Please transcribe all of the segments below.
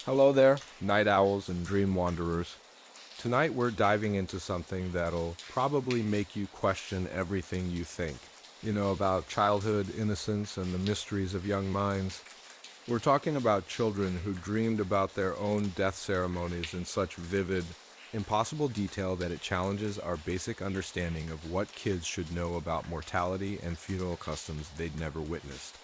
Hello there, night owls and dream wanderers. Tonight we're diving into something that'll probably make you question everything you think. About childhood innocence and the mysteries of young minds. We're talking about children who dreamed about their own death ceremonies in such vivid, impossible detail that it challenges our basic understanding of what kids should know about mortality and funeral customs they'd never witnessed.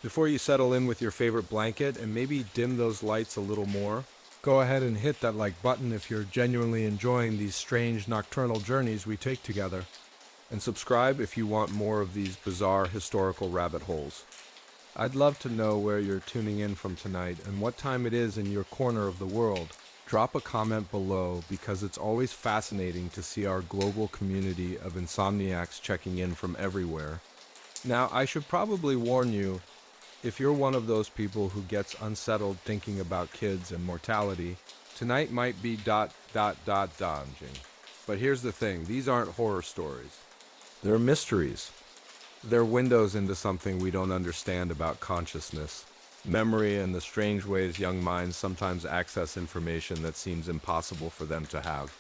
Before you settle in with your favorite blanket and maybe dim those lights a little more, go ahead and hit that like button if you're genuinely enjoying these strange nocturnal journeys we take together. And subscribe if you want more of these bizarre historical rabbit holes. I'd love to know where you're tuning in from tonight and what time it is in your corner of the world. Drop a comment below because it's always fascinating to see our global community of insomniacs checking in from everywhere. Now, I should probably warn you, if you're one of those people who gets unsettled thinking about kids and mortality, tonight might be dodging. But here's the thing, these aren't horror stories. They're mysteries. They're windows into something we don't understand about consciousness, memory, and the strange ways young minds sometimes access information that seems impossible for them to have.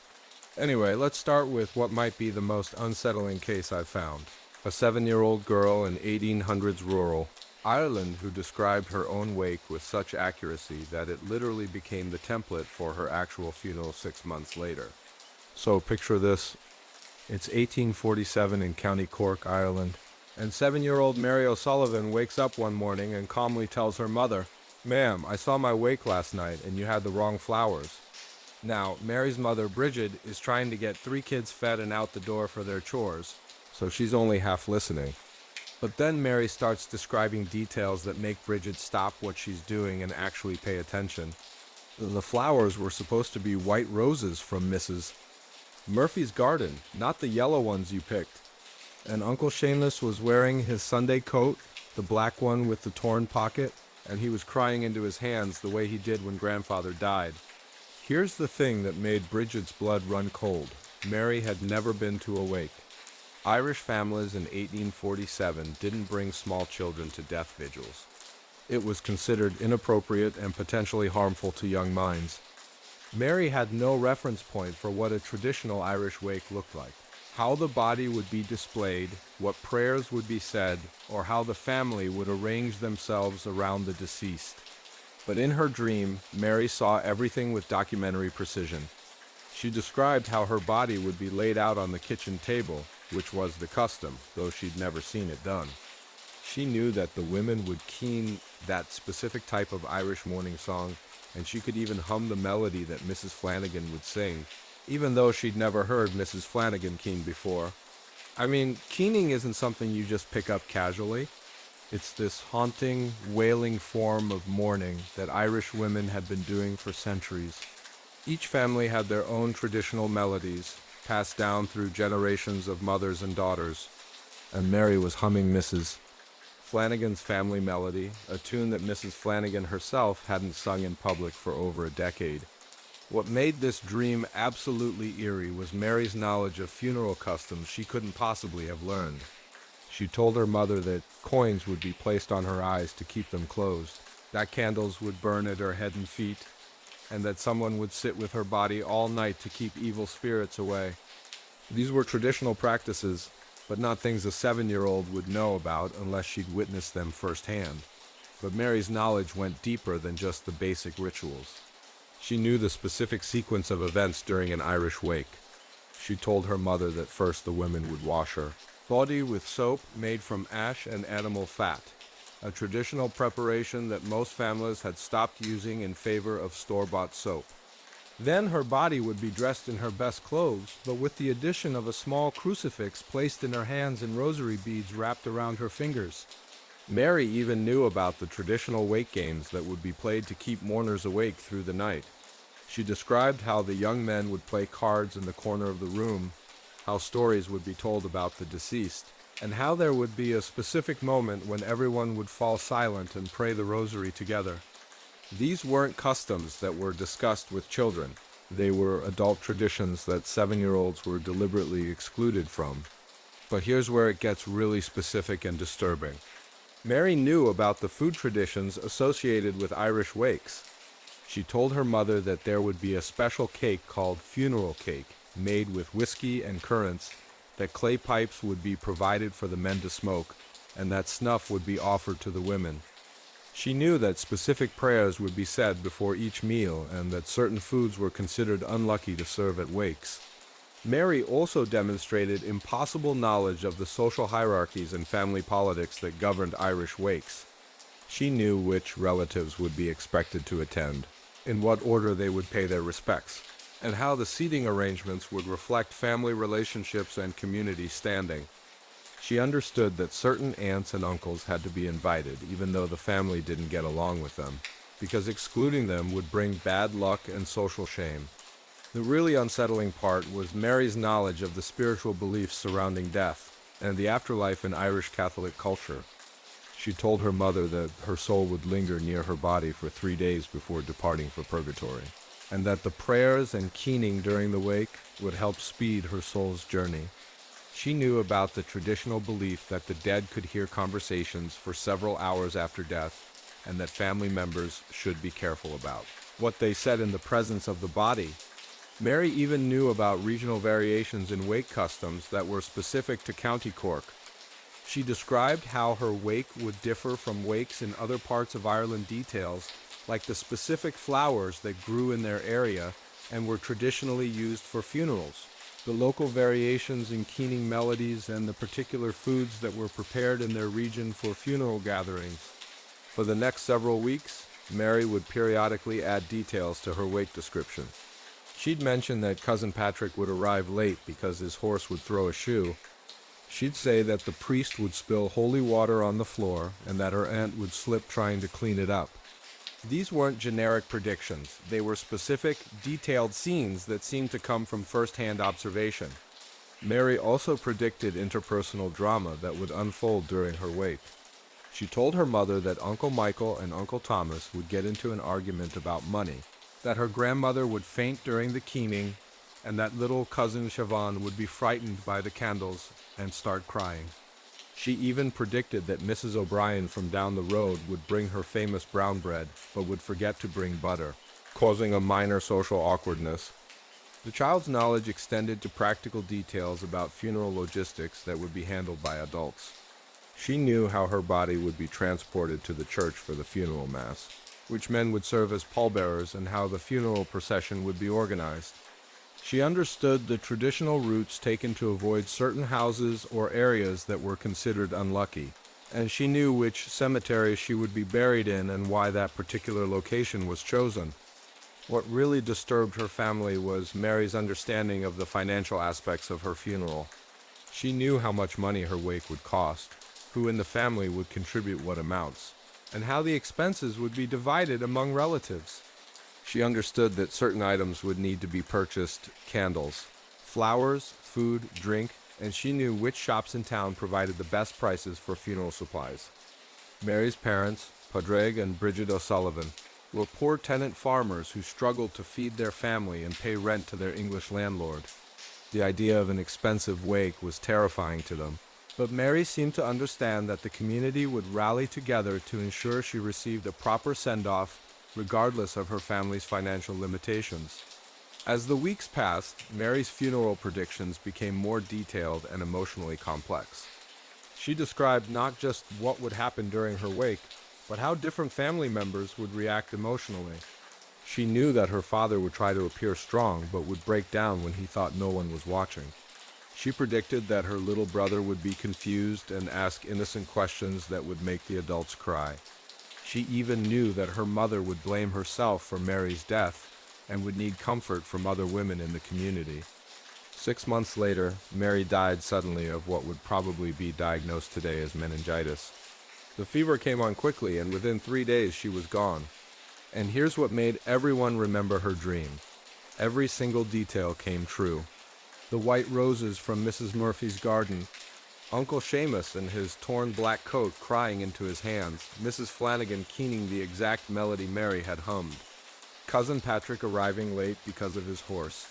Anyway, let's start with what might be the most unsettling case I've found. A 7-year-old girl in 1800s rural Ireland who described her own wake with such accuracy that it literally became the template for her actual funeral 6 months later. So picture this. It's 1847 in County Cork, Ireland, and 7-year-old Mary O'Sullivan wakes up one morning and calmly tells her mother, "Ma'am, I saw my wake last night and you had the wrong flowers." Now, Mary's mother, Bridget, is trying to get 3 kids fed and out the door for their chores, so she's only half listening. But then Mary starts describing details that make Bridget stop what she's doing and actually pay attention. The flowers were supposed to be white roses from Mrs. Murphy's garden, not the yellow ones you picked. And Uncle Seamus was wearing his Sunday coat, the black one with the torn pocket, and he was crying into his hands the way he did when Grandfather died. Here's the thing that made Bridget's blood run cold. Mary had never been to a wake. Irish families in 1847 didn't bring small children to death vigils. It was considered inappropriate and potentially harmful to young minds. Mary had no reference point for what a traditional Irish wake looked like, how the body would be displayed, what prayers would be said, or how the family would arrange themselves around the deceased. But in her dream, Mary saw everything with documentary precision. She described how her body would be laid out on the kitchen table, which was the custom, though she'd never seen it done. She knew that the women would keen that specific type of Irish morning song, and she could even hum the melody that Mrs. Flanagan would sing, even though she'd never heard Mrs. Flanagan keen before. I mean, keening isn't something you just pick up casually. It's this haunting, wailing form of mourning that Irish women had been doing for centuries. Each family had their own traditional melodies, passed down through generations of mothers and daughters, and Mary was humming Mrs. Flanagan's family melody, a tune that Mrs. Flanagan herself hadn't sung in public for over a decade. What made this dream absolutely eerie was Mary's knowledge of funeral customs she couldn't possibly have learned. She told her mother that coins would be placed on her eyes to keep them closed, that candles would burn at her head and feet, and that someone would sit with her body all night to keep evil spirits away. These were traditional practices, but not things a 7-year-old would know about unless she'd witnessed them firsthand. But Mary's knowledge went deeper than just the basic rituals. She knew the specific sequence of events during an Irish wake. She told her mother that first the women would wash her body with soap made from ash and animal fat, a traditional preparation that most families had stopped using in favor of store-bought soap. Then her body would be dressed in her best clothes, but with the addition of a small crucifix placed in her hands and rosary beads wrapped around her fingers. Mary even knew about the traditional wake games that would be played to keep mourners awake through the night. She described how the young men would play cards in the corner of the room, how stories would be told about the deceased, and how there would be a specific moment when everyone would fall silent and pray the rosary together. These weren't customs that were discussed with children. They were adult traditions that 7-year-olds were deliberately excluded from. But here's where it gets really specific and disturbing. Mary knew about the food traditions associated with Irish wakes. She told her mother that there would be a special cake called funeral cake, made with whiskey and currants, that clay pipes would be provided for the men to smoke, and that snuff would be offered to the women. She knew that specific prayers would be said before each meal and that certain foods were considered unlucky to serve at wakes. Mary also demonstrated impossible knowledge of the social hierarchies and family politics that governed Irish wakes. She knew which relatives would be expected to attend, in what order they would pay their respects, and how the seating arrangements would reflect family relationships and community standing. She understood that certain aunts and uncles had to be invited, even though the family didn't get along with them, because excluding them would bring bad luck and social shame. The really unsettling part was Mary's knowledge of the spiritual beliefs surrounding death and the afterlife in Irish Catholic culture. She told her mother that her soul would linger near her body for 3 days before departing for purgatory, and that the prayers and keening during the wake would help speed her soul's journey. She knew about the traditional belief that the dead could hear conversations for several hours after death, and that family members should be careful about what they said in the presence of the body. Mary even knew about regional variations in wake customs that were specific to County Cork. She described how her wake would differ from wakes in other parts of Ireland, details like the specific flowers that grew in their area and were traditionally used for funerals, the local variations in keening melodies, and the particular foods that were prepared in their region for funeral gatherings. For the next several weeks, Mary would periodically add details to her wake description. She'd mention that Cousin Patrick would arrive late because his horse would throw a shoe. She'd say that the priest would spill holy water on the floor and that her aunt would slip trying to clean it up. These weren't generic predictions. They were specific, detailed scenes that seemed to come from first-hand observation. Mary also predicted interpersonal drama that would unfold during her wake. She told her mother that Uncle Michael and Uncle Thomas would get into an argument about money, that her grandmother would faint during the keening, and that little cousin Siobhan would be frightened by the candles and start crying. She even predicted that Mrs. O'Brien from down the road would bring her famous brown bread, but would forget to bring butter, causing a minor social awkwardness. The child's knowledge extended to practical details about funeral logistics that would be handled by adults. She knew how her body would be transported to the church for the funeral mass, which men would serve as pallbearers, and how the funeral procession would be organized. She understood the traditional routes taken to avoid certain houses or areas that were considered unlucky, and she knew which cemetery she would be buried in and why that particular location was chosen. What really disturbed her family was Mary's understanding of the financial aspects of her funeral. She knew how much money her wake would cost, who in the family would contribute what amounts, and how the expenses would be divided among relatives. She understood that certain items would need to be purchased: candles, flowers, food, drink, and she knew which shops in town provided the best prices for funeral supplies. Mary's parents, Padraig and Bridget O'Sullivan, were poor tenant farmers who struggled to feed their family and pay rent to their English landlord. The idea of an expensive wake was terrifying to them, but Mary seemed to understand that the community would rally together to ensure she received a proper send-off regardless of her family's financial limitations. As the weeks passed, Mary's funeral predictions became more detailed and emotionally complex. She described not just what would happen during her wake, but how different family members would react emotionally. She knew that her father would try to appear strong, but would break down when he thought no one was watching. She predicted that her little brother would be confused and ask innocent questions that would make the adults cry. She even knew that her mother would blame herself for Mary's death and would need comfort from other women in the community. 6 months later, Mary died suddenly of what would probably be diagnosed today as meningitis. The fever came on quickly, and within 3 days she was gone. And here's what made everyone remember her dream. Every single detail came true. The white roses from Mrs. Murphy's garden, Uncle Seamus in his torn black coat crying into his hands, Mrs. Flanagan keening the exact melody Mary had hummed, Cousin Patrick arriving late because of his horse,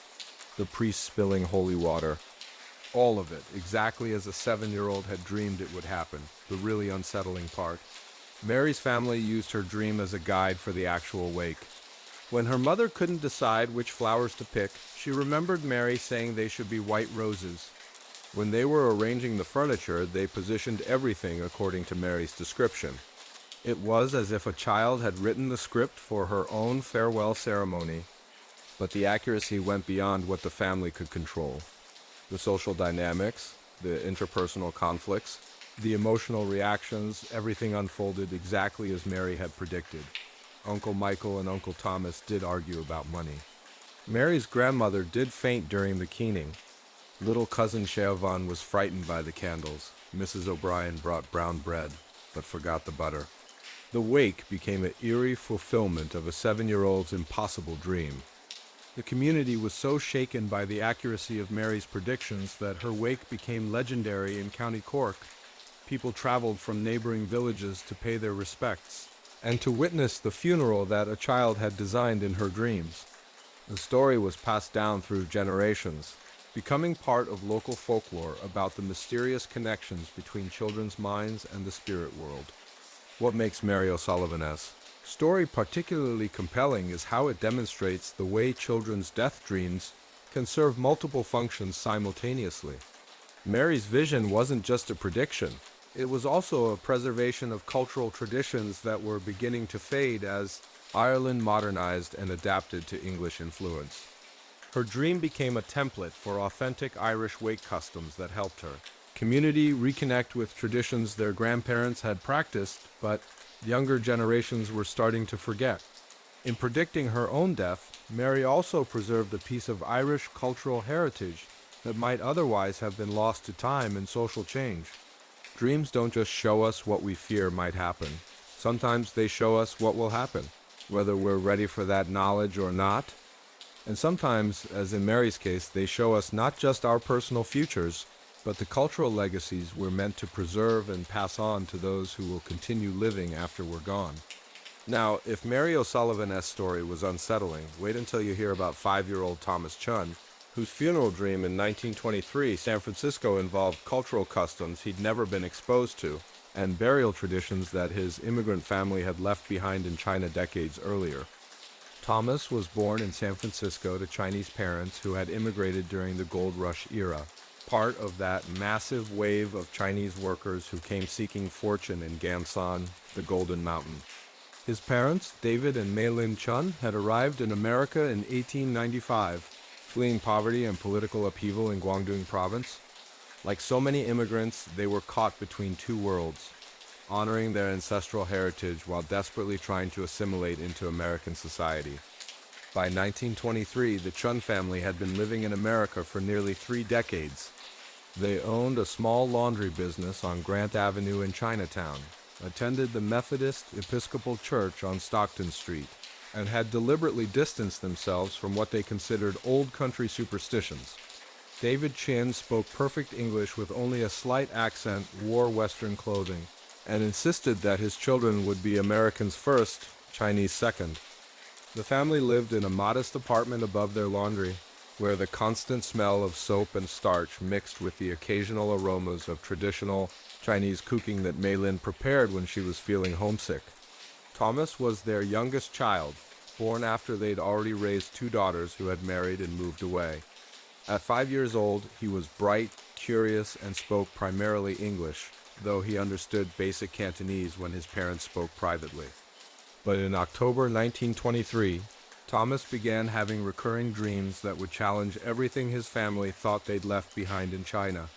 the priest spilling holy water. All of it, exactly as a 7-year-old had dreamed it would happen, the really unsettling part. Mary's family used her dream as a guide for the actual wake. When her mother couldn't decide which flowers to pick, she remembered Mary saying they should be white roses. When they were arranging the furniture, they positioned everything according to Mary's description. It was as if a child had written the script for her own farewell ceremony, but the accuracy went beyond what the family could control. The social dynamics, the interpersonal conflicts, the emotional reactions, everything unfolded exactly as Mary had predicted. Uncle Michael and Uncle Thomas did argue about money. Mary's grandmother did faint during the keening. Little cousin Sheovan was frightened by the candles. Mrs. O'Brien brought brown bread, but forgot the butter. The wake became an eerie fulfillment of a 7-year-old's impossible dream. The community was so shaken by the accuracy of Mary's predictions that her wake became legendary in County Cork. People traveled from neighboring villages to pay their respects and to witness the funeral that a child had designed in her dreams. The story was passed down through generations, becoming part of local folklore about the mysterious connections between children's minds and the spirit world. What makes Mary O'Sullivan's story particularly compelling is how it demonstrates the way children's death dreams can serve multiple functions simultaneously. Mary's vision wasn't just a prediction. It was also a preservation of cultural traditions that were beginning to fade as Ireland modernized and adapted to English influence. Her dream became a template for authentic Irish wake customs that helped her community reconnect with traditions their grandparents had practiced, but younger generations were starting to forget. In predicting her own death, Mary also preserved a piece of Irish cultural heritage that might otherwise have been lost to time and social change. Dreams don't just show us what we fear might happen. Sometimes they show us what will happen, whether we're ready for that knowledge or not. And sometimes, as in Mary's case, they show us not just our personal futures, but the cultural legacies we're meant to preserve and pass on to those who will continue living after we're gone. Now, if Mary O'Sullivan's story was unsettling, wait until you hear about 5-year-old Thomas Chun, whose funeral dream in 1923 San Francisco involved cultural customs he'd never been exposed to, and burial traditions that his immigrant family had left behind in China decades earlier. Thomas was born in San Francisco to Chinese parents who had immigrated during the Gold Rush era, part of that massive wave of Chinese workers who came seeking fortune in Gansan, the Golden Mountain. His parents, David and Mei-Lin Chun, had arrived in America in 1895, fleeing poverty and political upheaval in Guangdong province. Like so many immigrants, they were caught between two worlds, honoring their ancestral heritage while desperately trying to assimilate into American society. By 1923, the Chun family had been living in America for nearly 3 decades. They owned a small laundry business on Grant Avenue in Chinatown, attended the Methodist Episcopal Church on Stockton Street, and had deliberately distanced themselves from what they considered old country superstitions. David Chin spoke perfect English with only a slight accent, wore Western clothing, and insisted that his children would be Americans first, Chinese second. The family lived in a modest apartment above their laundry, where the constant smell of soap and starch mixed with the occasional aromas of traditional Chinese cooking that Mei-Lin prepared when she was feeling homesick. Thomas was their youngest child, born after they'd already raised 2 daughters who had married and moved away. At 5 years old, he was bright, curious, and spoke primarily English, though he understood basic Cantonese when his parents spoke privately. But in October 1923, Thomas began having recurring dreams that would challenge everything his family thought they'd left behind in China.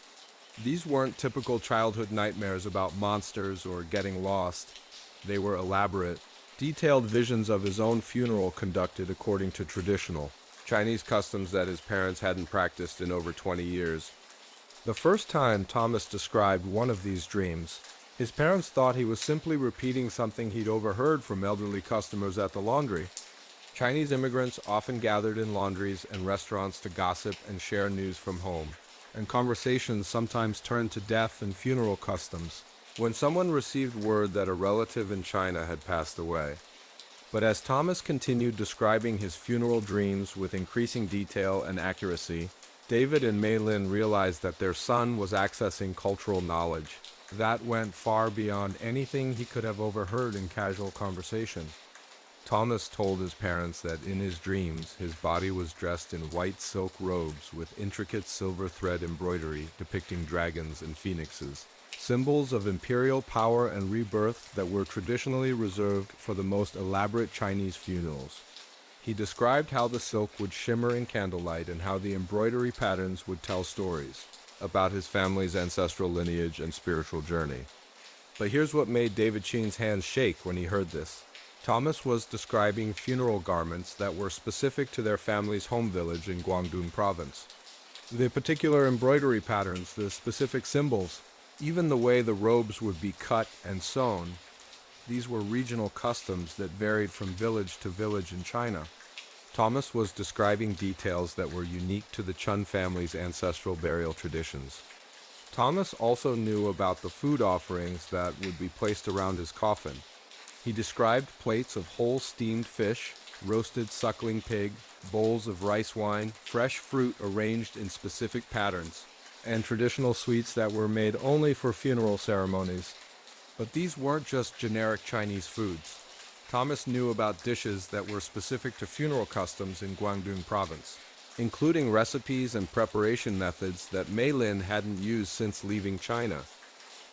These weren't typical childhood nightmares about monsters or getting lost. They were elaborate, detailed visions of his own funeral conducted according to traditional Chinese customs that his parents hadn't practiced in over 20 years. The first time Thomas described one of these dreams, his parents thought he was simply repeating something he'd overheard from elderly customers at the laundry. Chinese immigrants often gathered in laundries and restaurants to gossip and share news from home, and conversations sometimes turned to death and funeral customs when someone received word that a relative in China had passed away. But as Thomas continued describing his funeral dreams with increasing detail and accuracy, David and Mei-Lin realized that their son was accessing cultural knowledge that went far beyond anything he could have overheard in casual conversation. Thomas told his parents that in his dreams, his body was dressed in white silk robes with intricate silver thread embroidery depicting dragons and phoenixes, symbols of imperial power and rebirth that were traditionally reserved for the most elaborate Chinese funerals. He described how the silk would shimmer in candlelight and how the embroidery patterns would tell stories about his family's ancestral lineage and spiritual journey. But here's what made David Sheen's hands shake when he heard this. Thomas was describing funeral garments that were specific to their family's home village in Guangdong province. The particular embroidery patterns, the specific symbols, even the way the robes would be cut and sewn, these were regional customs that varied from village to village in China. Thomas was describing details that were unique to the Chun family's ancestral burial traditions. Thomas also knew about the food offerings that would be placed around his coffin. He described plates of whole steamed fish, roasted suckling pig, bowls of rice wine, fresh fruit arranged in specific patterns, and traditional sweets that were made only for funeral ceremonies. But these weren't just generic Chinese foods. Thomas knew about dishes that were specific to funeral customs in Guangdong province, including recipes and preparation methods that Mei Lin hadn't used since leaving China.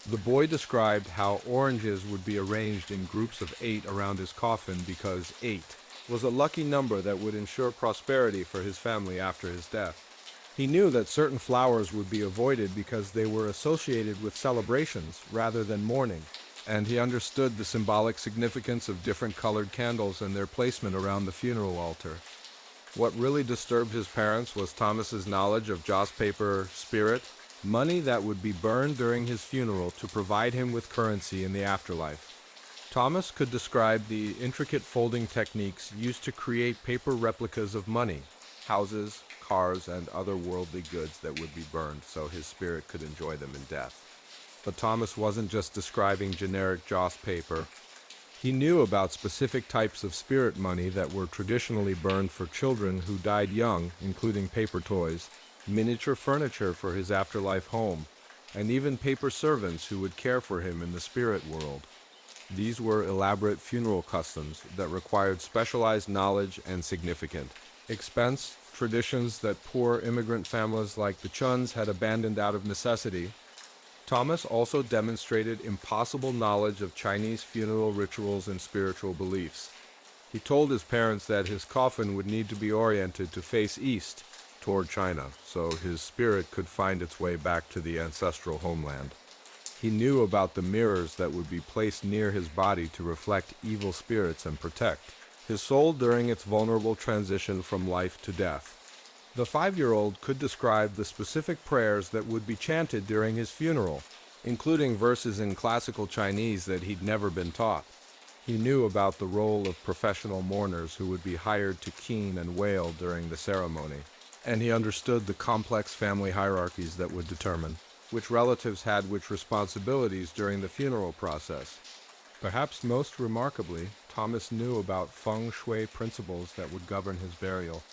The boy described how oranges would be arranged in groups of 8 around his coffin because 8 was a lucky number that would ensure prosperity for his family after his death. He knew that certain flowers would be avoided because they were associated with celebrations rather than mourning, and he understood the symbolic significance of different colored candles and their placement around the funeral altar. What really disturbed his parents was Thomas's knowledge of joss paper spirit, money that would be burned during his funeral to provide him with currency in the afterlife. Thomas could describe the intricate folding techniques used to create paper replicas of money, houses, cars, and other worldly goods that would be burned so his spirit could enjoy them in death. But Thomas wasn't just describing generic joss paper. He knew about specific types of spirit money that were traditionally burned for children who died young, including paper toys, miniature furniture for his afterlife home, and even paper servants who would care for him in the spirit world. These were elaborate funeral customs that required specialized knowledge and significant expense, traditions that poor immigrant families like the Chuns had abandoned out of necessity. Thomas also demonstrated impossible knowledge of Chinese funeral rituals and spiritual beliefs. He told his parents that his coffin would need to be oriented to face east, toward China, so his spirit could find its way back to the ancestral homeland. He knew about the mirrors that would be placed near his body to reflect evil spirits and protect his soul during its vulnerable transition from life to death. The 5-year-old could describe the specific prayers that would be chanted during his funeral, including verses in classical Chinese that he'd never been taught. He knew about the role of professional mourners who would be hired to keen and wail during the ceremony, and he understood the complex family hierarchies that would determine which relatives had which responsibilities during the funeral process. Perhaps most remarkably, Thomas knew about feng shui principles that would govern his burial.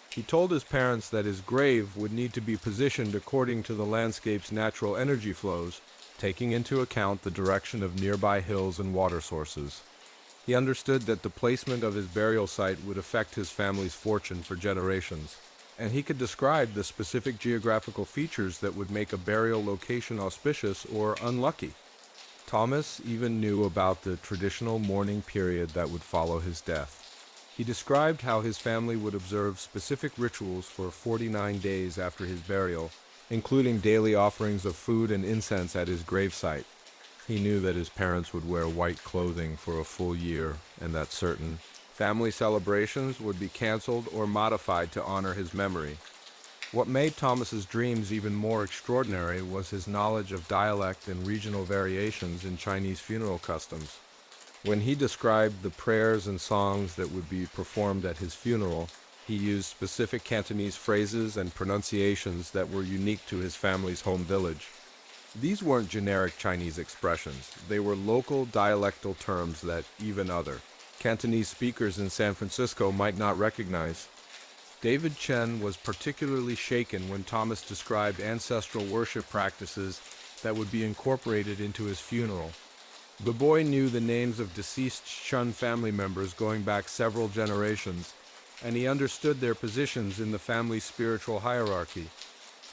He told his parents that his grave would need to be positioned according to the landscape's natural energy flows, taking into account the direction of nearby hills and water sources. He understood that the placement of his burial site would affect his family's fortune for generations, and he could describe the specific geographical features that would make a burial location auspicious or unlucky. Thomas even knew about the traditional mourning period that would follow his death. He described how his family would observe specific rituals for 49 days after his burial, including daily offerings of food and incense at his gravesite. He knew that his parents would wear white clothing for a full year, and that certain family celebrations would be canceled or modified to honor his memory. What made Thomas's dreams even more extraordinary was his knowledge of dialect and regional variations in Chinese funeral customs. When he described the prayers and songs that would be performed at his funeral, he used specific Cantonese phrases and pronunciations that were unique to his family's home village. These weren't generic Chinese expressions. They were local dialectal terms that even other Cantonese speakers in San Francisco might not recognize. David Chen was particularly shaken when Thomas described ancestral worship practices that would be incorporated into his funeral. The boy knew the names of deceased Chun family members going back several generations, and he understood their positions in the family's spiritual hierarchy.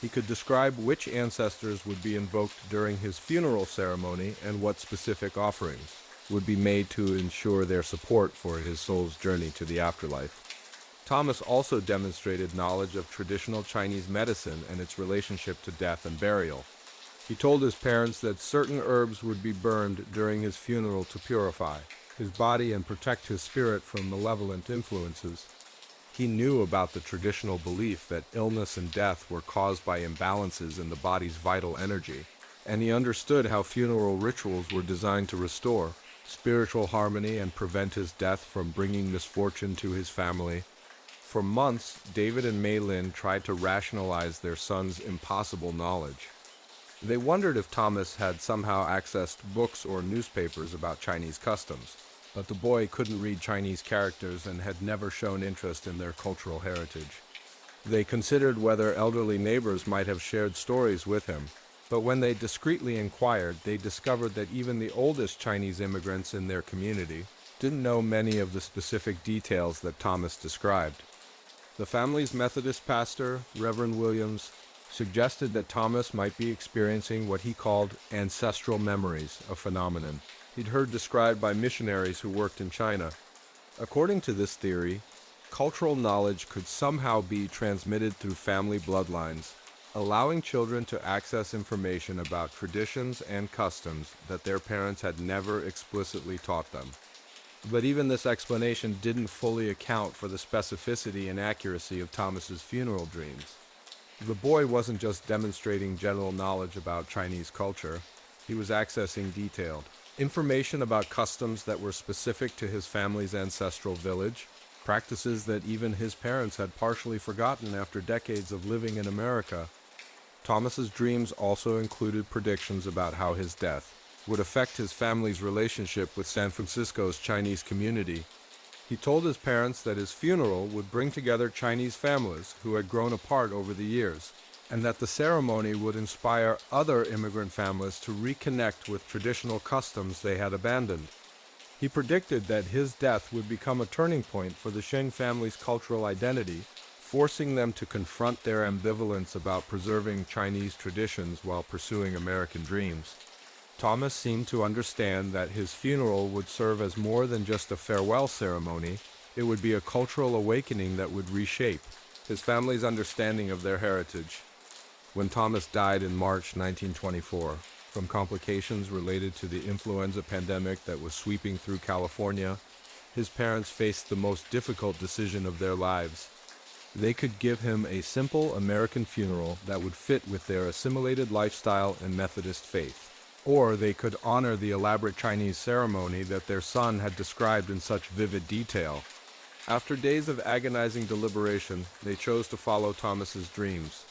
He could describe which ancestors would be invoked during his funeral ceremony and what specific offerings would be made to ensure their support for his soul's journey to the afterlife. Thomas also demonstrated knowledge of traditional Chinese medicine and its relationship to death and burial. He told his parents that certain herbs would be burned during his funeral to purify his body and protect his spirit from malevolent influences. He knew about the traditional belief that illness and death were caused by imbalances in the body's vital energy, and he understood how funeral rituals were designed to restore spiritual harmony and prevent his death from bringing misfortune to his family. For months, David and Mei Lin tried to rationalize their son's impossible knowledge. They wondered if Thomas had somehow accessed books or newspapers about Chinese customs, but the boy couldn't read Chinese characters and had never shown interest in their cultural heritage. They considered whether elderly neighbors might have shared stories with him, but when they discreetly inquired, they discovered that even the oldest Chinese immigrants in their community didn't know many of the specific details that Thomas described. The family's Methodist pastor, Reverend Williams, suggested that Thomas might be experiencing what he called ancestral memories, a phenomenon he'd heard described by missionaries who worked in China. According to this theory, cultural knowledge could somehow be transmitted through family bloodlines, allowing children to access information about traditions and customs that their parents had never explicitly taught them. But even this explanation didn't fully account for the specificity and accuracy of Thomas's funeral dreams. The boy wasn't just demonstrating general knowledge about Chinese culture, he was accessing detailed information about customs that were specific to his family's ancestral village, practices that even his parents had partially forgotten after decades of living in America. Thomas's dreams also included predictions about how his death would affect his family's relationship with San Francisco's Chinese community. He told his parents that his funeral would bring together Chinese families who had grown apart over the years, and that the ceremony would inspire other immigrant families to reconnect with traditional customs they had abandoned. He predicted that his death would become a turning point for the Sheng family's cultural identity, forcing them to confront their ambivalence about preserving Chinese traditions while pursuing American dreams. Thomas seemed to understand that his funeral would serve as more than just a farewell ceremony. It would be a cultural awakening that would reshape his family's understanding of their heritage. When Thomas died in March 1924, from complications related to the influenza pandemic that was sweeping through California, his parents faced the most difficult decision of their lives. They could give him a simple American funeral that would fit with their assimilated lifestyle and Methodist faith, or they could honor the elaborate Chinese ceremony that their son had described in such vivid detail. After days of agonizing deliberation, they chose to follow Thomas's dreams.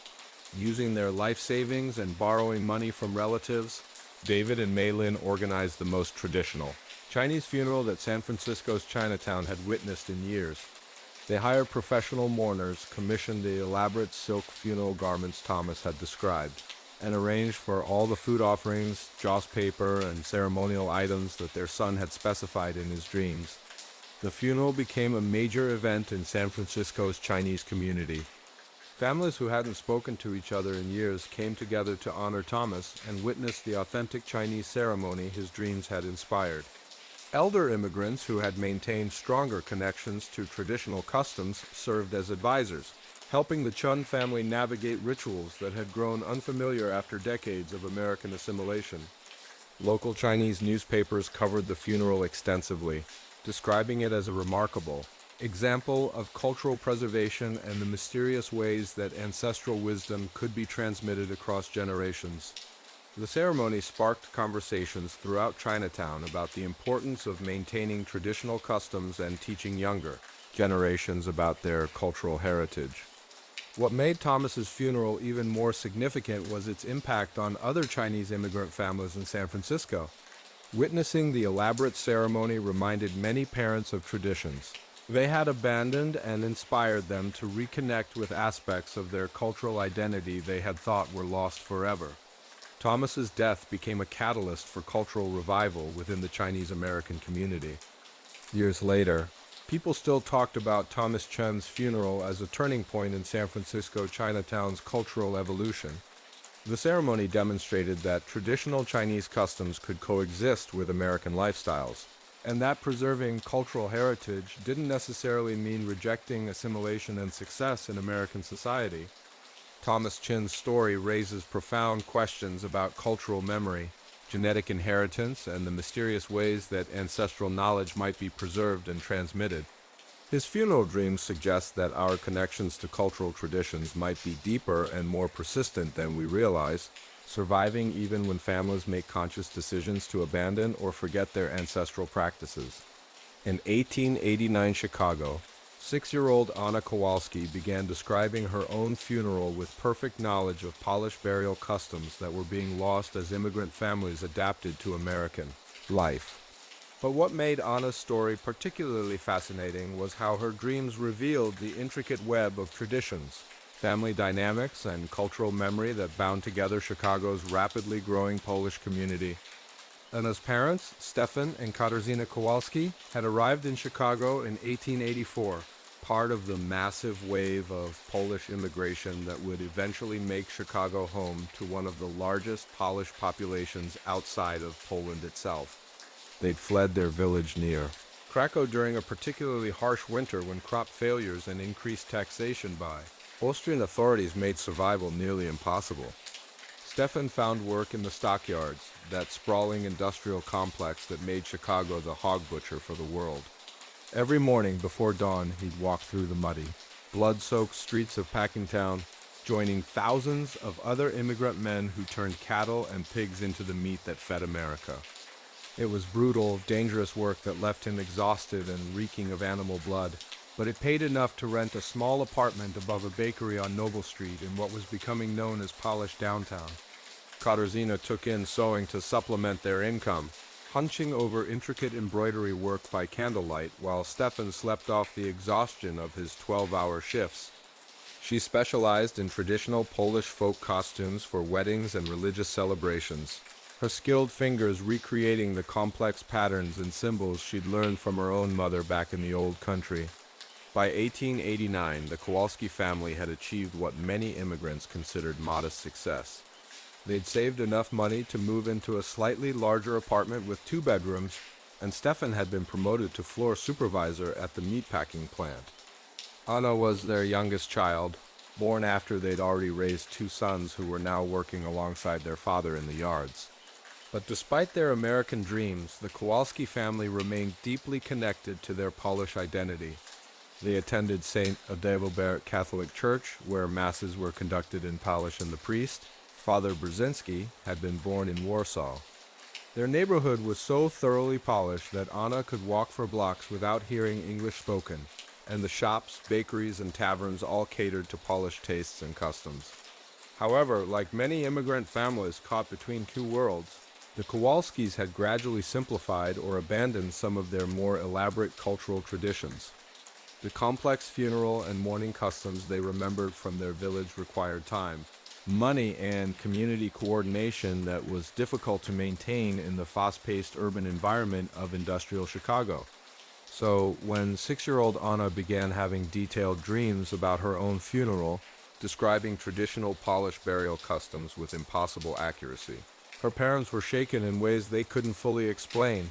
Using their life savings and borrowing money from relatives, David and Mei Lin organized the most traditional Chinese funeral that San Francisco's Chinatown had witnessed in years. They hired professional mourners, commissioned the elaborate silk funeral garments Thomas had described, and arranged for all the food offerings, joss paper, and ceremonial items that their son had specified in his dreams. The funeral became a major event in San Francisco's Chinese community. Families who hadn't spoken to each other in years came together to honor Thomas and witness the authentic Chinese ceremony his dreams had inspired. Elder immigrants who had maintained stronger connections to traditional customs served as advisors, helping the Chun family navigate rituals that had grown unfamiliar after decades of American assimilation. Local Chinese newspapers covered the funeral extensively, describing it as a remarkable example of cultural preservation and the mysterious ways that ancestral wisdom could be transmitted across generations. The ceremony sparked conversations throughout Chinatown about the importance of maintaining traditional customs and teaching younger generations about their cultural heritage. What made Thomas's funeral even more significant was its impact on other Chinese immigrant families in San Francisco. Witnessing the elaborate ceremony reminded many parents of traditions they had abandoned and inspired them to reconnect with aspects of their cultural identity they had thought were lost forever. Thomas's death became a catalyst for cultural revival within the Chinese American community. Years later, people still talked about Thomas Chen's funeral as a turning point in San Francisco Chinatown's cultural evolution. The ceremony demonstrated that traditional Chinese customs could coexist with American lifestyles, and that preserving cultural heritage didn't necessarily mean rejecting assimilation and success in American society. Thomas Chin's story raises profound questions about cultural memory, genetic inheritance, and the mysterious ways that ancestral knowledge might be preserved and transmitted. His funeral dreams suggest that our connections to cultural traditions might be deeper and more persistent than we realize, surviving even when families make conscious decisions to abandon or forget their ancestral practices. In 1889 Chicago, 6-year-old Anna Kowalski began describing her own funeral with perfect knowledge of polished burial customs that were being lost as immigrant families adapted to American life. But what made Anna's story particularly fascinating was how her dreams revealed the intricate web of traditions, family dynamics, and cultural memory that bound together Chicago's rapidly growing Polish community. Anna's parents, Stefan and Katarzyna Kowalski, had arrived in Chicago in 1884, part of the massive wave of Polish immigration that would eventually make Chicago home to one of the largest Polish populations outside of Poland itself. They'd fled their village near Krakow during a particularly harsh winter when crop failures and increased taxation by Austrian authorities made survival nearly impossible. Stefan found work in the stockyards, that sprawling industrial complex that made Chicago the hog butcher for the world. Every morning before dawn, he'd walk through the muddy, blood-soaked streets of Packingtown, joining thousands of other immigrant men who turned cattle and pigs into the meat that fed America. It was brutal, dangerous work that left him exhausted and reeking of animal blood, but it paid enough to rent a small apartment above a bakery on Noble Street in what was becoming known as Polish Downtown. Katarzyna took in sewing to supplement their income, hunching over intricate embroidery work by candlelight while Stefan slept off the exhaustion of his 12-hour shifts. She specialized in traditional Polish folk costumes for weddings and religious celebrations, her skilled fingers recreating the complex patterns and symbols she'd learned from her own mother back in the old country. By 1889, the Kowalski family had achieved what many immigrants considered modest success. They'd saved enough money to move into a slightly larger apartment with 2 bedrooms, and Stefan had been promoted to floor supervisor at the meatpacking plant. Anna was their youngest child, born after they'd already raised 2 sons who were now working alongside their father in the yards. But despite their American dreams, the Kowalski family remained deeply connected to their Polish identity. They attended St. Adalbert Catholic Church, where masses were conducted in Polish, and the priest, Father Brzezinski, had been born in Warsaw. Their neighborhood was so thoroughly Polish that Anna could walk for blocks without hearing English spoken, and the shops, bakeries, and taverns all catered to Polish tastes and customs. However, like many immigrant families caught between 2 worlds, the Kowalskis had gradually simplified or abandoned some of their more elaborate cultural traditions. The complex funeral and mourning customs they remembered from their village required time, money, and community coordination that was difficult to maintain in the fast-paced urban environment of industrial Chicago. So when 6-year-old Anna began having detailed dreams about her own funeral, describing traditional Polish burial customs with impossible accuracy, her parents were shaken in ways they couldn't fully explain.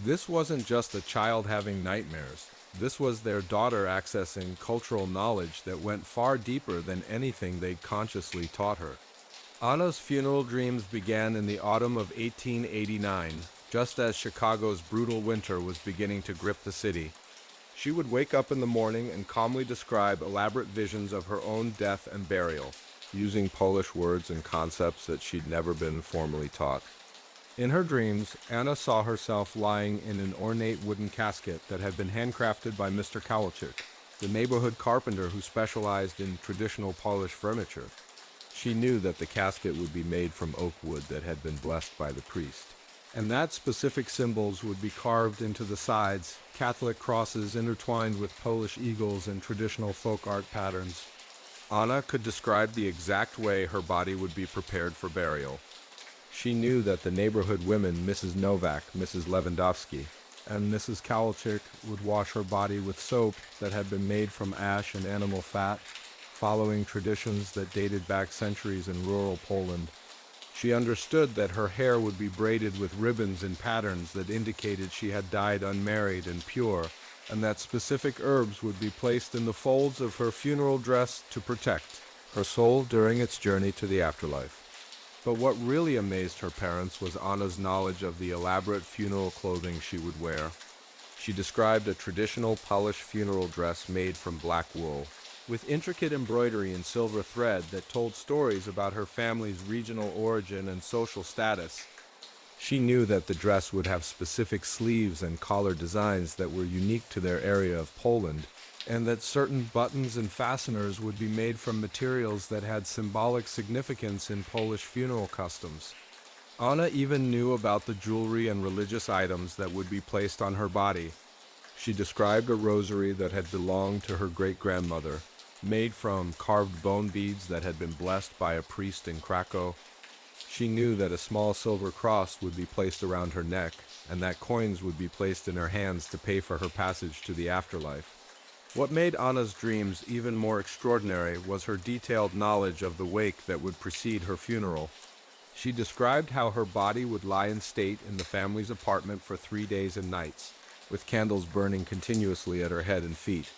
This wasn't just a child having nightmares. This was their daughter accessing cultural knowledge that went far deeper than anything they'd consciously taught her. Anna's funeral dreams began in the autumn of 1889, just as Chicago's brutal winter was beginning to grip the city. She would wake up in the morning and calmly describe elaborate visions of her own death and burial, using Polish words and concepts that she'd never been formally taught. In her dreams, Anna saw herself lying in an ornate wooden casket that had been handcrafted by Mr. Kowalczyk, the neighborhood carpenter who specialized in traditional Polish furniture. She knew that the casket would be made from oak wood that had been blessed by the priest, and that specific symbols would be carved into the sides, Catholic crosses intertwined with Polish eagles and traditional folk art patterns. Anna could describe the exact way her body would be prepared for burial, She knew that the neighborhood women, Mrs. Novak, Mrs. Lewandowski, and Mrs. Kowalczyk, would wash her body with soap that had been made from ash and animal fat, following traditions that dated back centuries in rural Poland. She understood that her hair would be braided with ribbons and patterns that indicated she had died unmarried and pure, and that specific herbs would be placed in the folds of her funeral dress to protect her soul during its journey to the afterlife. But what really amazed her parents was Anna's knowledge of the elaborate funeral clothing she would wear. She described a traditional Polish funeral dress made from black wool, with intricate embroidery and silver thread that told stories about her family's regional origin and social status. She knew that the dress would have specific sleeves and collar designs that were unique to their area of Poland, and that certain buttons and fasteners would be made from materials that had symbolic significance in Polish funeral customs. Anna even knew about the jewelry and religious items that would be placed on her body. She described a rosary that had belonged to her great-grandmother, made from carved bone beads that had been blessed by a priest in Krakow. She knew that a small silver cross would be placed around her neck, and that coins would be placed in her hands to pay for her passage to the afterlife. What made Anna's dreams even more extraordinary was her detailed knowledge of the wake that would precede her funeral. She described how her body would lie in state in the family's apartment for 3 days and nights, with candles burning continuously at her head and feet.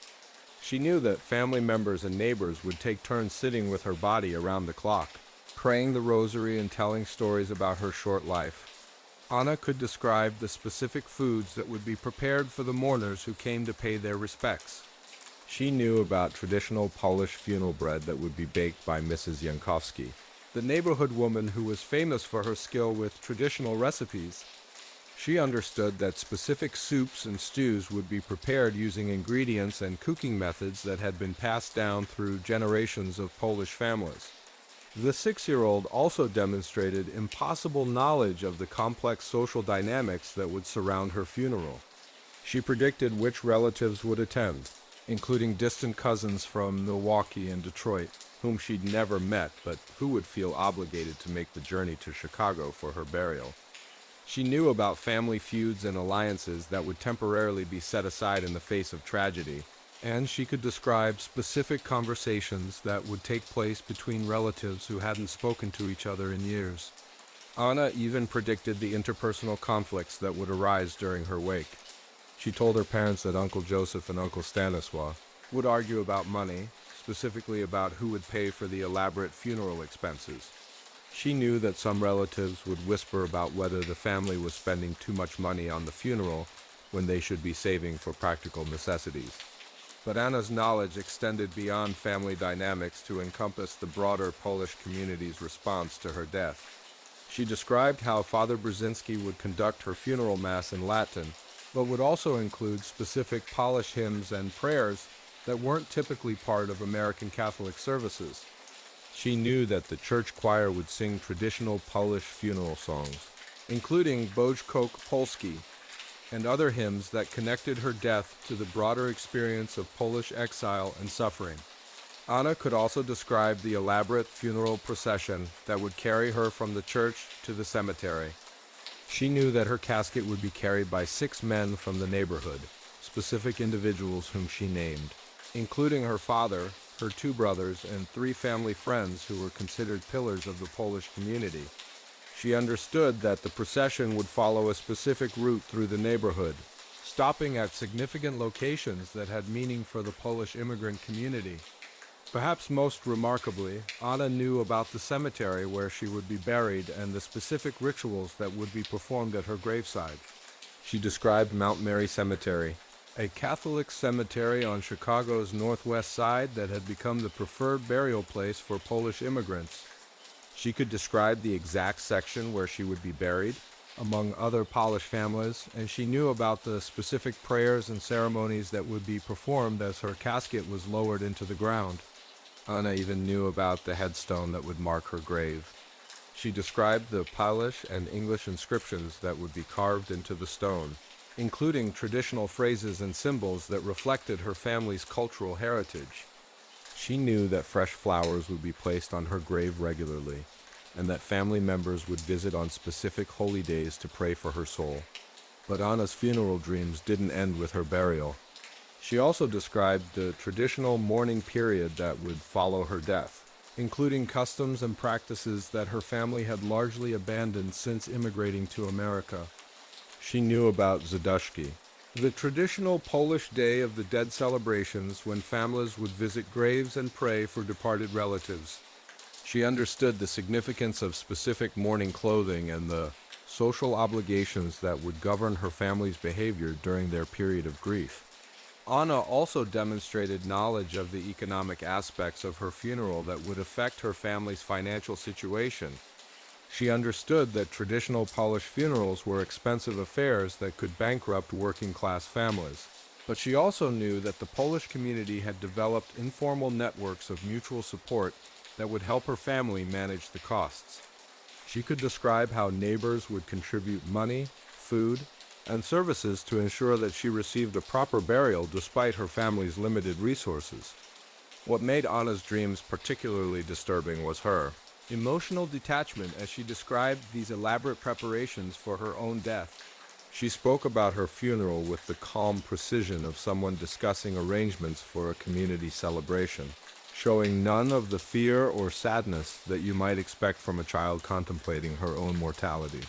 She knew that family members and neighbors would take turns sitting with her body around the clock, praying the rosary and telling stories about her short life. Anna could describe the specific foods that would be prepared for the mourners who came to pay their respects. She knew about traditional Polish funeral bread that would be baked by Mrs. Jankowski, the neighborhood woman who was famous for her skill with traditional recipes. She understood that specific soups and stews would be prepared using ingredients and cooking methods that had been passed down through generations of Polish families. The 6-year-old also demonstrated impossible knowledge of the complex social dynamics that would surround her funeral. She predicted which relatives would attend, including distant cousins from Milwaukee and Detroit, whom she'd never met but who would feel obligated to make the journey to Chicago for her burial. She knew about family feuds and alliances that would temporarily be set aside in the face of tragedy, and she could describe specific conversations that would take place between relatives who hadn't spoken to each other in years. Anna even predicted the interpersonal conflicts that would arise during her wake. She told her parents that Uncle Joseph and Uncle Stanisław would argue about money, specifically about who would pay for the elaborate funeral expenses. She knew that some relatives would whisper about whether the family was spending too much money on the funeral when they should be saving for practical necessities. But Anna's knowledge extended beyond family dynamics to encompass the broader Polish community's response to her death. She described how Father Brzezinski would conduct her funeral mass in Latin, but would also include specific Polish hymns and prayers that weren't typically part of American Catholic services. She knew that the church choir would sing traditional Polish funeral songs, including Boż Koch Polski, and other hymns that connected her death to the broader experience of Polish exile and suffering. Anna could also describe the elaborate funeral procession that would carry her from the church to the cemetery. She knew that her casket would be carried by 6 men from the neighborhood, specific individuals whom she named, including her father, her 2 brothers, and 3 family friends who were considered pillars of the Polish community. She understood that the procession would follow a specific route through the neighborhood, stopping at significant locations that had meaning for the Polish immigrant community. Perhaps most remarkably, Anna knew about the cemetery where she would be buried and the specific rituals that would be performed at her graveside. She described Mount Mary Cemetery, a Catholic cemetery on Chicago's northwest side that had become the preferred burial place for Polish immigrants. She could describe the exact section where she would be buried, among other Polish families, and she knew about the specific prayers and ceremonies that would be performed as her casket was lowered into the ground. Anna even knew about the headstone that would mark her grave. She described the Polish and English inscriptions that would be carved into the stone, including traditional phrases and symbols that reflected her family's cultural heritage. She knew that fresh flowers would be placed on her grave regularly, and that family members would visit on specific holy days to pray for her soul. But Anna's funeral dreams didn't end with her burial. She also described the traditional mourning period that would follow her death, including customs and practices that her family had largely abandoned since immigrating to America. She knew about Zaduszki, the traditional Polish Day of the Dead celebrations when families would visit graves and pray for departed relatives. She understood the significance of specific mourning clothing and the social obligations that would govern her family's behavior during their period of grief. Anna also demonstrated knowledge of the economic aspects of her funeral that would affect her family's financial situation. She understood that traditional Polish funerals were expensive affairs that could bankrupt working-class families. But she also knew that the Polish community had developed informal networks of mutual support that would help her family manage the costs. She could describe how neighbors would contribute money, food, and services to ensure that she received a proper burial despite her family's limited resources. What made Anna's dreams particularly disturbing was her emotional detachment as she described these elaborate preparations for her own death. She spoke about her funeral with the calm precision of someone discussing arrangements for a community celebration, showing none of the fear or sadness that you might expect from a child contemplating her own mortality.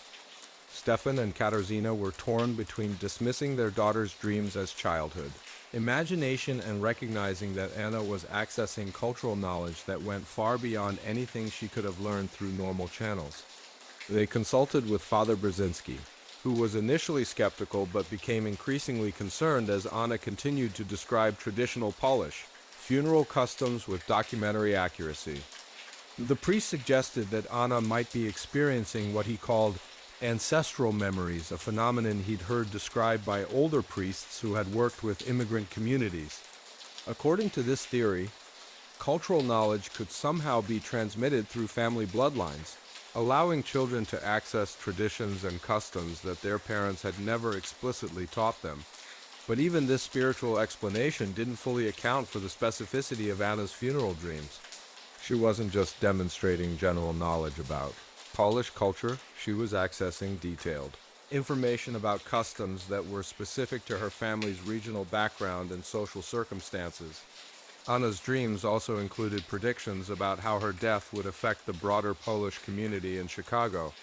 Stefan and Katarzyna were torn between dismissing their daughter's dreams as childhood, imagination, and recognizing that Anna was accessing cultural knowledge that went far beyond anything she could have learned through normal channels. They consulted with Father Brzezinski, who was initially skeptical but became increasingly concerned as Anna continued to describe traditional Polish funeral customs with documentary accuracy. The priest suggested that Anna might be experiencing what he called ancestral memories, a phenomenon he'd heard described by older priests who had worked with immigrant communities. According to this theory, cultural knowledge could somehow be transmitted through family bloodlines, allowing children to access traditions and customs that their parents had never explicitly taught them. But even this spiritual explanation didn't fully account for the specificity of Anna's funeral dreams. She wasn't just demonstrating general knowledge about Polish culture, she was accessing detailed information about customs that were specific to her family's regional background and social circumstances. Anna's dreams also included predictions about how her death would affect the broader Polish community in Chicago.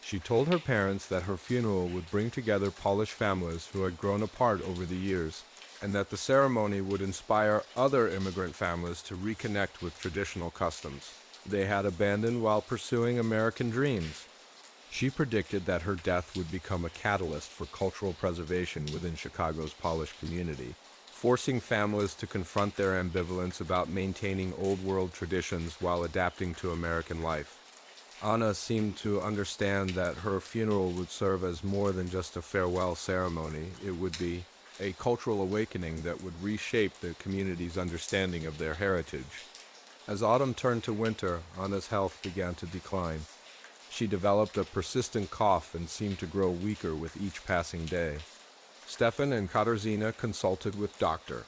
She told her parents that her funeral would bring together Polish families who had grown apart over the years, and that the ceremony would inspire other immigrant families to reconnect with traditional customs they had abandoned while pursuing American dreams. She predicted that her death would become a catalyst for cultural preservation within Chicago's Polish community, forcing families to confront their ambivalence about maintaining old-world traditions while adapting to American life. Anna seemed to understand that her funeral would serve as more than just a farewell ceremony. It would be a cultural awakening that would reshape the community's understanding of their heritage. As autumn turned to winter, Anna's health began to decline. She developed a persistent cough and seemed to grow weaker with each passing day. Stefan and Katarzyna consulted with Dr.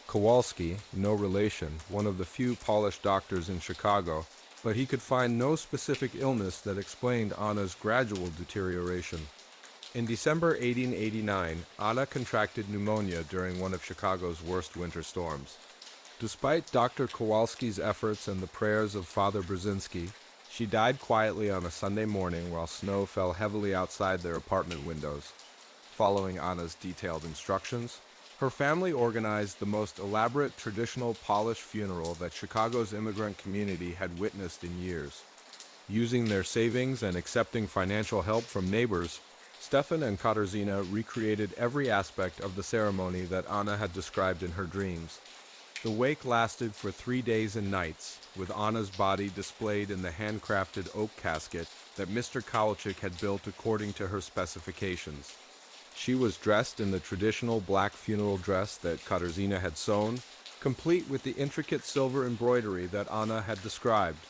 Kowalski, no relation, one of the few Polish doctors in Chicago, but he could find no specific illness that explained Anna's gradual deterioration. In December 1889, Anna contracted pneumonia during one of Chicago's worst winter storms. Despite Dr. Kowalski's efforts and the prayers of Father Brzezinski, she died quietly on a Sunday morning while snow fell heavily outside their apartment windows. Following Anna's detailed instructions, her family organized the most elaborate traditional Polish funeral that Chicago's immigrant community had witnessed in years. Using their savings and accepting financial help from neighbors, Stefan and Katarzyna recreated every aspect of the ceremony that Anna had described in her dreams. The wake lasted for 3 days and nights, with Anna's body displayed in the handcrafted oak casket that Mr. Kowalczyk had built according to her specifications. She was dressed in the traditional black funeral dress that Katarzyna had sewn, complete with the intricate silver embroidery that Anna had described.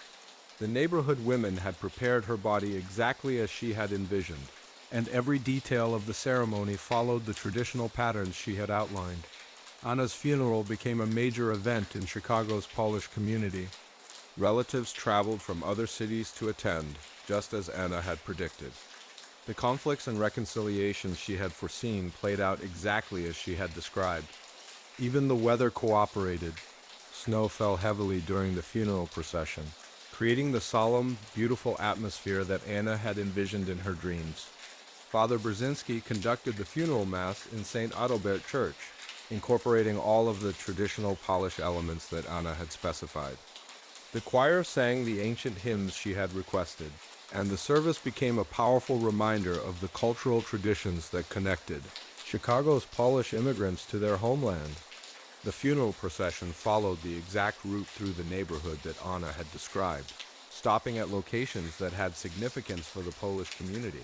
The neighborhood women had prepared her body exactly as she had envisioned, and every detail of the ceremony followed the traditional patterns she had outlined. Anna's funeral became a major event in Chicago's Polish community. Relatives traveled from other cities to attend, just as Anna had predicted. The conflicts and reconciliations she had foreseen played out exactly as she had described. Even the weather cooperated. Snow fell heavily during the funeral procession, creating the solemn, beautiful atmosphere that Anna had envisioned in her dreams. Father Brzezinski conducted the funeral mass in St. Adalbert Church, incorporating all of the traditional Polish elements that Anna had specified. The choir sang the ancient hymns she had requested, and the service became a powerful reminder of the cultural traditions that connected Chicago's Polish immigrants to their homeland. The funeral procession followed the exact route through the neighborhood that Anna had described, stopping at locations that had significance for the Polish community.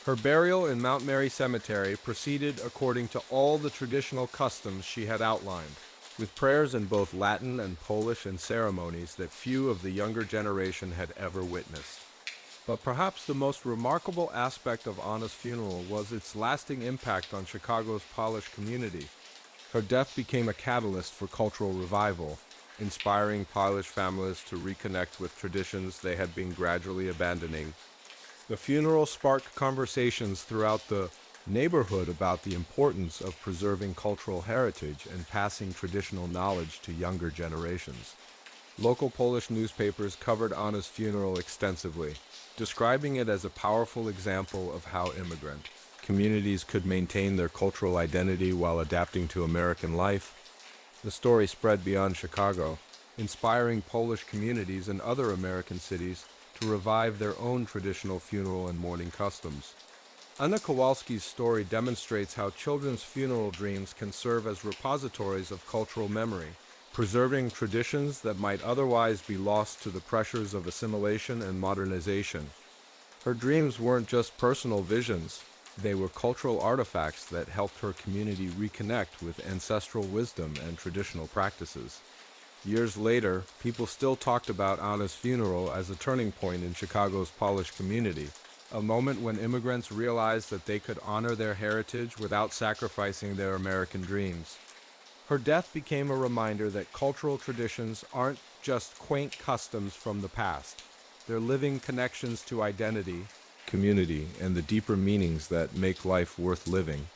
Her burial in Mount Mary Cemetery proceeded according to all the traditional customs she had outlined, with prayers in both Latin and Polish and ceremonies that few of the younger generation had ever witnessed. But perhaps the most remarkable aspect of Anna's funeral was its lasting impact on Chicago's Polish community. Her death became a catalyst for cultural revival, inspiring Polish families to reconnect with traditions they had been gradually abandoning. The funeral sparked conversations throughout the neighborhood about the importance of preserving cultural heritage and passing traditional knowledge to younger generations. Local Polish newspapers covered Anna's funeral extensively, describing it as a powerful example of how immigrant communities could maintain their cultural identity while adapting to American life. The story spread beyond Chicago, inspiring Polish communities in other American cities to revive their own traditional funeral and mourning customs. Anna Kowalski's story demonstrates how children's funeral dreams can serve as repositories of cultural memory, preserving traditions that might otherwise be lost to the pressures of assimilation and modernization. Her dreams weren't just personal visions. They were cultural artifacts that helped her community reconnect with ancestral wisdom and traditional practices. Years later, people still talked about Anna's funeral as a turning point in Chicago's Polish community, a moment when immigrants realized that they could honor their heritage without sacrificing their American dreams. Her death became a reminder that cultural traditions aren't just quaint customs from the past. They're living connections to identity, community, and the deeper meanings that make life worth living.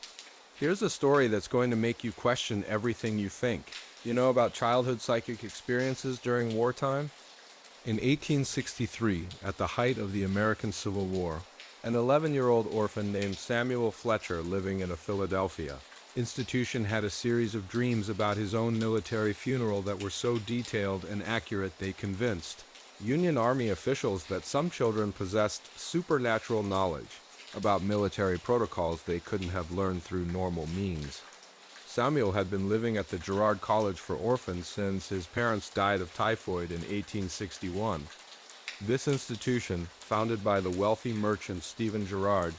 Here's a story that's going to make you question everything you think. You know about childhood psychic experiences during wartime? In 1863, at the height of the American Civil War, an 11-year-old orphan named Samuel Fletcher living in Philadelphia institution had a series of dreams about his own military funeral that were so detailed and accurate they convinced Union Army officials that some children possessed supernatural knowledge about military protocols they couldn't have learned through normal means. Samuel had been living at the Girard College for Orphans since his parents died of typhoid in 1861. This institution, founded by the wealthy merchant Stephen Girard,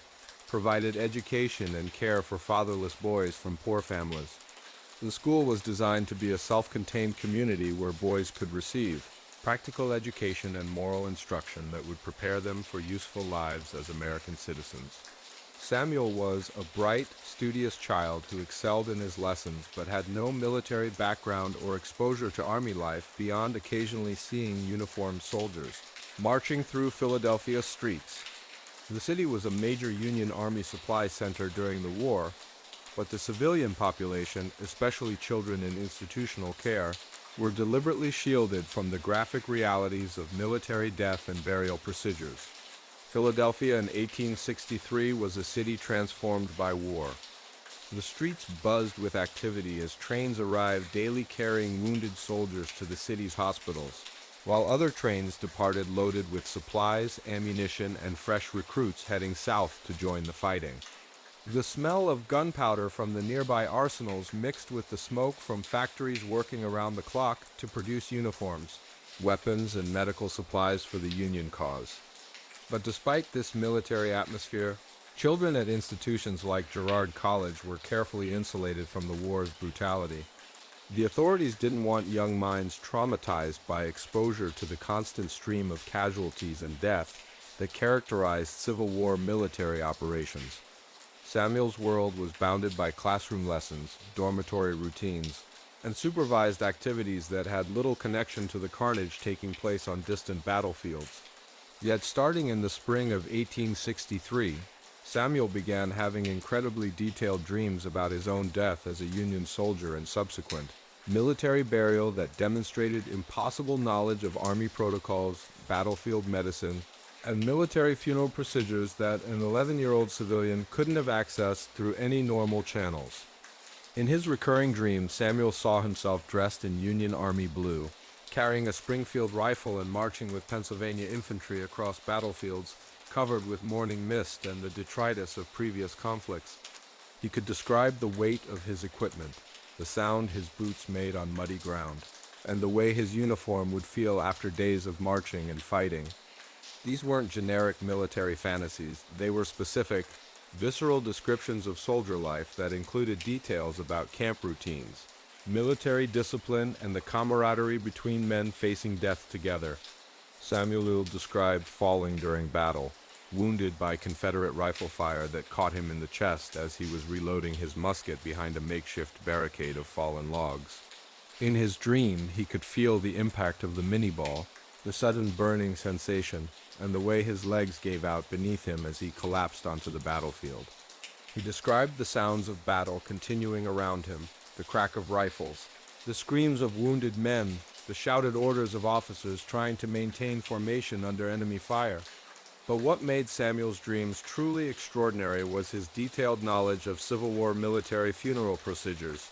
provided education and care for fatherless boys from poor families. The school was designed to be a self-contained community where boys could receive practical education and moral instruction that would prepare them for useful lives as American citizens. Samuel was a bright, studious child who excelled in his lessons but had no military background or exposure to Army life beyond occasionally seeing uniformed soldiers marching through Philadelphia streets. The city was a major Union Army supply center during the war, but the civilian population, especially children in institutional care, were deliberately shielded from the graphic realities of military death and burial procedures. Philadelphia in 1863 was a city transformed by war. The streets buzzed with activity as trains arrived daily carrying wounded soldiers to the city's hospitals, while other trains departed loaded with supplies, ammunition, and fresh recruits heading south to join the fighting. The smell of gunpowder from the nearby arsenals mixed with the smoke from factories working around the clock to produce uniforms, weapons, and medical supplies for the Union cause. But despite this military atmosphere, children at institutions like Girard College were carefully insulated from the war's brutality. The authorities didn't want young minds traumatized by exposure to the constant stream of casualties and death that characterized Civil War military operations. Samuel's world was bounded by classroom lessons, dormitory routines, and supervised activities that had little connection to the carnage taking place on distant battlefields. Yet starting in the spring of 1863, Samuel began having incredibly detailed dreams about his own death as a Union soldier and subsequent military burial that demonstrated impossible knowledge of Army protocols, battlefield medicine, and military funeral procedures that an 11-year-old civilian couldn't have accessed through any normal channels. In his recurring dreams, Samuel saw himself dressed in Union Army blue, carrying a Springfield rifle and marching with Pennsylvania infantry across battlefields covered with morning mist and the detritus of previous conflicts. He could describe the weight of his equipment, the sound his boots made on muddy ground, and the way his uniform would feel after days of marching and fighting. These weren't generic military fantasies. They were specific, visceral descriptions of soldier life that included details about camp routines, military discipline, and the camaraderie between men facing death together. Samuel described falling during battle, wounded by Confederate rifle fire that caught him in the chest as he was reloading his musket behind a makeshift barricade of fallen logs. In his dream, he could feel the impact of the mini-ball, the sudden burning sensation, and the way his legs gave out beneath him as he collapsed onto the battlefield. He described the sounds of battle continuing around him, the crack of rifles, the screams of wounded men, the shouted orders of officers trying to maintain formation under enemy fire. But what made Samuel's dreams truly extraordinary was his detailed knowledge of Civil War military funeral procedures.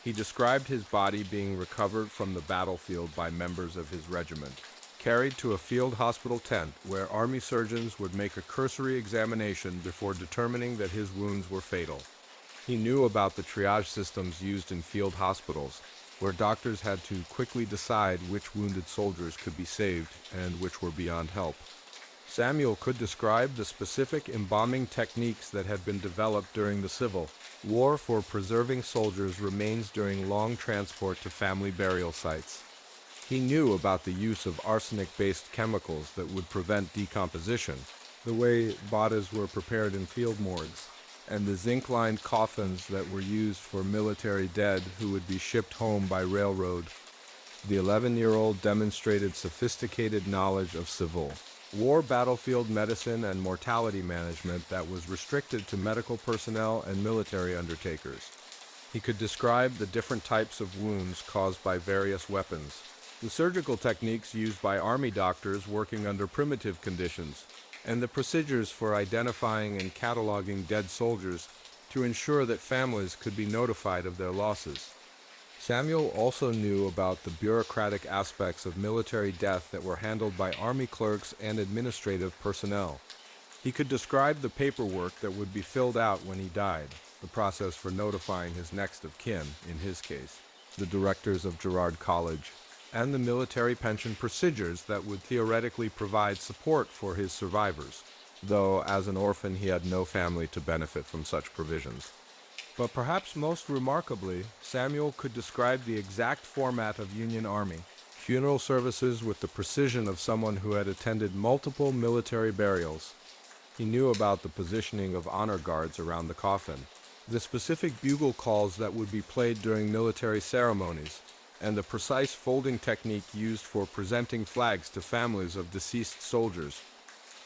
He described his body being recovered from the battlefield by members of his regiment, carried to a field hospital tent where Army surgeons would make a cursory examination before determining that his wounds were fatal. He knew about the triage systems used in field hospitals, where doctors had to quickly decide which wounded soldiers could be saved and which were beyond help. Samuel could describe the specific embalming techniques that had been developed during the Civil War for preserving soldiers' remains during long transport to family burial sites. He knew about the use of arsenic-based chemicals that would prevent decomposition, the way bodies were prepared in field morgues, and the zinc-lined coffins that were used for military dead who would be shipped home by railroad. The 11-year-old demonstrated sophisticated knowledge of Civil War battlefield medicine and mortality management that was restricted to medical personnel and military undertakers. He could describe the different types of wounds caused by various weapons, the surgical techniques used by Army doctors working under primitive conditions, and the procedures for identifying and cataloging dead soldiers to ensure that families could be notified of their losses. Samuel also knew about the bureaucratic aspects of military death that were handled by Army clerks and administrative personnel. He could describe the paperwork that would be filled out when he died, the process for notifying his next of kin, in his case, the directors of Girard College, and the military pension procedures that would theoretically provide support for his survivors, though as an orphan he had no family to benefit from such provisions. But perhaps most remarkably, Samuel could describe the exact format of Union Army funeral services with the precision of someone who had attended multiple military burials. He knew about the positioning of honor guards around the coffin, the specific bugle calls that would be played during military ceremonies, and the precise folding technique used for presenting flags to families of deceased soldiers.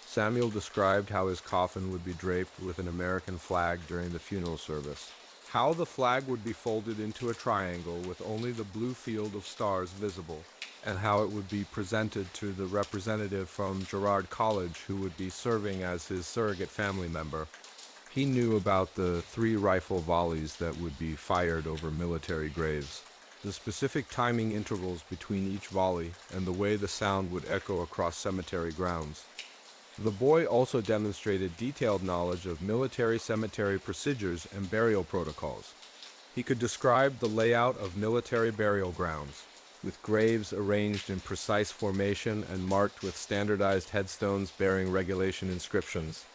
Samuel described how his coffin would be draped with an American flag during the funeral service, how the flag would be folded into a triangle with only the blue field of stars visible, and how it would be presented to the representative from Girard College who would be serving as his surrogate family member. He knew about the 3 rifle volleys that would be fired over military graves, the specific timing intervals between each volley, and the way the sound would echo across cemetery grounds. The boy also demonstrated detailed knowledge of military cemetery procedures and burial protocols. He could describe the layout of military burial grounds, with graves arranged in precise formation and marked with standardized headstones bearing regulation inscriptions.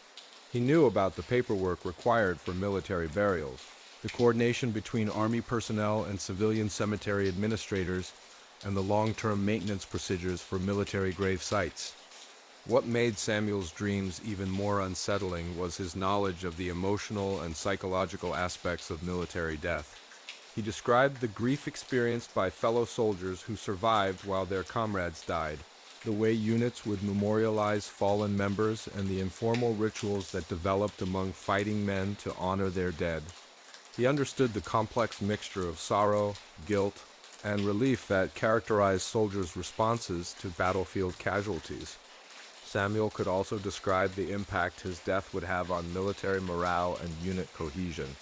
He knew about the paperwork required for military burials, the coordination between Army personnel and civilian cemetery administrators, and the long-term maintenance procedures for military grave sites. What made Samuel's dreams even more unsettling was his knowledge of the emotional and psychological aspects of military death. He described the grief experienced by fellow soldiers who survived while their comrades died, the way units would memorialize fallen members, and the informal rituals that developed among fighting men to honor their dead. He understood the complex mixture of sorrow, guilt, and relief that characterized soldiers' responses to battlefield casualties. Samuel could also describe the impact his death would have on military morale and unit cohesion.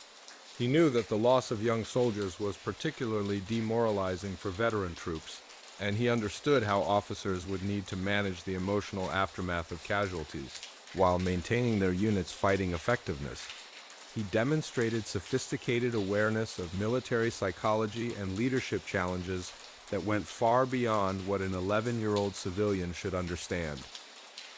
He knew that the loss of young soldiers was particularly demoralizing for veteran troops, and he understood how officers would need to manage the emotional aftermath of casualties while maintaining their unit's fighting effectiveness. He demonstrated sophisticated awareness of military psychology and leadership challenges that went far beyond what an 11-year-old civilian should understand.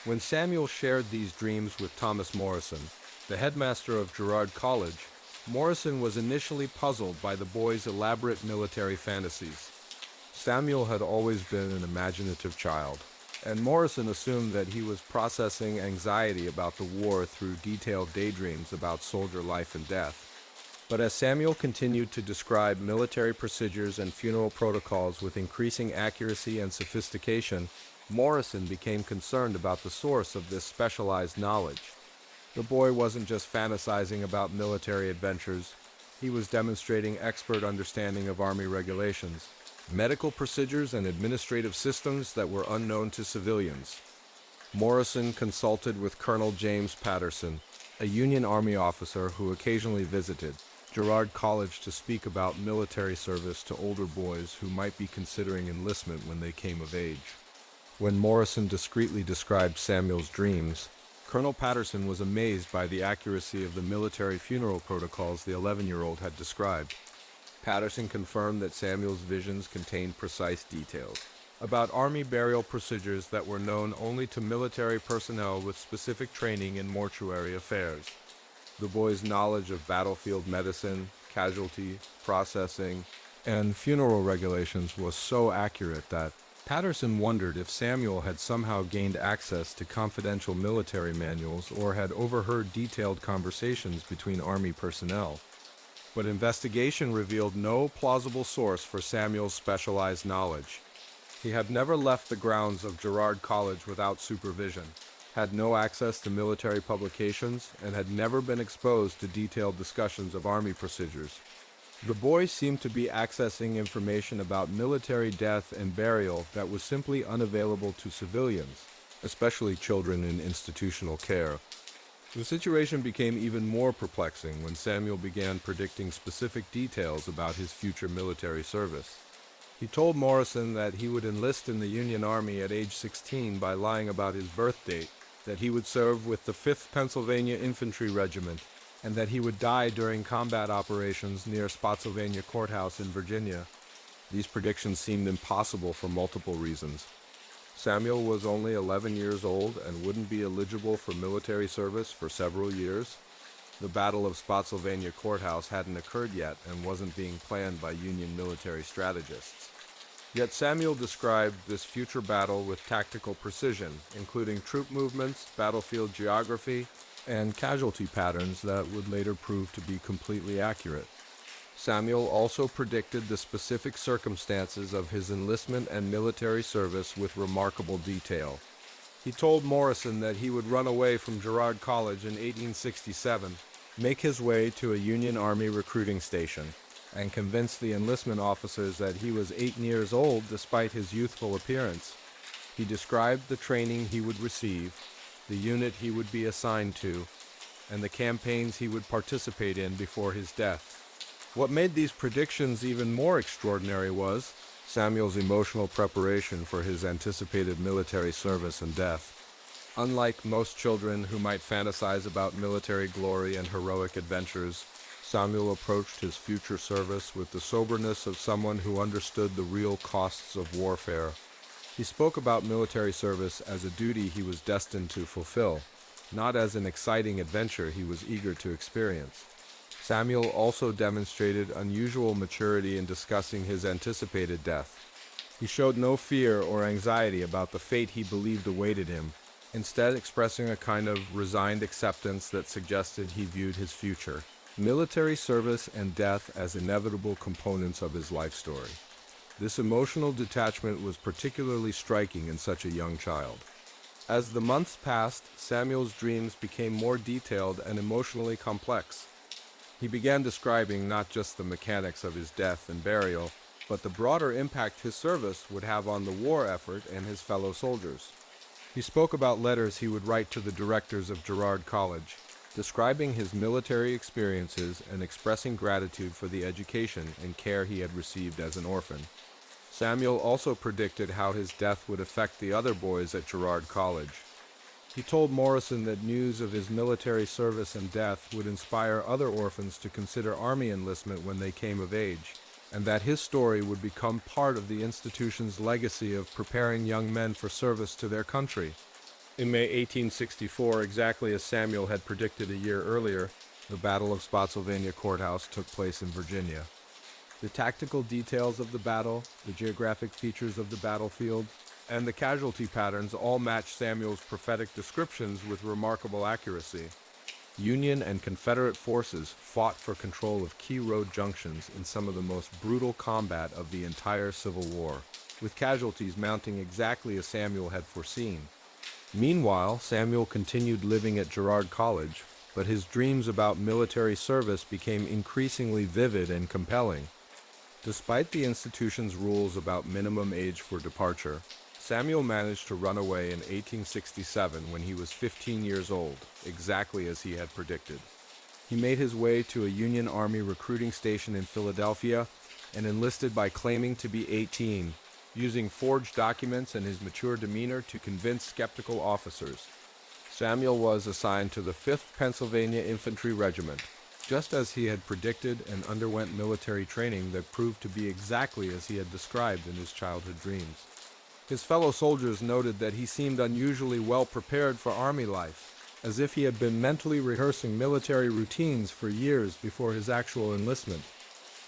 When Samuel shared these dreams with Thomas Morrison, the headmaster of Girard College, Morrison was initially puzzled by the boy's elaborate military fantasies. Samuel had always been an imaginative child, and Morrison assumed that he was processing anxiety about the war through detailed daydreams about soldier life and death. But as Samuel continued to describe military procedures and funeral protocols with increasing accuracy and sophistication, Morrison became concerned about the source of this specialized knowledge. The boy wasn't just fantasizing about military adventures, he was demonstrating expert understanding of Army regulations, medical procedures, and administrative systems that were unknown to civilians. Morrison consulted with Colonel James Patterson, a Union Army officer who occasionally visited Girard College to speak about military service to older boys who might be considering enlistment when they came of age. When Morrison discreetly described Samuel's dreams, Colonel Patterson was amazed by the accuracy of the military funeral protocols the 11-year-old had described. Patterson confirmed that Samuel's visions contained precise details about Army burial procedures that were known only to military personnel with specific training in mortuary affairs. The boy's knowledge of battlefield medicine, casualty processing, and funeral regulations was so accurate that Patterson wondered if Samuel had somehow gained access to confidential military manuals or had overheard detailed conversations between Army personnel. But investigation revealed no plausible source for Samuel's specialized knowledge. He had never left the grounds of Girard College without supervision, had no access to military publications, and had never been exposed to detailed discussions of Army procedures. The boy seemed to be accessing information about military death and burial that was simply unavailable to civilians, especially children in institutional care. The situation became even more perplexing when Samuel began predicting specific details about his future military service. He told Morrison that he would enlist in the Union Army at age 16 by lying about his birth date, that he would serve with the 5th Pennsylvania Infantry Regiment, and that he would die during combat operations near Spotsylvania Courthouse in Virginia. These predictions seemed impossible for multiple reasons. Samuel was only 11 years old and wouldn't be eligible for military service for several years. The Battle of Spotsylvania Courthouse hadn't occurred yet and wasn't being planned by Union military strategists. Yet Samuel described this future battle with tactical precision, including troop movements, battlefield geography, and casualty patterns that would later prove to be completely accurate. Samuel also predicted the specific circumstances of his enlistment and military service with remarkable detail. He told Morrison that he would run away from Girard College in 1867, make his way to a Union Army recruiting station, and convince the enlistment officers that he was 8 years old despite his youthful appearance. He described the training he would receive, the unit he would be assigned to, and the campaigns he would participate in before his death. What made these predictions even more extraordinary was Samuel's emotional preparation for his anticipated military service and death. Unlike most children who might fantasize about military glory and heroic adventures, Samuel approached his future service with the soberness of someone who understood the real costs of warfare. He spoke about military service as a duty he was destined to fulfill, not as an exciting adventure he was eager to experience. Samuel also demonstrated unusual maturity in discussing his anticipated death. He showed no fear or anxiety about the fate he believed awaited him, instead expressing a kind of resigned acceptance that suggested he viewed his future Military service and death as inevitable components of his life story. This emotional detachment was particularly striking in such a young child. As the months passed, Samuel's dreams became more detailed and emotionally complex. He began describing not just the mechanics of his death and burial, but the broader impact his service would have on the war effort and his fellow soldiers. He spoke about letters he would write to the directors of Girard College, describing his military experiences and expressing gratitude for the education and care he had received as an orphan. Samuel also predicted how his death would affect the other boys at Girard College. He told Morrison that news of his military service and death would inspire other orphans to consider army enlistment when they came of age, and that his story would become part of the institution's legacy of preparing young men for service to their country. In May 1864, exactly as Samuel had predicted a year earlier, the Battle of Spotsylvania Courthouse took place in Virginia. The tactical details of the battle, the geographic features of the battlefield, and the casualty patterns all match Samuel's prophetic descriptions with remarkable accuracy. Union and Confederate forces fought for control of key road junctions in some of the most brutal combat of the entire Civil War, with casualties mounting exactly as Samuel had foreseen. Meanwhile, Samuel continued living at Girard College, but his dreams about military service became increasingly vivid and compelling. Despite the institution's rules about minimum age for departure, Samuel managed to run away in 1867 when he was 15 years old, exactly as he had predicted. He made his way to a Union Army recruiting station in Philadelphia and enlisted by claiming to be 18, using forged documents and his mature demeanor to convince skeptical officers. Samuel was assigned to the 5th Pennsylvania Infantry Regiment, just as he had predicted, and underwent military training that proved to be exactly as he had described in his childhood dreams. His fellow soldiers noted that he seemed unusually well prepared for army life, as if he had been mentally rehearsing military routines for years before his actual enlistment.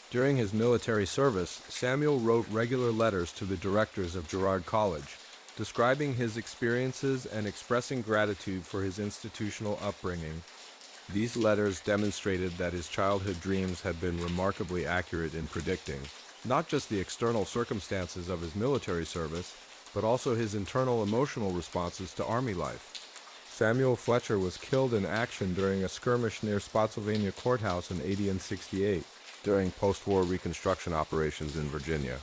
During his military service, Samuel wrote regular letters to the directors of Girard College, describing his experiences and expressing gratitude for his institutional upbringing. These letters demonstrated that his childhood dreams had been remarkably accurate in predicting not just the external circumstances of his military service, but also his internal emotional responses to army life. Samuel Fletcher was killed in action during a skirmish near Spotsylvania Courthouse in 1868 during post-war Reconstruction operations in Virginia.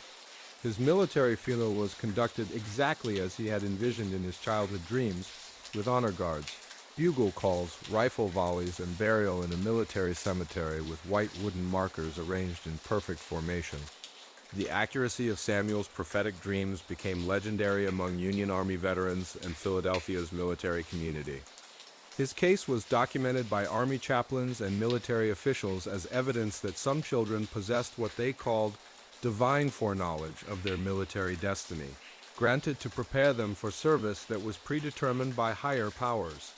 His military funeral was conducted exactly as he had envisioned in his childhood dreams, with honor guards, bugle calls, rifle volleys, and burial in a military cemetery with white wooden markers arranged in perfect formation. The accuracy of Samuel's prophetic dreams became legendary among Union Army veterans and Philadelphia's military community. His case was documented by Army chaplains and military officials as evidence that some children possessed what they called divine foreknowledge of their military destiny, granted to prepare them for service that was predetermined by higher powers.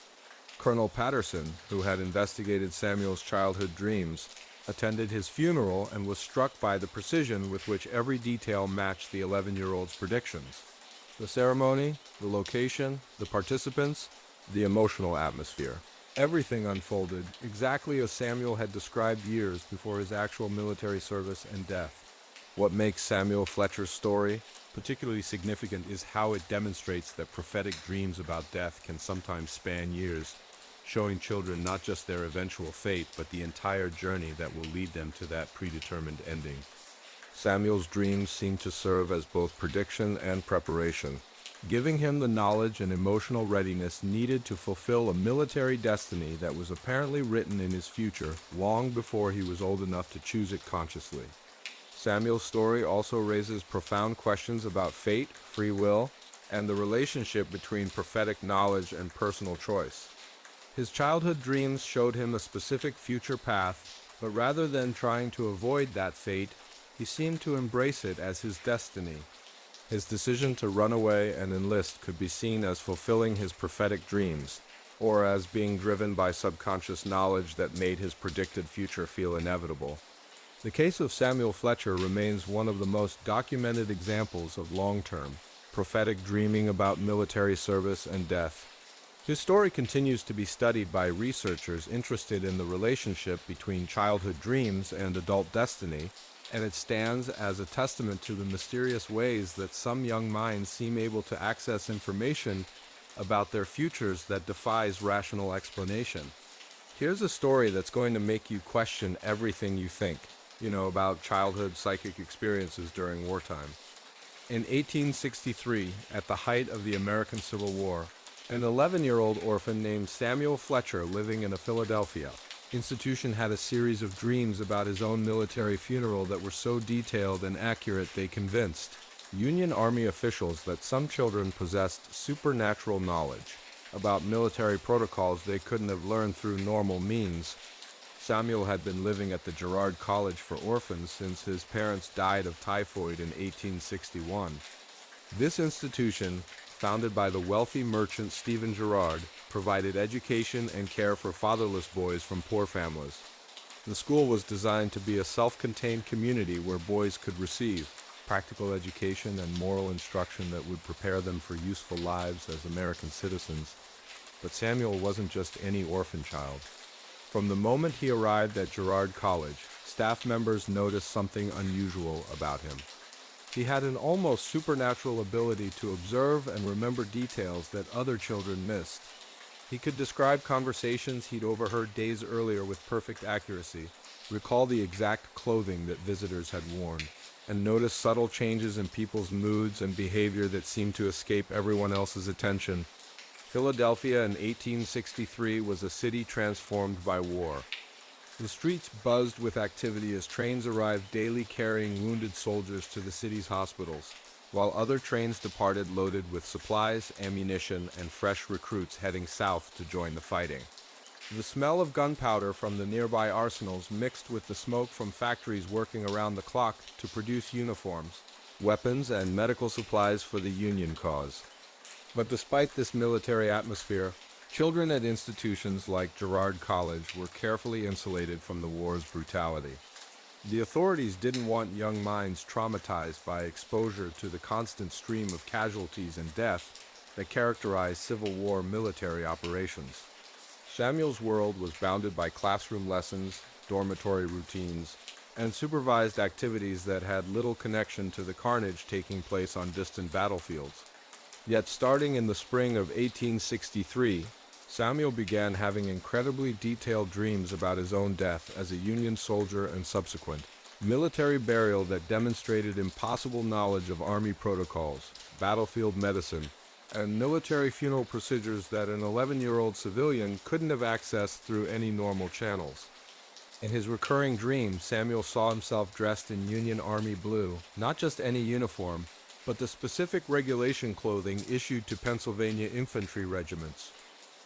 Colonel Patterson, who had investigated Samuel's childhood dreams, attended his funeral and was struck by the precision with which every detail matched the 11-year-old's predictions. The ceremony, the location, the participants, the emotional atmosphere. Everything unfolded exactly as Samuel had described years before his actual military service and death. What makes Samuel Fletcher's story particularly significant is how it demonstrates that prophetic dreams about death can sometimes span years, showing children not just their eventual fate, but the entire journey that will lead them to that predetermined ending. Samuel's dreams seem to serve as both prediction and preparation, giving him the knowledge and emotional readiness needed to fulfill a military destiny that was apparently written in his future long before he was old enough to choose it consciously. Samuel's story also raises profound questions about fate, free will, and the relationship between prophetic knowledge and personal choice. His childhood dreams showed him a specific future path, but rather than trying to avoid that fate, he seemed to embrace it as his destiny. His decision to run away and enlist could be seen as fulfilling his prophetic dreams, or as being driven by subconscious knowledge that made his predicted future feel inevitable. The case of Samuel Fletcher remains one of the most documented examples of long-term, prophetic dreaming about military service and death. His story continues to be studied by researchers interested in the relationship between childhood dreams and adult destiny, and it stands as a testament to the mysterious ways that some young minds seem able to access information about their futures that defies rational explanation. Here's a story that's going to make you question everything you think, about childhood psychic experiences during wartime. In 1863, at the height of the American Civil War, an 11-year-old orphan named Samuel Fletcher living in Philadelphia institution had a series of dreams about his own military funeral that were so detailed and accurate they convinced Union Army officials that some children possessed supernatural knowledge about military protocols they couldn't have learned through normal means. Samuel had been living at the Girard College for Orphans since his parents died of typhoid in 1861. This institution, founded by the wealthy merchant Stephen Girard, provided education and care for fatherless boys from poor families. The school was designed to be a self-contained community where boys could receive practical education and moral instruction that would prepare them for useful lives as American citizens. But Samuel wasn't just any orphan child. From the moment he arrived at Girard College, staff members noticed something unusual about him. He had an almost supernatural ability to observe and remember details that other children missed. He could describe conversations he'd overheard days earlier with perfect accuracy, recall the exact clothing that visitors had worn, and notice subtle changes in people's moods and behavior that seemed to escape everyone else's attention. Philadelphia in 1863 was a city transformed by war. The streets buzzed with activity as trains arrived daily carrying wounded soldiers to the city's hospitals, while other trains departed loaded with supplies, ammunition, and fresh recruits heading south to join the fighting. The smell of gunpowder from the nearby arsenals mixed with the smoke from factories working around the clock to produce uniforms, weapons, and medical supplies for the Union cause. But despite this military atmosphere, children at institutions like Girard College were carefully insulated from the war's brutality. The authorities didn't want young minds traumatized by exposure to the constant stream of casualties and death that characterized Civil War military operations. Samuel's world was bounded by classroom lessons, dormitory routines, and supervised activities that had little connection to the carnage taking place on distant battlefields. Yet starting in the spring of 1863, Samuel began having incredibly detailed dreams about his own death as a Union soldier and subsequent military burial that demonstrated impossible knowledge of Army protocols, battlefield medicine, and military funeral procedures that an 11-year-old civilian couldn't have accessed through any normal channels. In his recurring dream, Samuel saw himself dressed in Union Army blue, not just any uniform, but the specific regulation clothing issued to Pennsylvania infantry regiments.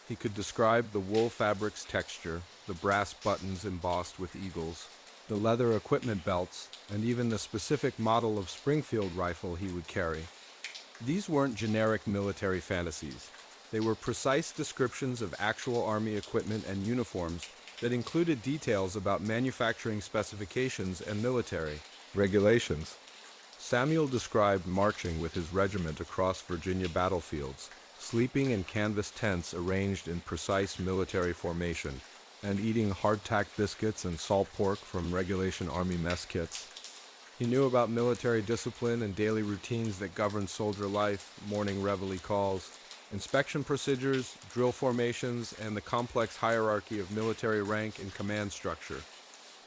He could describe the wool fabric's texture, the brass buttons embossed with eagles, the leather equipment belts, and even the specific model of Springfield rifle he would carry. These weren't generic military fantasies. They were precise descriptions of actual Army equipment and uniforms that included details about manufacturing specifications and military regulations. Samuel described marching with his regiment across Virginia battlefields, sleeping in canvas tents arranged in precise military formation, and eating hardtack biscuits and salt pork from regulation Army mess kits. He knew about military discipline and daily routines that governed soldier life, morning reveille calls, inspection procedures, drill formations, and the complex hierarchy of military rank and command structure.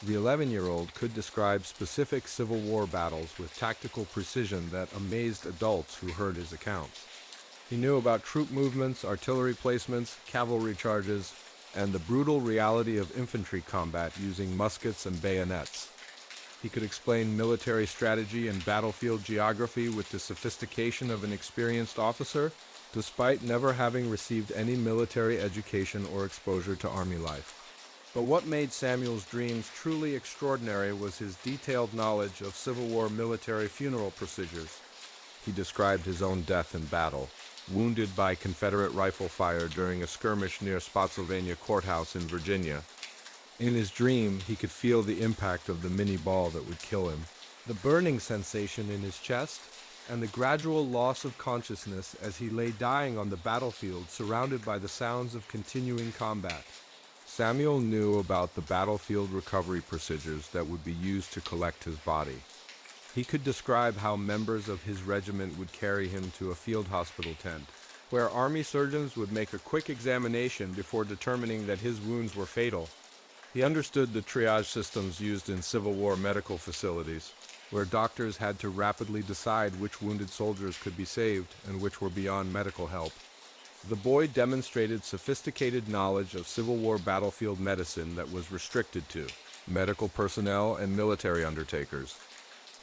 The 11-year-old could describe specific Civil War battles with tactical precision that amazed adults who heard his accounts. He knew about troop movements, artillery placements, cavalry charges, and the brutal reality of infantry combat using muskets and bayonets. He could explain military strategy and battlefield geography with the sophistication of an experienced officer, despite never having received any military education or exposure to Army life. But what made Samuel's dreams truly extraordinary was his detailed knowledge of Civil War military funeral procedures. He described his own death in battle, wounded by Confederate rifle fire during a skirmish near Spotsylvania Courthouse in Virginia. In his dream, he could feel the impact of the mini ball that would kill him, the burning sensation in his chest, and the gradual loss of consciousness as he lay dying on the battlefield surrounded by the sounds of continuing combat. Samuel knew about the battlefield recovery procedures that would be used to collect his body. He could describe how members of his regiment would carry him to a field hospital tent, where army surgeons would make a quick examination before determining that his wounds were fatal. He understood the triage systems used in Civil War medical facilities, where doctors had to rapidly decide which wounded soldiers could be saved and which were beyond medical help. The boy demonstrated sophisticated knowledge of Civil War battlefield medicine that was restricted to medical personnel and military undertakers.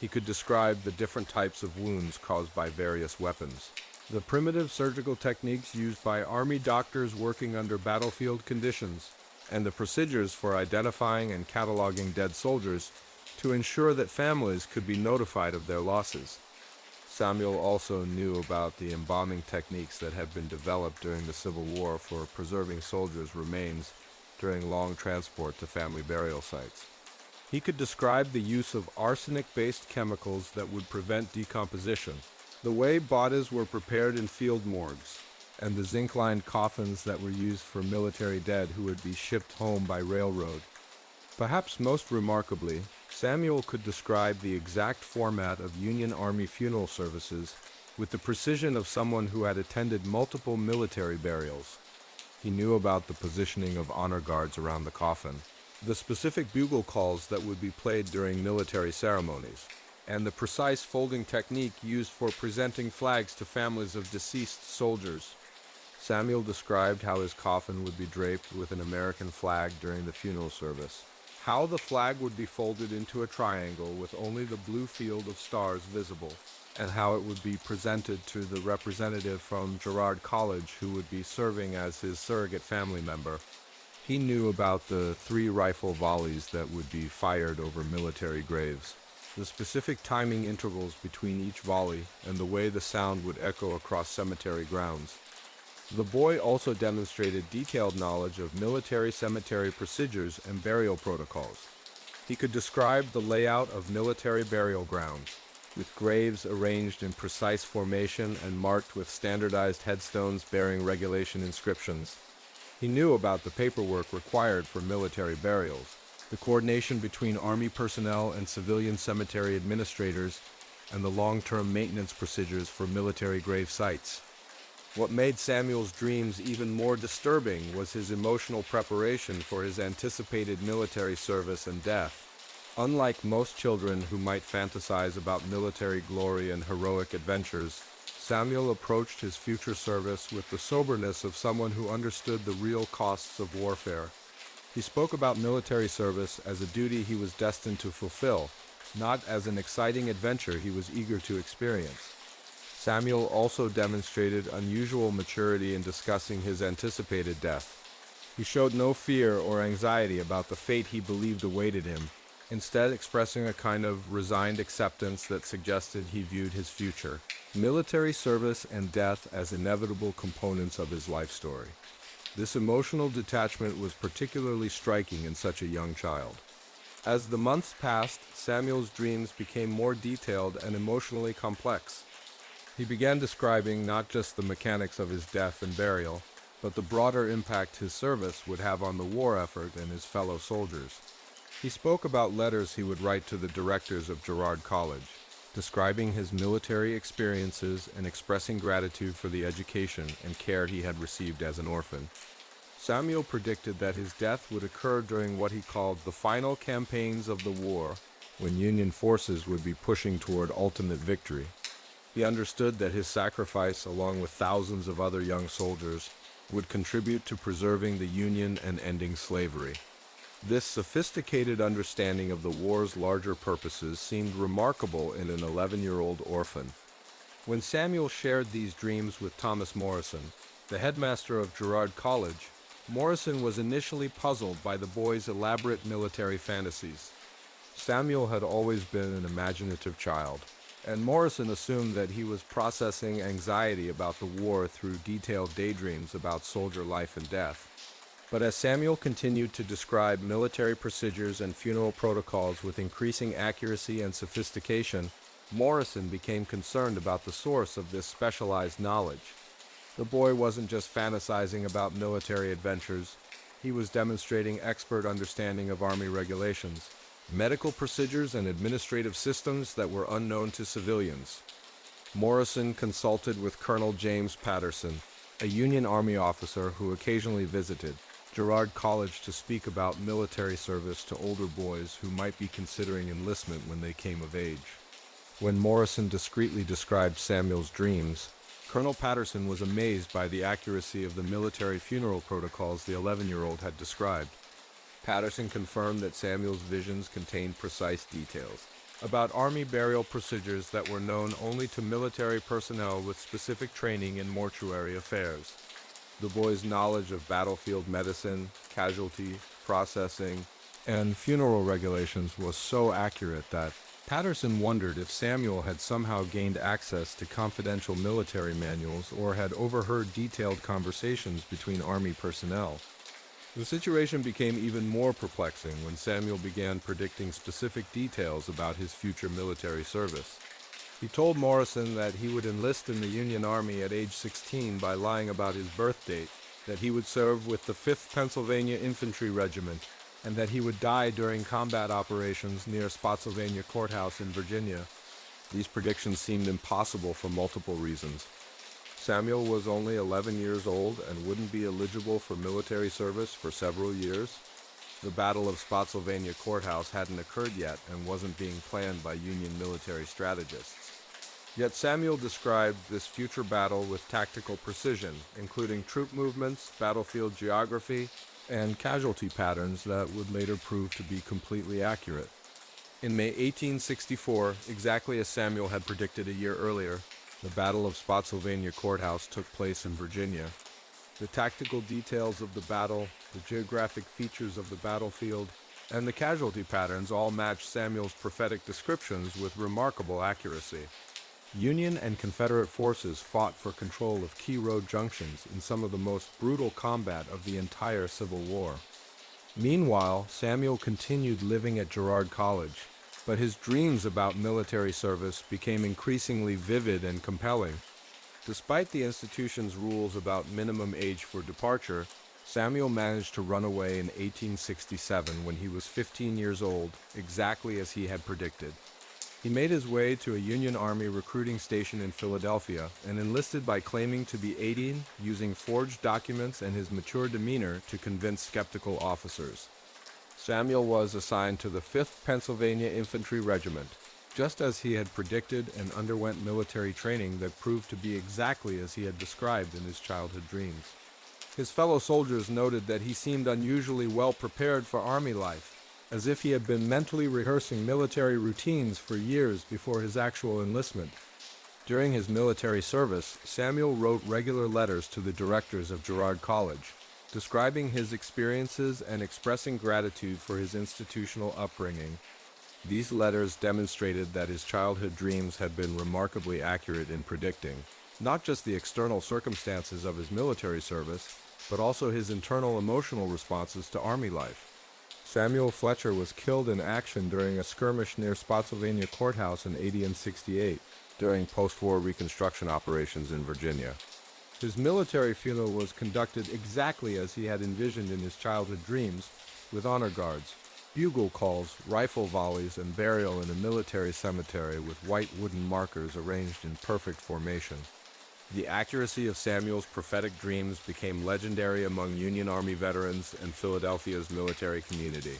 He could describe the different types of wounds caused by various weapons, the primitive surgical techniques used by army doctors working under battlefield conditions, and the procedures for identifying and cataloging dead soldiers to ensure that families could be notified of their losses. Samuel also knew about the embalming techniques that had been developed during the Civil War for preserving soldiers' remains during long transport to family burial sites. He could describe the use of arsenic-based chemicals that would prevent decomposition, the way bodies were prepared in field morgues, and the zinc-lined coffins that were used for military dead who would be shipped home by railroad. Perhaps most remarkably, Samuel could describe the exact format of Union Army funeral services with the precision of someone who had attended multiple military burials. He knew about the positioning of honor guards around the coffin, the specific bugle calls that would be played during military ceremonies, and the precise folding technique used for presenting flags to families of deceased soldiers. Samuel described how his coffin would be draped with an American flag during the funeral service, how the flag would be folded into a triangle with only the blue field of stars visible, and how it would be presented to the representative from Girard College who would be serving as his surrogate family member. He knew about the 3 rifle volleys that would be fired over military graves, the specific timing intervals between each volley, and the way the sound would echo across cemetery grounds. The boy also demonstrated detailed knowledge of military cemetery procedures and burial protocols. He could describe the layout of military burial grounds, with graves arranged in precise formation and marked with standardized headstones bearing regulation inscriptions. He knew about the paperwork required for military burials, the coordination between Army personnel and civilian cemetery administrators, and the long-term maintenance procedures for military grave sites. What made Samuel's dreams even more disturbing was his emotional preparation for his anticipated military service and death. Unlike most children who might fantasize about military glory and heroic adventures, Samuel approached his future service with the soberness of someone who understood the real costs of warfare. He spoke about military service as a duty he was destined to fulfill, not as an exciting adventure he was eager to experience. Samuel also demonstrated unusual maturity in discussing his anticipated death. He showed no fear or anxiety about the fate he believed awaited him, instead expressing a kind of resigned acceptance that suggested he viewed his future, military service and death as inevitable components of his life story. This emotional detachment was particularly striking in such a young child. As the months passed, Samuel's dreams became more detailed and emotionally complex. He began describing not just the mechanics of his death and burial, but the broader impact his service would have on the war effort and his fellow soldiers. He spoke about letters he would write to the directors of Girard College, describing his military experiences and expressing gratitude for the education and care he had received as an orphan. Samuel predicted that his death would occur during what he called the final campaigns of the war, when Union forces would be pushing toward ultimate victory. He understood that his sacrifice, along with thousands of other young soldiers, would contribute to preserving the Union and ending slavery. This sophisticated understanding of the war's larger purposes seemed remarkable in an 11-year-old orphan. When Samuel shared these dreams with Thomas Morrison, the headmaster of Girard College, Morrison was initially puzzled by the boy's elaborate military fantasies. Samuel had always been an imaginative child, and Morrison assumed that he was processing anxiety about the war through detailed daydreams about soldier life and death. But as Samuel continued to describe military procedures and funeral protocols with increasing accuracy and sophistication, Morrison became concerned about the source of this specialized knowledge. The boy wasn't just fantasizing about military adventures, he was demonstrating expert understanding of Army regulations, medical procedures, and administrative systems that were unknown to civilians. Morrison consulted with Colonel James Patterson, a Union Army officer who occasionally visited Girard College to speak about military service to older boys who might be considering enlistment when they came of age. When Morrison discreetly described Samuel's dreams, Colonel Patterson was amazed by the accuracy of the military funeral protocols the 11-year-old had described. Patterson confirmed that Samuel's visions contained precise details about Army burial procedures that were known only to military personnel with specific training in mortuary affairs. The boy's knowledge of battlefield medicine, casualty, processing, and funeral regulations was so accurate that Patterson wondered if Samuel had somehow gained access to confidential military manuals or had overheard detailed conversations between Army personnel. The situation became even more perplexing when Samuel began predicting specific details about his future military service. He told Morrison that he would enlist in the Union Army at age 16 by lying about his birth date, that he would serve with the 5th Pennsylvania Infantry Regiment, and that he would die during combat operations near Spotsylvania Courthouse in Virginia. These predictions seemed impossible for multiple reasons. Samuel was only 11 years old and wouldn't be eligible for military service for several years. The Battle of Spotsylvania Courthouse hadn't occurred yet and wasn't being planned by Union military strategists. Yet Samuel described this future battle with tactical precision, including troop movements, battlefield geography, and casualty patterns that would later prove to be completely accurate. In May 1864, exactly as Samuel had predicted a year earlier, the Battle of Spotsylvania Courthouse took place in Virginia. The tactical details of the battle, the geographic features of the battlefield, and the casualty patterns all matched Samuel's prophetic descriptions with remarkable accuracy. Union and Confederate forces fought for control of key road junctions in some of the most brutal combat of the entire Civil War. Meanwhile, Samuel continued living at Girard College, but his dreams about military service became increasingly vivid and compelling. Despite the institution's rules about minimum age for departure, Samuel managed to run away in 1867 when he was 15 years old, exactly as he had predicted. He made his way to a Union Army recruiting station in Philadelphia and enlisted by claiming to be 18, using forged documents and his mature demeanor to convince skeptical officers. Samuel was assigned to the 5th Pennsylvania Infantry Regiment, just as he had predicted, and underwent military training that proved to be exactly as he had described in his childhood dreams. His fellow soldiers noted that he seemed unusually well prepared for Army life, as if he had been mentally rehearsing military routines for years before his actual enlistment. During his military service, Samuel wrote regular letters to the directors of Girard College, describing his experiences and expressing gratitude for his institutional upbringing. These letters demonstrated that his childhood dreams had been remarkably accurate in predicting not just the external circumstances of his military service, but also his internal emotional responses to Army life. Samuel Fletcher was killed in action during a skirmish near Spotsylvania Courthouse in 1868 during post-war Reconstruction operations in Virginia. His military funeral was conducted exactly as he had envisioned in his childhood dreams, with honor guards, bugle calls, rifle volleys, and burial in a military cemetery with white wooden markers arranged in perfect formation. The accuracy of Samuel's prophetic dreams became legendary among Union Army veterans and Philadelphia's military community.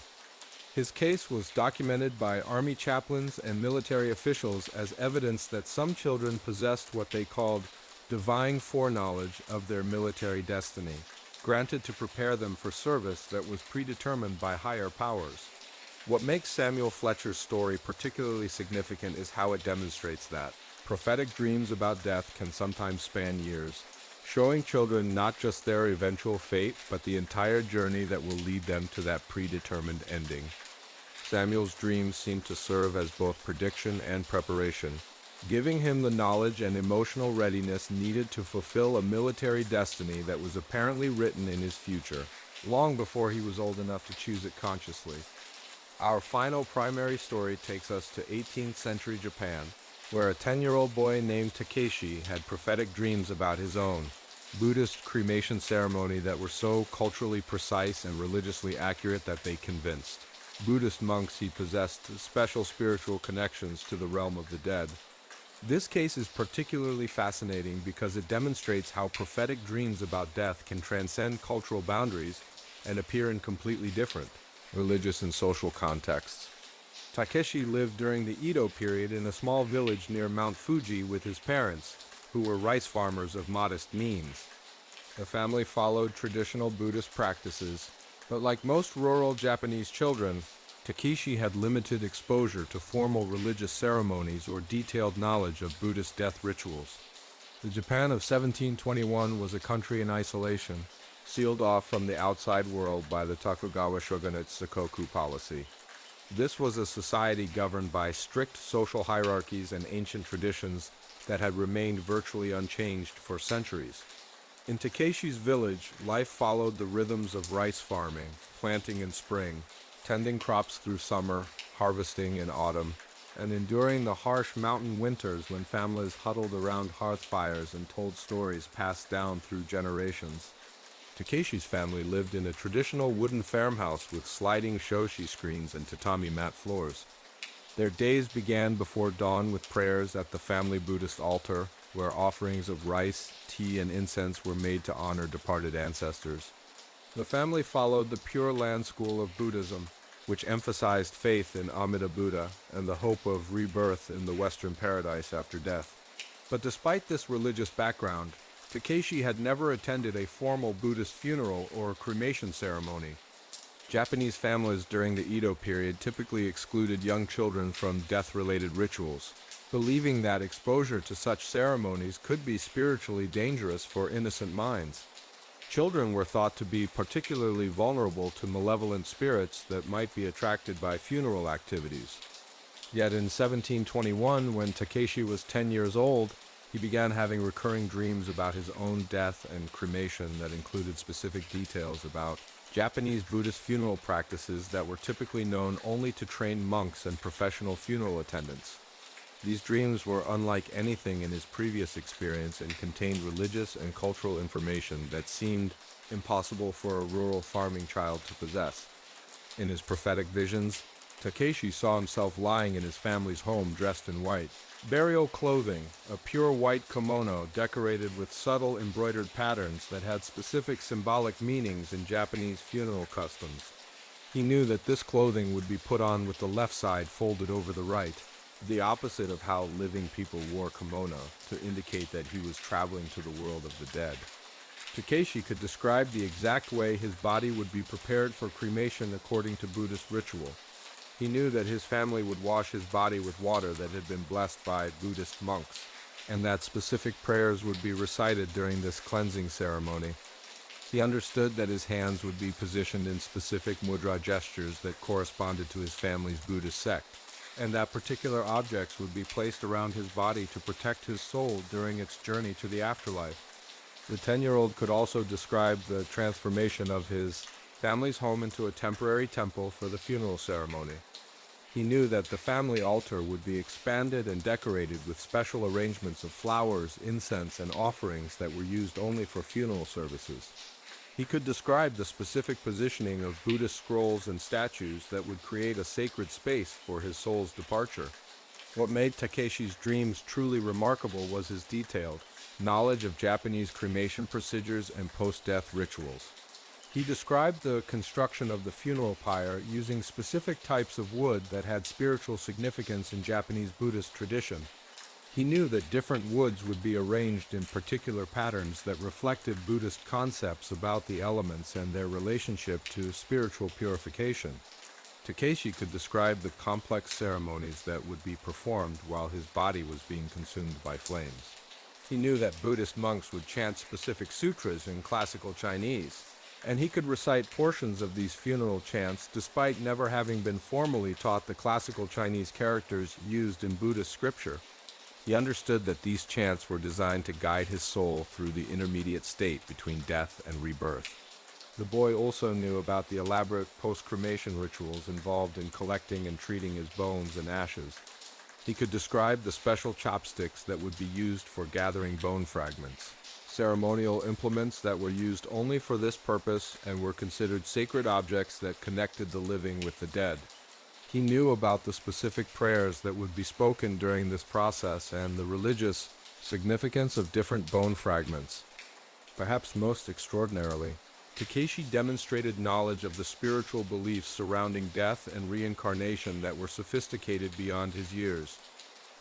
His case was documented by Army chaplains and military officials as evidence that some children possessed what they called divine foreknowledge of their military destiny, granted to prepare them for service that was predetermined by higher powers. What makes Samuel Fletcher's story particularly significant is how it demonstrates that prophetic dreams about death can sometimes span years, showing children not just their eventual fate, but the entire journey that will lead them to that predetermined ending. Samuel's dreams seem to serve as both prediction and preparation, giving him the knowledge and emotional readiness needed to fulfill a military destiny that was apparently written in his future, long before he was old enough to choose it consciously. Our final primary story takes us to 18th century Japan, where a 10-year-old boy named Takeshi had prophetic dreams about his own Buddhist cremation ceremony that were so culturally precise and religiously accurate that they convinced Buddhist monks he possessed special spiritual connections to the realm of the dead. This case is particularly fascinating because it demonstrates how prophetic dreams about death can transcend cultural boundaries and appear in completely different religious and social contexts. Takeshi lived during the Edo period in a small village near Mount Fuji with his parents, who were rice farmers of modest means. The family followed traditional Buddhist practices, but like most rural Japanese children, Takeshi had limited exposure to formal religious ceremonies or detailed knowledge of Buddhist death rituals. The Japan of 1721 was a country in isolation, sealed off from the outside world by the Tokugawa shogunate's Sakoku policy. This was a society governed by strict social hierarchies and ancient traditions that had remained virtually unchanged for centuries. In Takeshi's village, life followed the rhythms of rice farming, planting in spring, tending crops through summer, harvesting in autumn, and enduring the harsh mountain winters when families huddled around hearth fires and told stories passed down through generations. Takeshi's family lived in a traditional wooden farmhouse with sliding shoshi screens and tatami mat floors. Their days began before dawn with prayers at the family Buddhist altar, where offerings of rice, tea, and incense were made to honor departed ancestors. The family followed the Pure Land school of Buddhism, which emphasized faith in Amida Buddha and the hope of rebirth in the Western paradise after death. But despite this religious background, Takeshi had never attended a formal Buddhist funeral or cremation ceremony. Japanese families during the Edo period typically excluded young children from death-related rituals, believing that exposure to such ceremonies could be spiritually dangerous for innocent minds. Children were thought to be particularly vulnerable to malevolent spirits that might be attracted by funeral activities. Yet in 1721, when Takeshi was 10 years old, he began having recurring dreams about his own death and cremation that included specific details about Japanese Buddhist funeral practices that were typically known only to trained monks and professional funeral attendants. These dreams were unlike anything in his previous experience and contained religious and cultural information that seemed impossible for a rural farming child to possess. In his prophetic visions, Takeshi saw himself lying in his family's home dressed in white. Burial clothing, a pure white kimono decorated with subtle embroidered patterns that had specific symbolic meanings in Japanese funeral customs. He knew that this clothing would be put on with the left side folded over the right, the opposite of how living people wore kimono, to indicate that he was traveling to the world of the dead. Takeshi could describe the exact way his body would be prepared for cremation according to Buddhist ritual. He knew that his family would wash his body with water that had been blessed by Buddhist monks, and that specific prayers would be recited during this cleansing ceremony. He understood that his hands would be positioned in specific mudra gestures that corresponded to his family's Buddhist sect, and that particular objects would be placed around his body to protect his soul during its journey to the afterlife. The 10-year-old could also describe the transformation of his family's home into a temporary temple for the funeral ceremony. He knew that the family altar would be expanded and decorated with special arrangements of flowers, incense, and offerings that were used only for funeral services. He could describe the specific positioning of Buddhist scrolls and statues that would create a sacred space for his soul's departure. What made Takeshi's dreams truly remarkable was his detailed knowledge of Japanese cremation procedures and post-death rituals. He described the construction of the funeral pyre using specific types of wood that had spiritual significance in Japanese Buddhist tradition. He knew that different woods would be arranged in particular patterns that reflected Buddhist concepts about the elements and their relationship to spiritual purification. Takeshi could describe the complex ceremonies that would be performed while his body was being consumed by flames. He knew that Buddhist monks would chant specific sutras in classical Chinese, and he could recite portions of these funeral chants despite never having been formally taught the classical Chinese characters used in Buddhist scripture. He understood that these chants were designed to guide his soul through the intermediate state between death and rebirth. The boy also knew about the elaborate post-cremation rituals involved in collecting and treating his bones and ashes. He could describe the special chopsticks that would be used for gathering bone fragments, ceremonial implements that were used only for this purpose and were considered sacred objects that connected the living with the dead. He knew about the specific prayers that would be spoken during this process and the religious significance of different bone fragments. Perhaps most extraordinarily, Takeshi demonstrated knowledge of the spiritual beliefs surrounding death and reincarnation that were sophisticated beyond his years.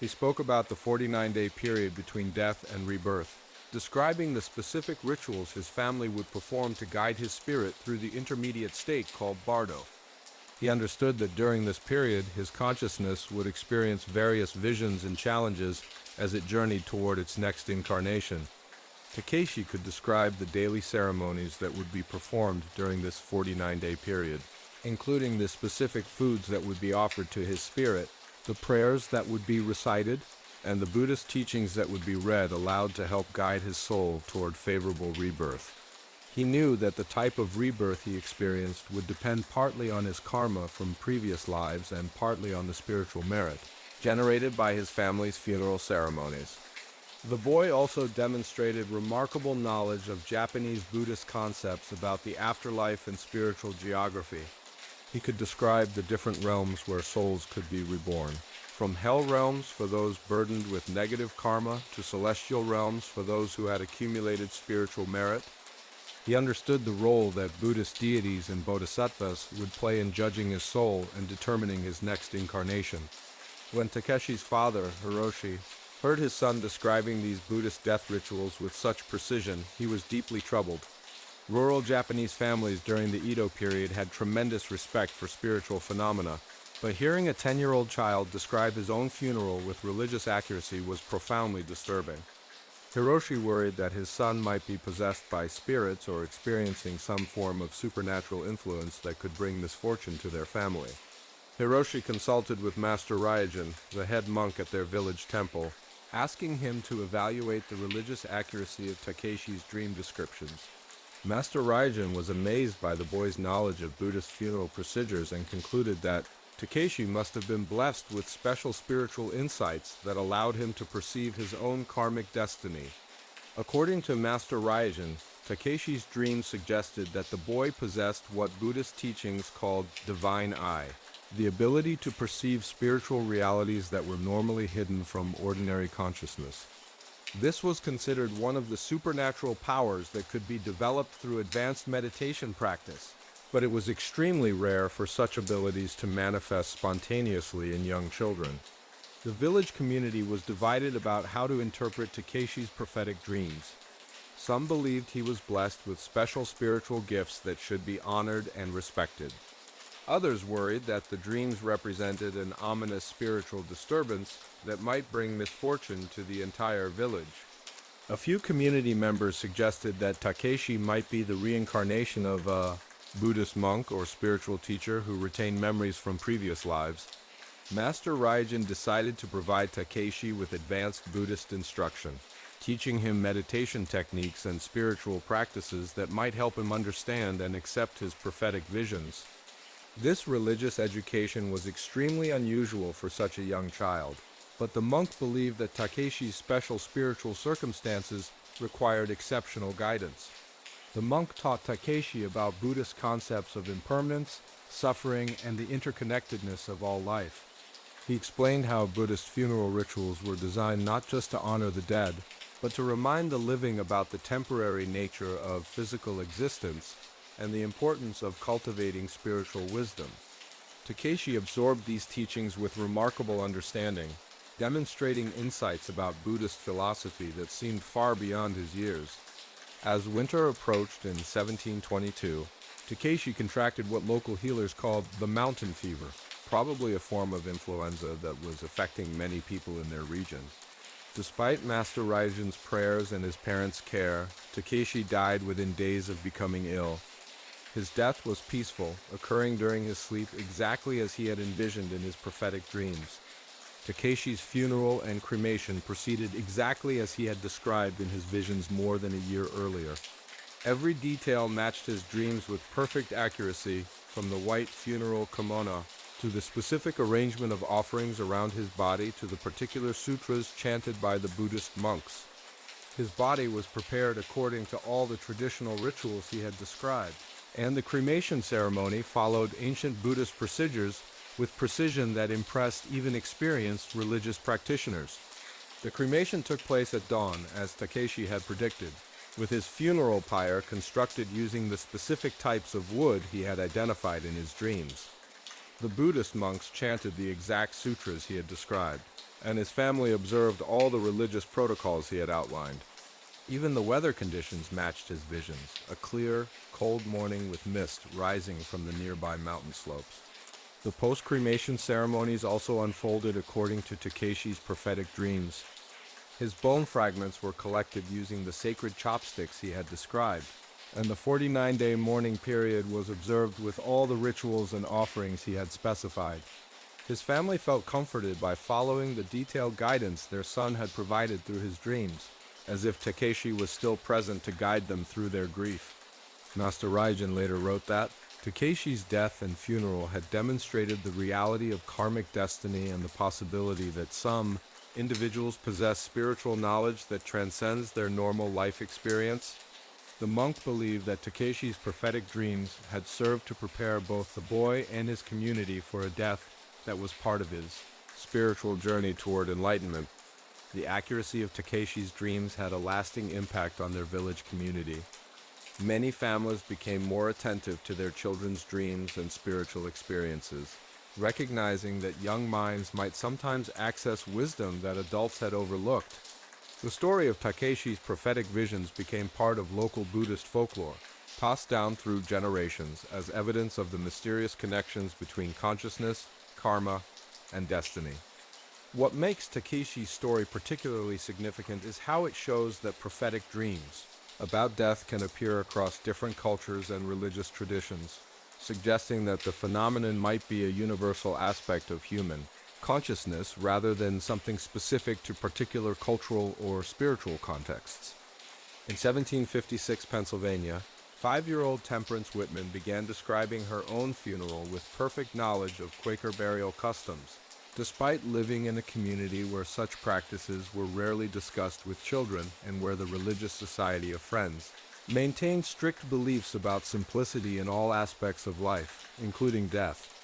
He spoke about the 49-day period between death and rebirth, describing the specific rituals his family would perform to guide his spirit through the intermediate state called bardo. He understood that during this period, his consciousness would experience various visions and challenges as it journeyed toward its next incarnation. Takeshi could describe the daily ceremonies that would be performed during this 49-day period, including the specific foods that would be offered to his spirit, the prayers that would be recited, and the Buddhist teachings that would be read aloud to help guide his soul toward favorable rebirth. He knew that the type of rebirth he experienced would depend partly on his karma from previous lives and partly on the spiritual merit generated by his family's funeral ceremonies. The boy also demonstrated remarkable knowledge of Japanese Buddhist concepts about the afterlife and spiritual geography. He could describe the different realms where souls could be reborn, from hell realms for those burdened with negative karma to celestial realms for those who had accumulated spiritual merit. He understood the role that Buddhist deities and bodhisattvas would play in judging his soul and determining his next incarnation. When Takeshi's father, Hiroshi, heard his son describing these Buddhist death rituals with such precision, he was deeply troubled. Rural Japanese families during the Edo period had tremendous respect for spiritual phenomena, but hearing a 10-year-old child describe his own funeral with religious accuracy was profoundly disturbing. Hiroshi worried that his son might be possessed by spirits or experiencing some form of supernatural influence that could bring misfortune to their family. Hiroshi consulted with Master Ryujin, the head monk at their village temple, asking him to evaluate the religious accuracy of Takeshi's dream descriptions. Master Ryujin was amazed by the boy's knowledge of Buddhist funeral procedures and concluded that Takeshi must have been blessed with special spiritual insights that allowed him to perceive his own karmic destiny. According to Master Ryujin, Takeshi's dream suggested that the boy possessed what Buddhist teachings called divine eye, the ability to perceive spiritual realities that were normally hidden from ordinary consciousness. This was considered one of the supernatural powers that could be developed through advanced meditation practice, but it was extremely rare for such abilities to manifest spontaneously in young children. The village community was divided about how to interpret Takeshi's prophetic dreams. Some believed he was blessed with special spiritual gifts that should be honored and respected. Others worried that the dreams represented an ominous spiritual disturbance that might bring misfortune to the entire village. A few community members suggested that Takeshi might be the reincarnation of a Buddhist monk or spiritual teacher who retained memories from previous lives. Master Ryujin decided to provide Takeshi with advanced Buddhist instruction, teaching him meditation techniques and spiritual practices that might help him understand and accept his prophetic visions. This religious education was extremely unusual for such a young child, but the monk believed that Takeshi's special spiritual circumstances required exceptional guidance. The monk taught Takeshi about Buddhist concepts of impermanence, suffering, and the interconnectedness of all life. He explained how Buddhist funeral rituals were designed not just to honor the dead, but to remind the living about the temporary nature of physical existence and the importance of cultivating spiritual wisdom. Takeshi absorbed these teachings with remarkable understanding, demonstrating insights about Buddhist philosophy that seemed far beyond his years. As winter approached in 1722, Takeshi contracted what local healers called the mountain fever, probably a form of influenza that was affecting many people in their region. Despite Master Ryujin's prayers and his parents' care, Takeshi died within days of becoming ill. His death was peaceful, occurring during his sleep exactly as he had envisioned in his prophetic dreams. Takeshi's funeral and cremation proceeded exactly as he had described in his visions more than a year earlier. Every detail matched his dreams with perfect accuracy, from the white funeral kimono to the specific arrangement of offerings around his body to the particular sutras chanted by the Buddhist monks. His body was prepared according to all the traditional rituals he had described, and the cremation ceremony followed ancient Buddhist procedures with precision that impressed even experienced religious practitioners. The cremation took place at dawn, as Takeshi had predicted, with his funeral pyre constructed using the specific types of wood he had identified in his dreams. The Buddhist monks chanted the exact sutras he had described, and his family observed all the religious protocols he had outlined. Even the weather conditions matched his visions, a clear, cold morning with mist rising from the nearby mountain slopes. The post-cremation ceremonies also unfolded according to Takeshi's prophetic dreams. His bone fragments were collected using the sacred chopsticks he had described, and the 49-day mourning period was observed with all the rituals and offerings he had specified. His family felt comforted by following the detailed guidance their son had provided through his dreams, as if Takeshi was still present to guide them through their grief. Master Raijin later wrote that Takeshi's death and funeral had demonstrated the reality of karmic destiny and the possibility that some individuals possess spiritual knowledge that transcends their normal life experience. The monk believed that Takeshi's prophetic dreams had served to prepare both the boy and his community for a death that was part of his spiritual journey toward enlightenment. The accuracy of Takeshi's dreams had a lasting impact on their village community. Many families became more attentive to their children's dreams and spiritual experiences, recognizing that young minds might sometimes access wisdom that adults had overlooked. The story of Takeshi's prophetic visions became part of local Buddhist folklore, passed down through generations as evidence of the mysterious connections between consciousness, karma, and destiny. What makes Takeshi's story particularly significant is how it shows that prophetic dreams about death can appear across different cultures and religious traditions, suggesting that the phenomenon might be a universal aspect of human consciousness rather than something specific to particular cultural or spiritual contexts. In 1756 Pennsylvania, 5-year-old Temperance Whitman began describing her own funeral with perfect knowledge of Quaker burial customs, despite living in a community where such practices were rarely discussed with children and where the Religious Society of Friends maintained strict beliefs about simplicity in all aspects of life, including death.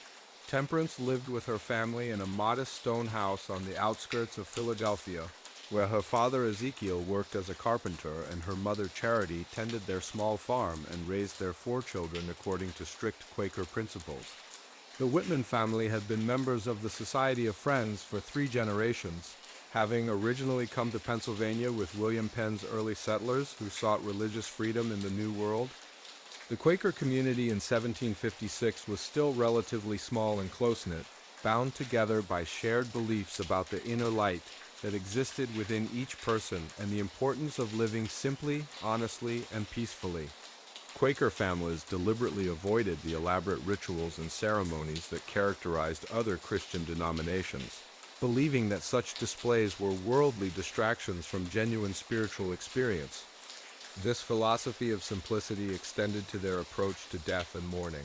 Temperance lived with her family in a modest stone house on the outskirts of Philadelphia, where her father Ezekiel worked as a carpenter and her mother Charity tended their small farm and raised their 4 children according to strict Quaker principles. The Whitman family had been members of the Society of Friends for 3 generations, having originally come to Pennsylvania with William Penn's early settlers who sought religious freedom in the New World. The Quaker community in 1756 was still relatively small and close-knit, bound together by shared beliefs about the inner light that existed within each person and the importance of living simply, honestly, and peacefully. Quaker families deliberately avoided the elaborate rituals and ceremonies that characterized other Christian denominations, believing that such displays were worldly distractions from genuine spiritual experience. This philosophy of simplicity extended to their approach to death and mourning.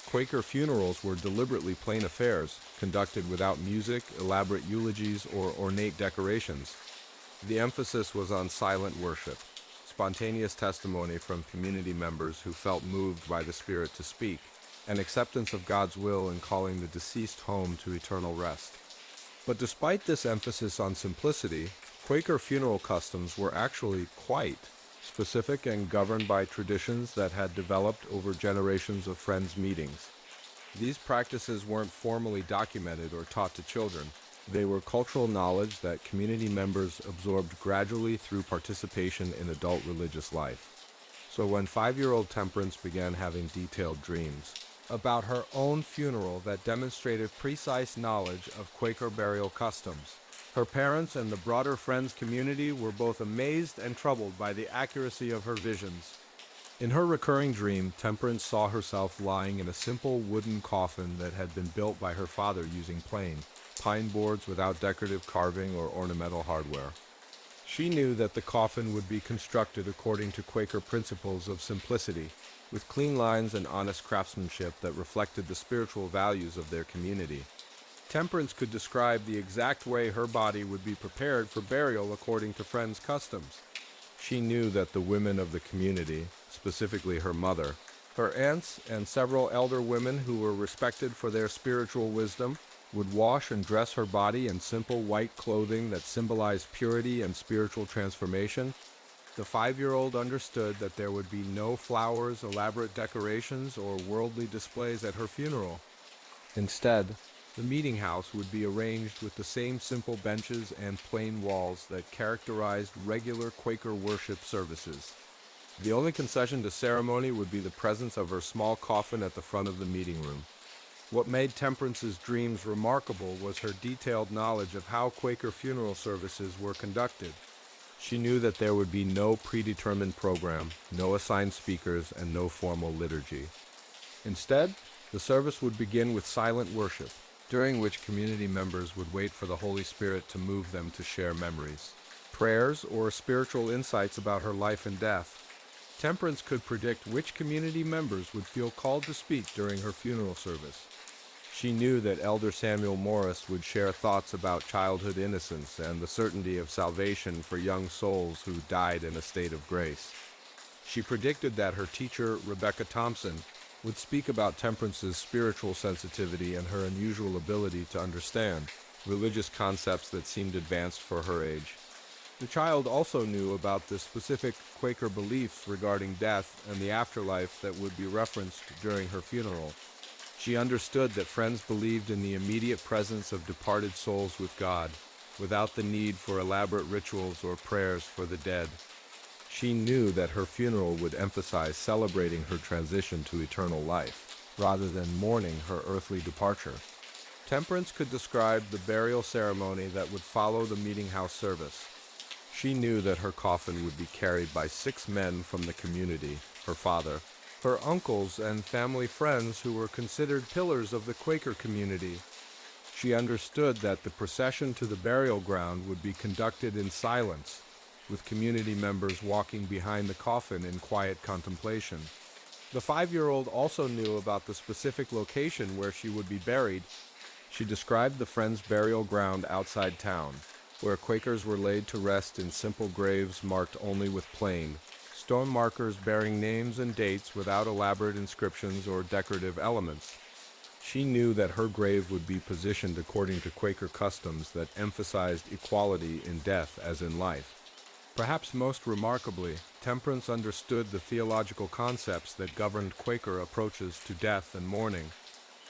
Quaker funerals were deliberately plain affairs, conducted without music, elaborate eulogies, or ornate decorations. The emphasis was on silent worship, spontaneous testimony from community members who felt moved by the Spirit to speak, and acceptance of God's will in calling the deceased home to eternal rest. But despite this emphasis on simplicity, Quaker funeral customs were actually quite specific and governed by traditions that had developed over generations of friends' meetings. These practices weren't formally documented or taught to children. They were cultural knowledge that community members absorbed gradually through participation in adult religious life. So when 5-year-old Temperance began having detailed dreams about her own funeral that demonstrated precise knowledge of Quaker burial customs, her parents and the broader Friends community were both amazed and troubled by the accuracy of her visions. In her recurring dream, Temperance saw herself lying in a simple wooden coffin that had been built by her father using plain pine boards without decorative carving or ornamental hardware. She knew that the coffin would be constructed according to Quaker principles of simplicity, with clean lines and honest craftsmanship that reflected the spiritual values of their community. Temperance could describe the exact way her body would be prepared for burial according to Friends' customs. She knew that the women of the community, specifically her mother, her aunts, and several elder women who were respected for their spiritual wisdom, would wash and dress her body in simple white clothing that symbolized purity and spiritual transformation. The 5-year-old understood that there would be no flowers, elaborate decorations, or worldly displays at her funeral. Instead, the meeting house would be arranged with the same simple benches and plain walls that characterized regular Quaker worship services. The only concession to ceremony would be the presence of her small coffin at the front of the meeting room. What made Temperance's dreams remarkable was her detailed knowledge of how Quaker funeral services were conducted. She knew that there would be no predetermined program, no assigned speakers, and no formal liturgy. Instead, the service would begin with silent worship, during which community members would wait for the Holy Spirit to move them to share memories, prayers, or spiritual insights about her life and death. Temperance could predict which community members would feel called to speak during her funeral service. She knew that Elder Samuel Morris would share thoughts about childhood innocence and the certainty of salvation for young souls who died in a state of grace. She predicted that her teacher, Rebecca Thompson, would speak about Temperance's spiritual sensitivity and her unusual ability to understand religious concepts that seemed advanced for her age. The child also knew about the specific Quaker beliefs regarding death and the afterlife that would be referenced during her funeral. She understood that Friends believed in the immediate presence of departed souls with God, without the need for elaborate rituals or prayers for the dead. She knew that her funeral would emphasize celebrating her transition to eternal life, rather than mourning her earthly departure. Temperance could describe the burial ceremony that would follow the meeting house service. She knew that her coffin would be carried by 6 men from the community, her father, her uncles, and family friends who were considered pillars of the Quaker community. She understood that the procession to the burial ground would be conducted in silence, with community members walking behind the coffin in quiet contemplation. The 5-year-old also knew about the specific location where she would be buried. She described the Friends' burial ground outside town, where Quakers were laid to rest in simple graves marked only with plain, stone markers bearing names and dates without elaborate inscriptions or decorative elements. She knew that her grave would be positioned according to Quaker customs that emphasized equality in death as in life. Perhaps most remarkably, Temperance understood the theological concepts that governed Quaker approaches to death and mourning.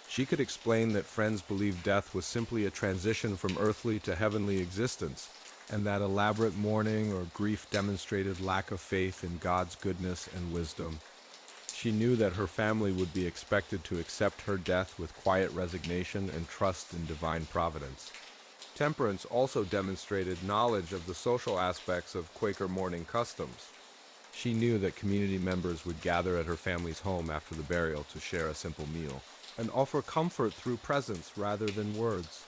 She could explain that Friends believed death was simply a transition from earthly to heavenly existence, and that elaborate mourning or grief demonstrated lack of faith in God's goodness and wisdom. She knew that her family would be expected to accept her death with quiet resignation and trust in divine providence. Temperance also demonstrated knowledge of the social aspects of Quaker mourning customs. She knew that community members would gather at her family's home after the burial to share a simple meal, and offer comfort through presence rather than words.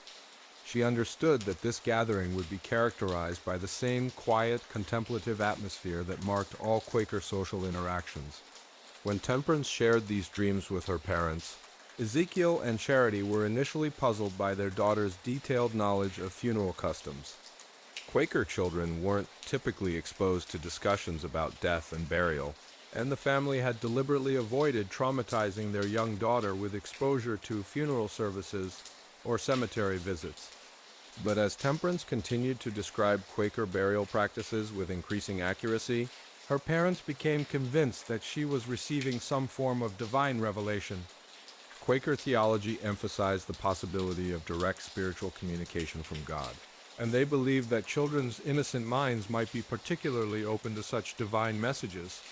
She understood that this gathering would be characterized by the same quiet, contemplative atmosphere that marked all Quaker social interactions. When Temperance shared these dreams with her parents, Ezekiel and Charity were initially puzzled by their daughter's detailed knowledge of funeral customs. Quaker children weren't typically exposed to discussions about death and burial, and the family had deliberately avoided traumatizing their young daughter with exposure to funeral services or cemetery visits. But as Temperance continued to describe Quaker burial practices with increasing accuracy, her parents became convinced that she was receiving some form of divine revelation. Quaker theology emphasized the possibility of direct spiritual communication from God, and they believed that children's innocent minds might be particularly open to such divine messages.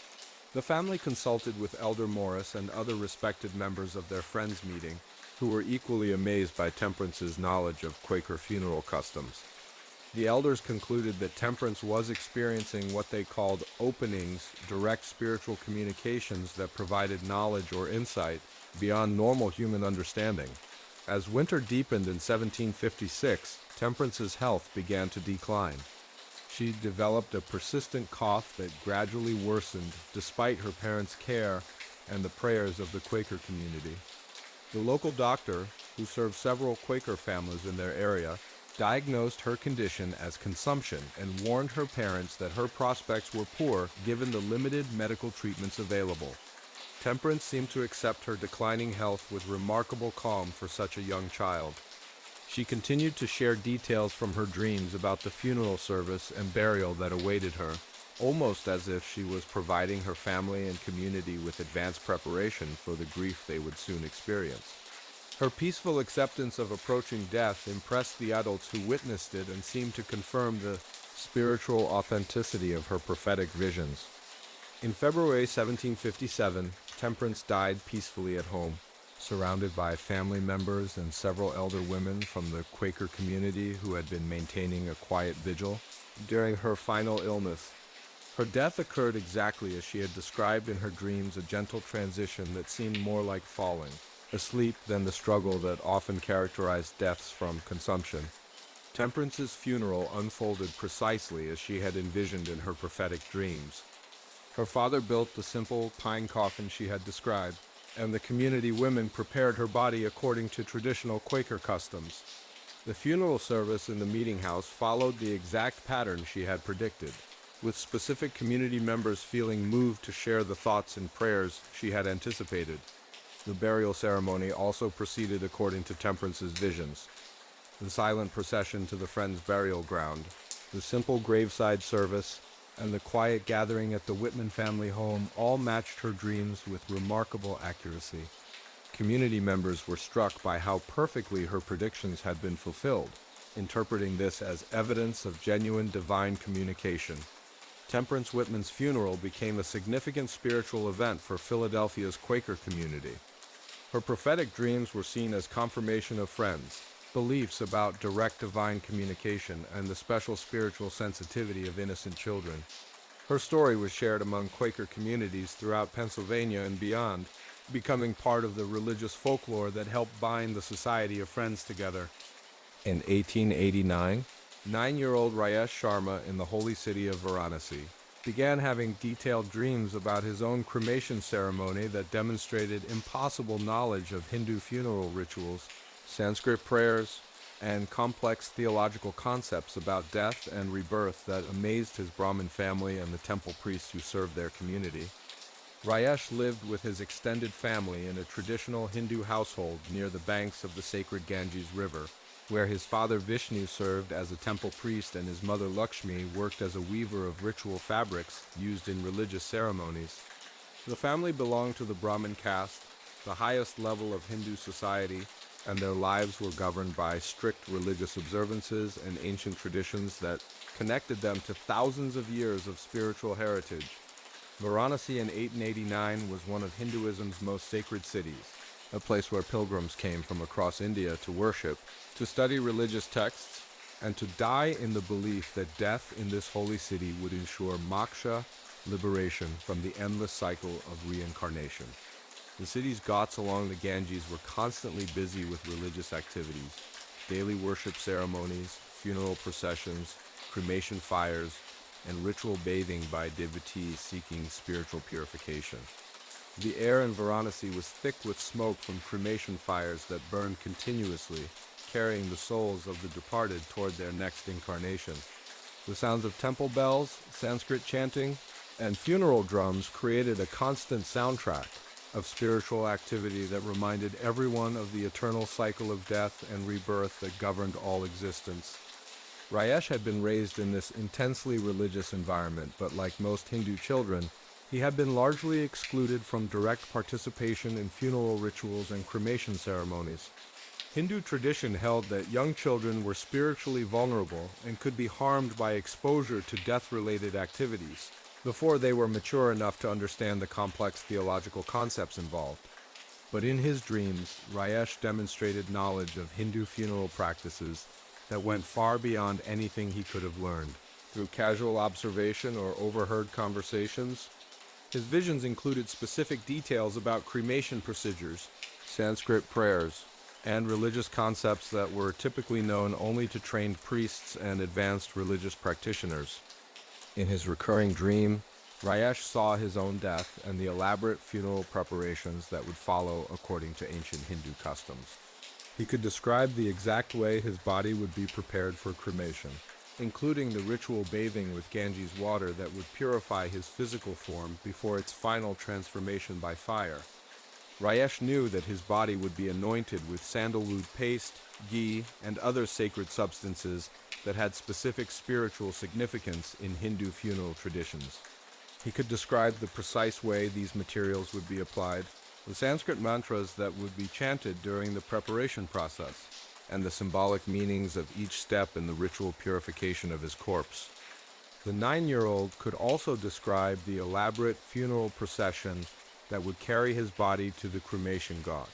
The family consulted with Elder Morris and other respected members of their Friends meeting, who were equally amazed by Temperance's knowledge of Quaker funeral customs. The elders concluded that Temperance was experiencing what they called openings, direct spiritual communications that provided knowledge or insight beyond normal human understanding. As winter deepened in 1756, Temperance's health began to decline. She developed a persistent cough that gradually worsened despite her parents' care and the prayers of the Quaker community. The local doctor, who served several Quaker families in their area, diagnosed her condition as consumption and warned her parents that her prospects were poor given the limited medical treatments available. Temperance seemed to accept her declining health with remarkable calm for such a young child. She continued to share details from her dreams about the funeral service and burial that awaited her, almost as if she was providing her family and community with advanced preparation for the grief they would soon experience. Her peaceful acceptance of approaching death impressed the adults who witnessed it and seemed to confirm the spiritual authenticity of her prophetic visions. In February 1757, Temperance died peacefully at home, surrounded by family members and several elder women from the Quaker community who had been maintaining a quiet vigil during her final illness. Her death occurred exactly as she had described in her dreams, a gentle transition that seemed more like falling asleep than the struggle that often characterized deaths from consumption. Temperance's funeral unfolded precisely as she had envisioned in her prophetic dreams. Her father built the simple pine coffin she had described, and the community women prepared her body according to traditional Quaker customs. The funeral service in the meeting house followed the exact pattern she had predicted, with specific community members feeling moved to share the thoughts and prayers she had anticipated. The burial ceremony also proceeded according to Temperance's visions. The silent procession to the friend's burial ground, the simple graveside service, and the quiet gathering at the Whitman family home all matched her dreams with remarkable accuracy. Community members were struck by how perfectly her predictions had been fulfilled, interpreting this as evidence of genuine divine communication. Temperance Whitman's funeral became a significant spiritual event for Philadelphia's Quaker community. Her prophetic dreams were seen as confirmation of friends, beliefs about direct divine communication, and the special spiritual sensitivity of innocent children. Her story was shared among Quaker communities throughout Pennsylvania and beyond, becoming part of the religious folklore that helped bind the Society of Friends together. In 1889, 9-year-old Rayesh Sharma in the holy city of Varanasi began having detailed dreams about his own cremation ceremony that demonstrated impossible knowledge of Hindu funeral rituals, Sanskrit prayers, and complex theological concepts about death and rebirth that amazed his Brahmin family and the temple priests who served their community. Rayesh lived with his extended family in a traditional Hindu household near the banks of the sacred Ganges River, where his father Vishnu served as a temple priest and his mother Lakshmi worked as a weaver of ritual fabrics used in religious ceremonies. The family belonged to the Brahmin caste, the highest level of Hindu society, and their lives were governed by strict religious observances and ancient traditions that connected them to thousands of years of spiritual heritage. Varanasi in 1889 was one of Hinduism's most sacred cities, a place where pilgrims came from across India to worship, to study religious texts, and to die in the belief that death in this holy city would ensure moksha, liberation from the endless cycle of reincarnation. The city's ghats along the Ganges were constantly busy with religious activities, daily worship ceremonies, funeral processions, cremation fires, and ritual bathing by devotees seeking spiritual purification. The air in Varanasi was thick with smoke from cremation fires that burned continuously, carrying the souls of the departed toward their next incarnation. The sounds of temple bells, Sanskrit chanting, and funeral drums created a constant soundtrack of spiritual activity that reminded everyone of the eternal cycle of death and rebirth that governed all existence. Rayesh had been raised in this intensely religious environment, but like most Hindu children, he had been largely excluded from direct participation in funeral rituals and cremation ceremonies. Hindu tradition held that young children were spiritually vulnerable and could be harmed by exposure to death-related activities before they were mature enough to understand the complex theological concepts involved. But in his dreams, Rayesh demonstrated knowledge of Hindu funeral practices that went far beyond anything he could have learned. Through casual observation or overheard conversations, his visions included specific details about cremation procedures, Sanskrit prayers, and religious concepts that were typically known only to trained priests and advanced religious practitioners. In his recurring dream, Rayesh saw his own death and the elaborate funeral preparations that would follow according to ancient Hindu customs. He could describe the exact way his body would be prepared for cremation, including the ritual bathing with Ganges water that would purify his physical form before its final transformation by fire. Rayesh knew that his body would be anointed with sandalwood paste, ghee, and other sacred substances that had specific spiritual significance in Hindu funeral traditions. He could describe the precise way these materials would be applied, the Sanskrit mantras that would be chanted during the preparation process, and the symbolic meanings of each step in the ritual purification of his corpse. The 9-year-old could also describe the elaborate funeral procession that would carry his body to the cremation ghat.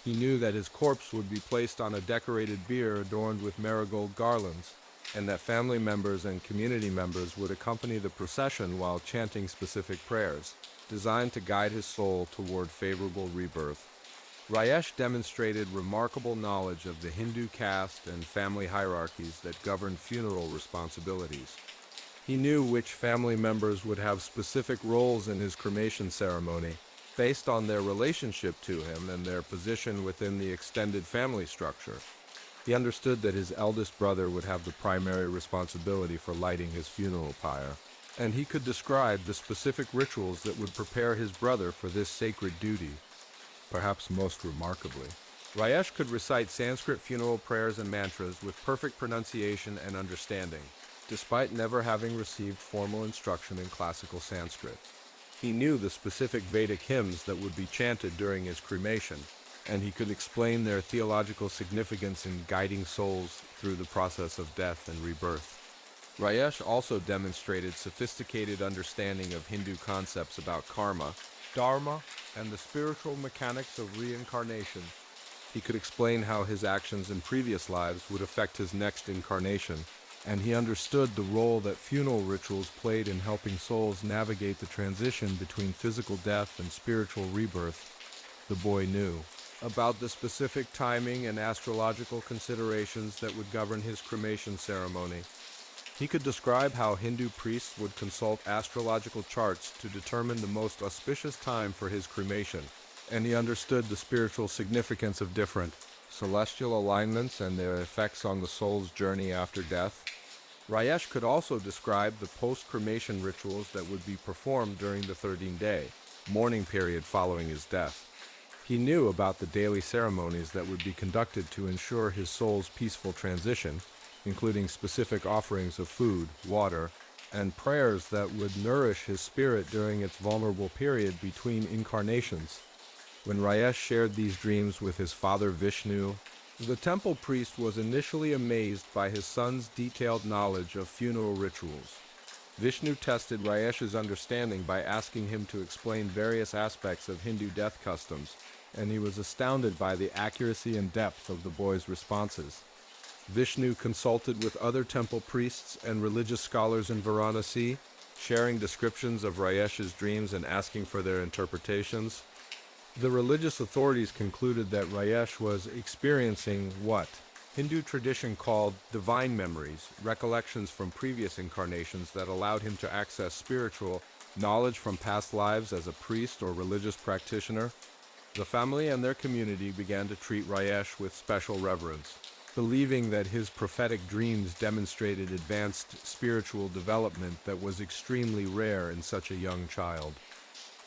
He knew that his corpse would be placed on a decorated bier adorned with marigold garlands, and that family members and community members would accompany the procession while chanting specific prayers, designed to guide his soul toward favorable rebirth. Rayesh demonstrated remarkable knowledge of the Hindu caste and family hierarchies that governed funeral responsibilities. He knew which family members would have specific roles in his cremation ceremony, based on their relationship to him and their position within the extended family structure. He understood that his eldest brother would have the primary responsibility for lighting his funeral pyre, and he could describe the specific rituals that would prepare his brother for this sacred duty. Perhaps most remarkably, Rayesh could recite Sanskrit funeral prayers and mantras with perfect pronunciation and understanding, despite never having received formal instruction in classical Sanskrit. He knew the specific Vedic hymns that would be chanted during his cremation, and he could explain their theological significance in guiding souls through the process of death and rebirth. Rayesh also demonstrated sophisticated understanding of Hindu concepts about karma, dharma, and the spiritual mechanics of reincarnation. He could explain how his actions in previous lives would affect his next incarnation, and he understood the role that funeral rituals played in helping souls navigate the transition between physical death and spiritual rebirth. The boy knew about the specific timing and astrological considerations that would govern his cremation ceremony. He could describe how Hindu priests would consult astrological charts to determine the most auspicious time for his cremation, and he understood the spiritual significance of different celestial alignments and their effects on the soul's journey after death. Rayesh could also describe the post-cremation rituals that would be performed during the 13-day mourning period following his death. He knew about the daily ceremonies that would be conducted to ensure his soul's peaceful transition, including specific offerings of food, water, and prayers that would nourish his spirit during its vulnerable period between incarnations. When Rayesh shared these dreams with his father Vishnu, the temple priest was initially amazed by his son's detailed knowledge of funeral rituals. Vishnu tested Rayesh's understanding by asking him to explain various aspects of Hindu death customs, and he was astounded by the accuracy and depth of the boy's responses. Vishnu consulted with other temple priests and religious scholars in Varanasi, sharing descriptions of Rayesh's dreams and asking for their interpretations. The religious authorities concluded that Rayesh was experiencing what Hindu tradition called divine memories, recollections from previous incarnations that allowed him to access spiritual knowledge from past lives as a priest or religious practitioner. The family and their community began to treat Rayesh with special reverence, believing that his prophetic dreams demonstrated advanced spiritual development that was extremely rare in such a young child.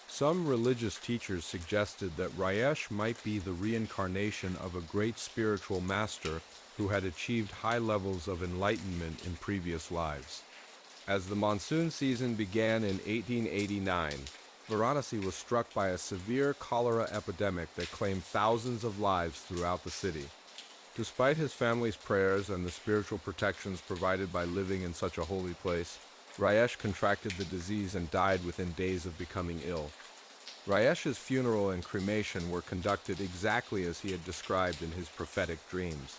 Some religious teachers suggested that Rayesh might be the reincarnation of a great spiritual master who had achieved high levels of enlightenment in previous lives. As the monsoon season began in 1889, Varanasi was struck by a severe cholera epidemic that claimed thousands of lives throughout the city. Despite his family's prayers and the spiritual protections provided by living in such a holy place, Rayesh contracted the disease and died within days of becoming ill. Rayesh's funeral and cremation were conducted exactly as he had described in his prophetic dreams.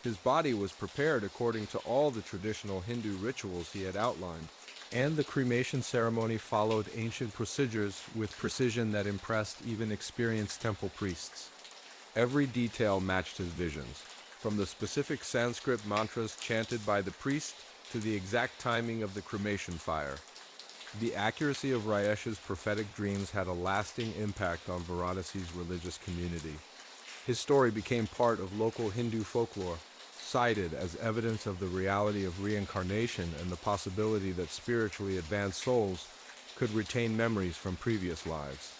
His body was prepared according to all the traditional Hindu rituals he had outlined, and the cremation ceremony followed ancient procedures with precision that impressed even experienced temple priests. Every detail matched his visions, from the specific Sanskrit mantras chanted by the priest to the exact timing of the cremation fire. The accuracy of Rayesh's prophetic dreams had a lasting impact on Varanasi's religious community. His story became part of local Hindu folklore, cited as evidence of the reality of reincarnation and the possibility that spiritually advanced souls could retain memories from previous lives.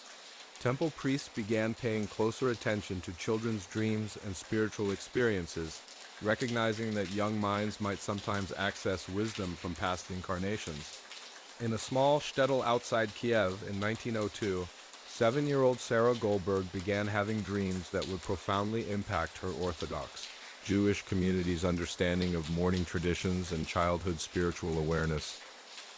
Temple priests began paying closer attention to children's dreams and spiritual experiences, recognizing that young minds might sometimes access wisdom from past incarnations. In a small shtetl outside Kiev in 1902, 7-year-old Sarah Goldberg began having dreams that would profoundly impact her Orthodox Jewish community's understanding of mourning traditions and childhood spiritual awareness.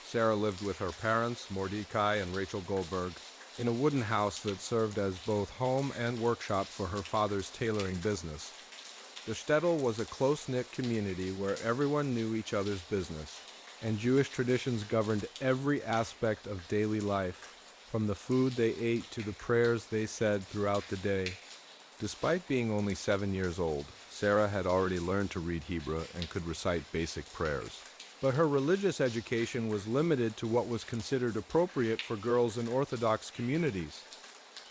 Sarah lived with her parents, Mordecai and Rachel Goldberg, in a wooden house that served as both home and workshop for her father's tailoring business. The shtetl was a close-knit community where everyone knew each other's business, and Jewish traditions governed every aspect of daily life, from the food they ate to the prayers they said throughout the day. Despite being only 7 years old, Sarah had already learned to read Hebrew and could recite basic prayers. But her religious education was limited to what was considered appropriate for girls in Orthodox communities.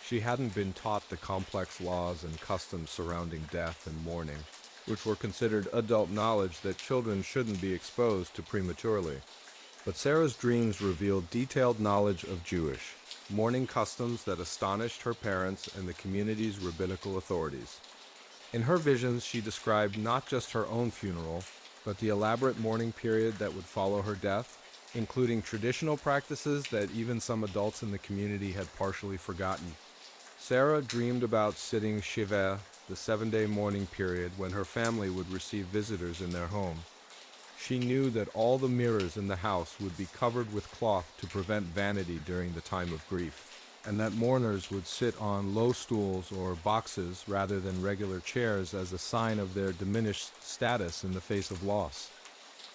She hadn't been taught the complex laws and customs surrounding death and mourning, which were considered adult knowledge that children shouldn't be exposed to prematurely. But Sarah's dreams revealed detailed knowledge of Jewish mourning customs that astonished her parents and the community's rabbinical authorities. In her visions, she described not just her own funeral, but the elaborate mourning period that would follow her death, including traditional practices that even some adults in the community had partially forgotten. Sarah dreamed about sitting Shiva, the 7-day mourning period when her family would receive visitors in their home. She knew that all the mirrors in the house would be covered with cloth to prevent vanity during the time of grief, and that mourners would sit on low stools or boxes rather than regular chairs as a sign of their diminished status in the face of loss.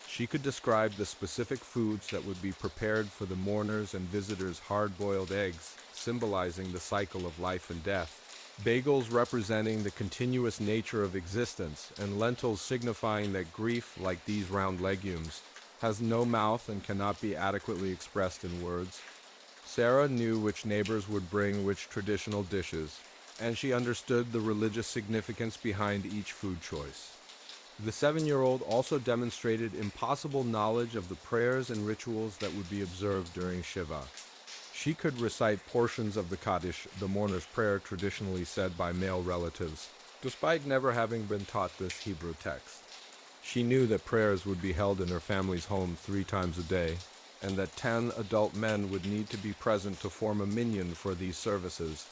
She could describe the specific foods that would be prepared for the mourners and visitors: hard-boiled eggs, symbolizing the cycle of life and death, bagels representing the continuous nature of existence, and lentils signifying that grief, like these round legumes, has no mouth and cannot be adequately expressed in words. Sarah knew which neighbors would bring which traditional dishes, and she understood the religious significance behind each food choice. The 7-year-old also demonstrated impossible knowledge of the prayers and rituals that would be observed during Shiva. She could recite portions of the Kaddish, the mourner's prayer traditionally said by male relatives, despite never having been taught this Hebrew text. She knew that prayers would be held in her family's home 3 times a day, and that 10 adult men would need to be present to form a minyan for these services.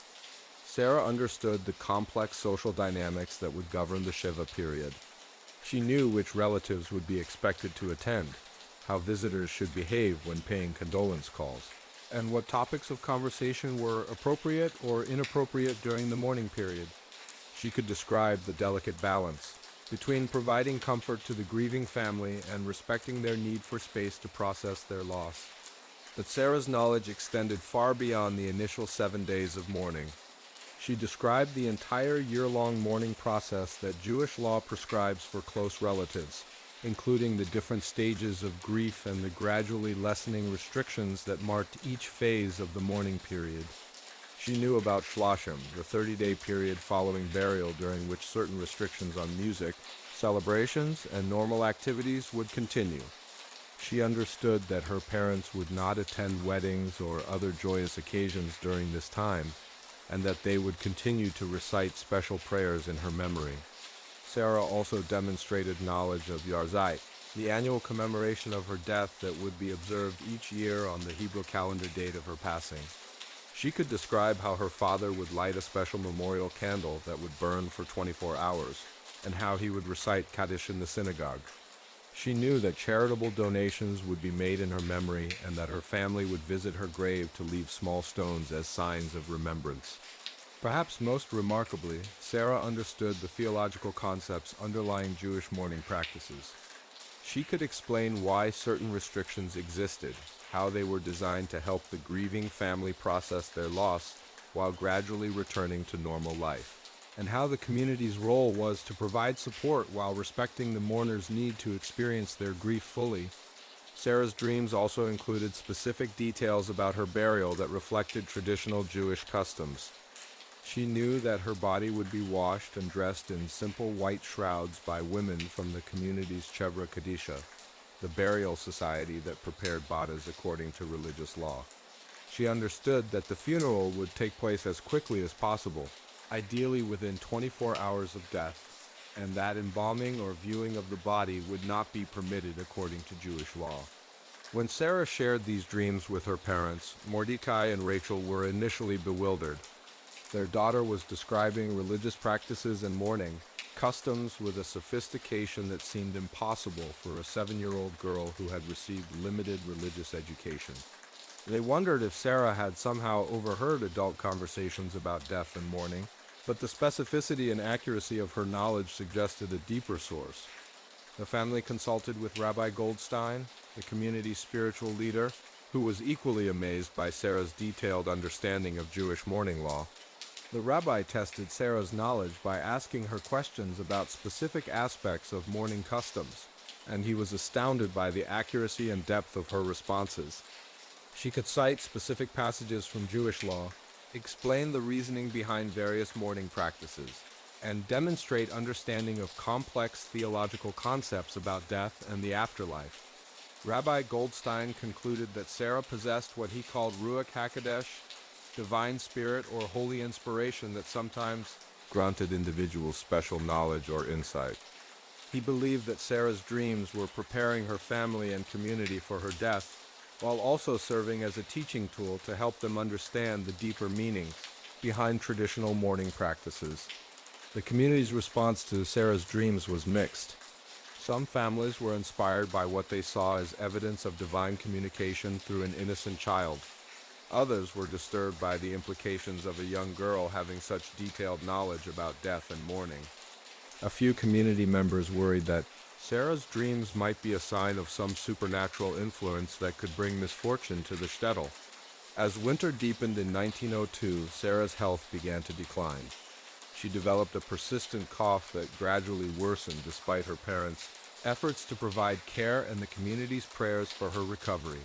Sarah understood the complex social dynamics that would govern the Shiva period. She knew which relatives would be expected to attend, how visitors should behave when paying condolence calls, and what topics of conversation were appropriate or inappropriate during the mourning period. She could describe the delicate balance between providing comfort to the grieving family and respecting their need for space to process their loss. But Sarah's knowledge extended far beyond the initial 7 days of mourning. She described the entire year-long mourning process that Jewish law prescribes for close relatives, including the different stages of grief and the gradually lessening restrictions that marked each phase of the mourning period. She knew about Shlashim, the 30-day period following burial during which certain restrictions on music, celebrations, and normal activities would continue. She understood that her parents would not attend weddings or other joyous occasions during this time, and that they would continue to recite special prayers in her memory. Sarah also demonstrated knowledge of Yarzeit, the annual commemoration of her death that would be observed each year on the Hebrew calendar date of her passing. She could describe how her father would light a special memorial candle that would burn for 24 hours, and how he would recite Kaddish in the synagogue. She knew that charitable donations would be made in her memory and that her family would visit her grave to leave small stones as signs of remembrance. Perhaps most remarkably, Sarah understood the theological concepts underlying Jewish mourning practices. She could explain why certain restrictions existed, how they were designed to help the grieving family process their loss while gradually returning to normal life. and how the community's role was to provide support while respecting the mourner's need to experience their grief fully. Sarah's dreams also included specific details about her burial that reflected traditional Jewish customs. She knew that her body would be washed and dressed in simple white shrouds by women from the community's Chevra Kadisha, the burial society that prepared bodies according to religious law. She understood that the funeral would take place as quickly as possible, ideally within 24 hours of death, and that embalming or viewing of the body would not be permitted according to Jewish law. When Sarah shared these dreams with her parents, Mordecai and Rachel were initially bewildered. Their daughter was describing religious practices and mourning, customs with a sophistication that seemed impossible for a 7-year-old girl who had received limited religious education. They wondered if Sarah had somehow overheard adult conversations about death and mourning, but the specificity and accuracy of her knowledge suggested a deeper source. The family consulted with Rabbi Goldstein, the community's spiritual leader, who was equally amazed by Sarah's detailed understanding of Jewish mourning law. The rabbi tested Sarah's knowledge by asking her questions about specific aspects of mourning customs, and he was astounded by the accuracy and depth of her responses. She could cite specific passages from Jewish law, explain the reasoning behind various mourning practices, and demonstrate understanding of complex theological concepts about death and the afterlife. Rabbi Goldstein concluded that Sarah possessed what he called Ruach HaKodesh, divine spirit or holy inspiration that sometimes granted individuals special knowledge or insight. He believed that Sarah's dreams were preparing her family and community for her death, while also serving as a teaching tool to help them understand the deeper meanings behind traditional mourning practices. The community's response to Sarah's dreams was mixed. Some families were inspired by what they saw as evidence of divine communication through an innocent child. Others were disturbed by the implications of a young girl having such detailed knowledge about death and mourning. A few community members worried that Sarah's dreams might be a sign of some supernatural influence that could bring misfortune to the shtetl. As winter deepened in 1902, Sarah's health began to decline. She developed a persistent cough that gradually worsened despite her parents' efforts to provide care and the community's prayers for her recovery.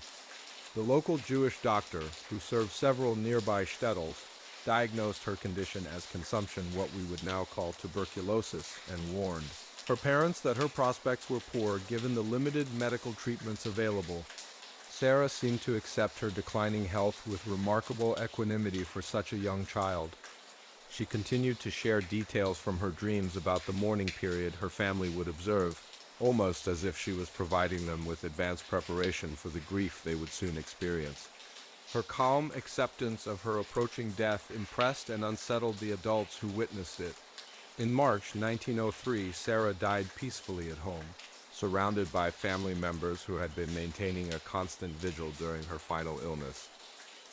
The local Jewish doctor, who served several nearby shtetls, diagnosed her condition as consumption, what we would now call tuberculosis, and warned her parents that her prospects were poor given the limited medical treatments available. Sarah seemed to accept her declining health with remarkable equanimity for such a young child. She continued to share details from her dreams about the mourning period her family would observe, almost as if she was providing them with advanced preparation for the grief they would soon experience. Her calm acceptance of her approaching death impressed and unsettled the adults who witnessed it. In March 1903, Sarah died peacefully at home, surrounded by family members who had been maintaining a constant vigil during her final illness.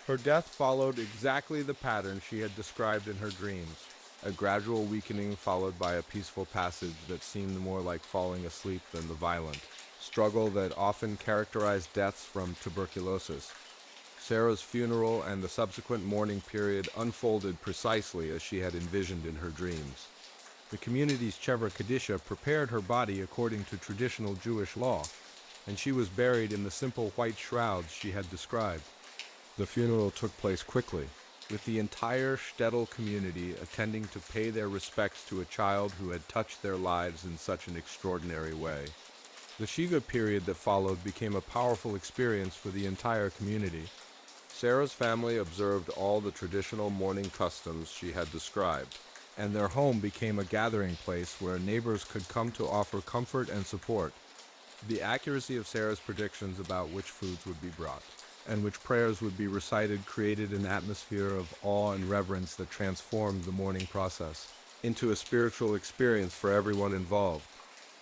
Her death followed exactly the pattern she had described in her dreams, a gradual weakening followed by a peaceful passage that seemed more like falling asleep than the violent struggle that often characterized deaths from tuberculosis. Sarah's funeral and the subsequent mourning period unfolded precisely as she had envisioned in her dreams. The community's Chevra Kadisha prepared her body according to traditional Jewish law, and she was buried in the simple white shrouds she had described. The funeral took place quickly, with the entire shtetl community attending to pay their respects to a child who had touched their lives in such an extraordinary way. The Shiva period that followed became a powerful experience for the entire community. Sarah's family observed all the traditional mourning customs she had described, and their home became a gathering place where neighbors could come to offer comfort and support. The accuracy of Sarah's predictions about which foods would be brought and which prayers would be recited created an atmosphere of awe and reverence that transformed the mourning process into a spiritual experience for everyone involved.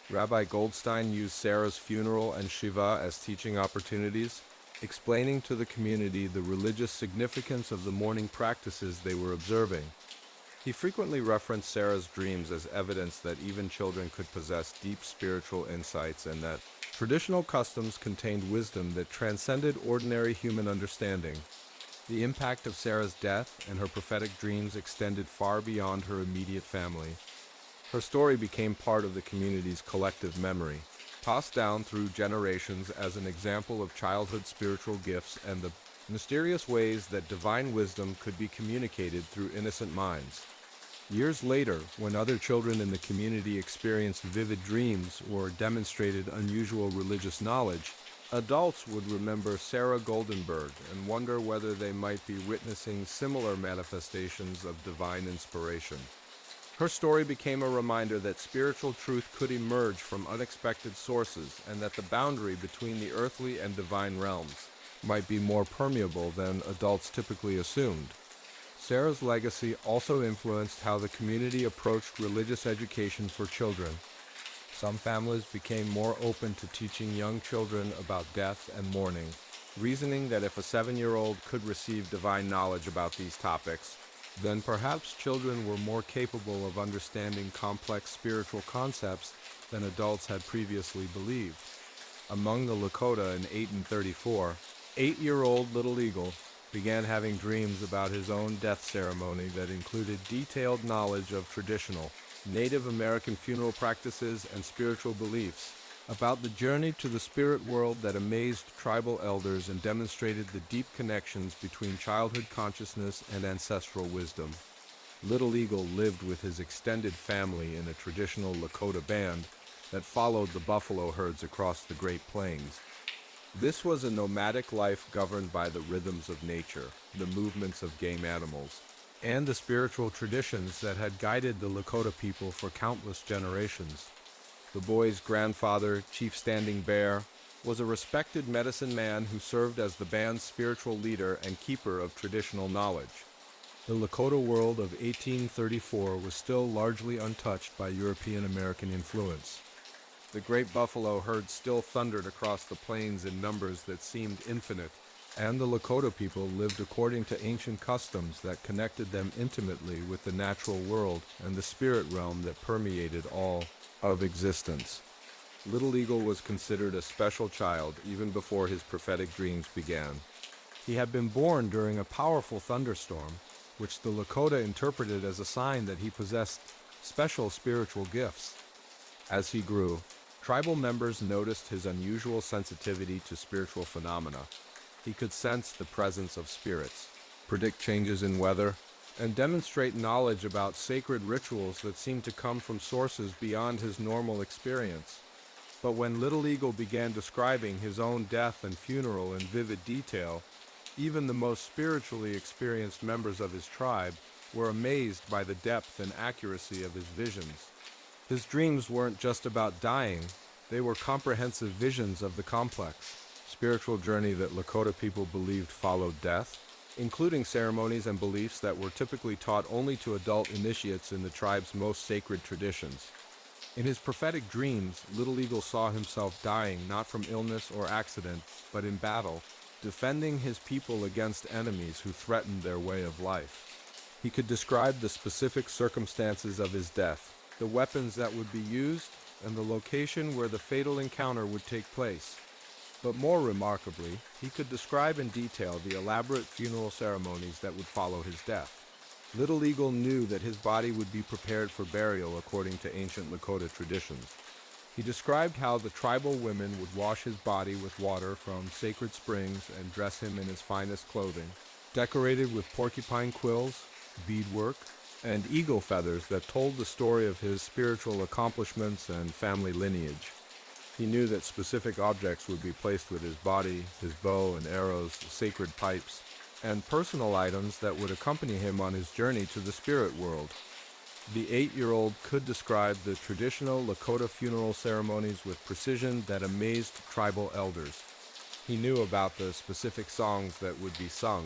Rabbi Goldstein used Sarah's funeral and Shiva as teaching opportunities, explaining to the community the religious significance of the mourning practices they were observing. He frequently referenced Sarah's dreams as evidence that even children could possess deep spiritual insights and that traditional customs contained wisdom that transcended ordinary human understanding. The impact of Sarah's death and her prophetic dreams extended far beyond her immediate family. Her story became part of the community's collective memory, passed down through generations as an example of childhood spiritual gifts and the mysterious ways that divine wisdom could be communicated through innocent minds. Years later, when other children in the community experienced vivid dreams or demonstrated unusual religious knowledge, adults would remember Sarah Goldenberg and wonder whether they might be witnessing similar manifestations of divine inspiration. Her story became a reminder that spiritual truth could emerge from unexpected sources and that the boundary between the earthly and divine realms might be more permeable than adults typically assumed. Sarah's legacy also influenced how the community approached religious education for children. Some families became more open to teaching young children about death and mourning, reasoning that if a 7-year-old could receive divine knowledge about these topics, then perhaps children were more capable of understanding complex spiritual concepts than adults had previously believed. Among the Lakota in 1834, 8-year-old Little Eagle began having dreams about his own death ceremony that included detailed knowledge of traditional Native American funeral practices and spiritual beliefs, about the journey to the spirit world that amazed tribal elders and demonstrated the deep connections between childhood consciousness and ancestral wisdom. Little Eagle lived with his extended family in a traditional Lakota band that followed the buffalo herds across the Great Plains. This was a nomadic life governed by the rhythms of nature, the movements of game animals, and the spiritual traditions that had guided the Lakota people for countless generations. The boy's grandfather, Chief Standing Bear, was a respected medicine man who served as the band's spiritual leader and keeper of traditional knowledge. The Lakota world of 1834 was still largely untouched by European American influence. The great buffalo herd still thundered across the plains in numbers that seemed infinite, and the Lakota people lived according to ancient customs that connected them intimately with the natural world and the spirit realm that permeated all of existence. Little Eagle was considered a special child even before his prophetic dreams began. He had been born during a powerful thunderstorm, which the Lakota interpreted as a sign that he possessed special spiritual gifts. As he grew, tribal members noticed his unusual sensitivity to spiritual phenomena. He could sense the presence of spirits, predict changes in weather, and demonstrate knowledge about sacred rituals that seemed to come from sources beyond his normal experience. But when Little Eagle began describing his own death and funeral in vivid detail, even the most spiritually experienced members of his tribe were amazed by the depth and accuracy of his visions. His dreams weren't just about dying, they were comprehensive visions of the complex, spiritual journey that Lakota people believed followed death, including ceremonies and beliefs that were typically taught only to adult initiates in the tribe's most sacred traditions. In his prophetic dreams, Little Eagle saw himself dying not from illness or accident, but in battle, defending his people against enemies who threatened their way of life. He could describe the specific circumstances of his death, the weapons that would be used, and the location where the fatal encounter would take place. But more remarkably, he could describe in detail the elaborate funeral ceremonies that would follow his death. Little Eagle knew that his body would be prepared for burial according to ancient Lakota traditions. He described how the tribal women would wash his body with water from sacred springs and dress him in his finest clothing, decorated with porcupine quills, beadwork, and eagle feathers that told the story of his spiritual accomplishments and family lineage. He knew that specific objects would be placed with his body, his bow and arrows, sacred pipes, and personal items that would accompany him on his journey to the spirit world. The 8-year-old could describe the traditional Lakota funeral ceremonies with precision that amazed tribal elders. He knew about the specific songs that would be sung,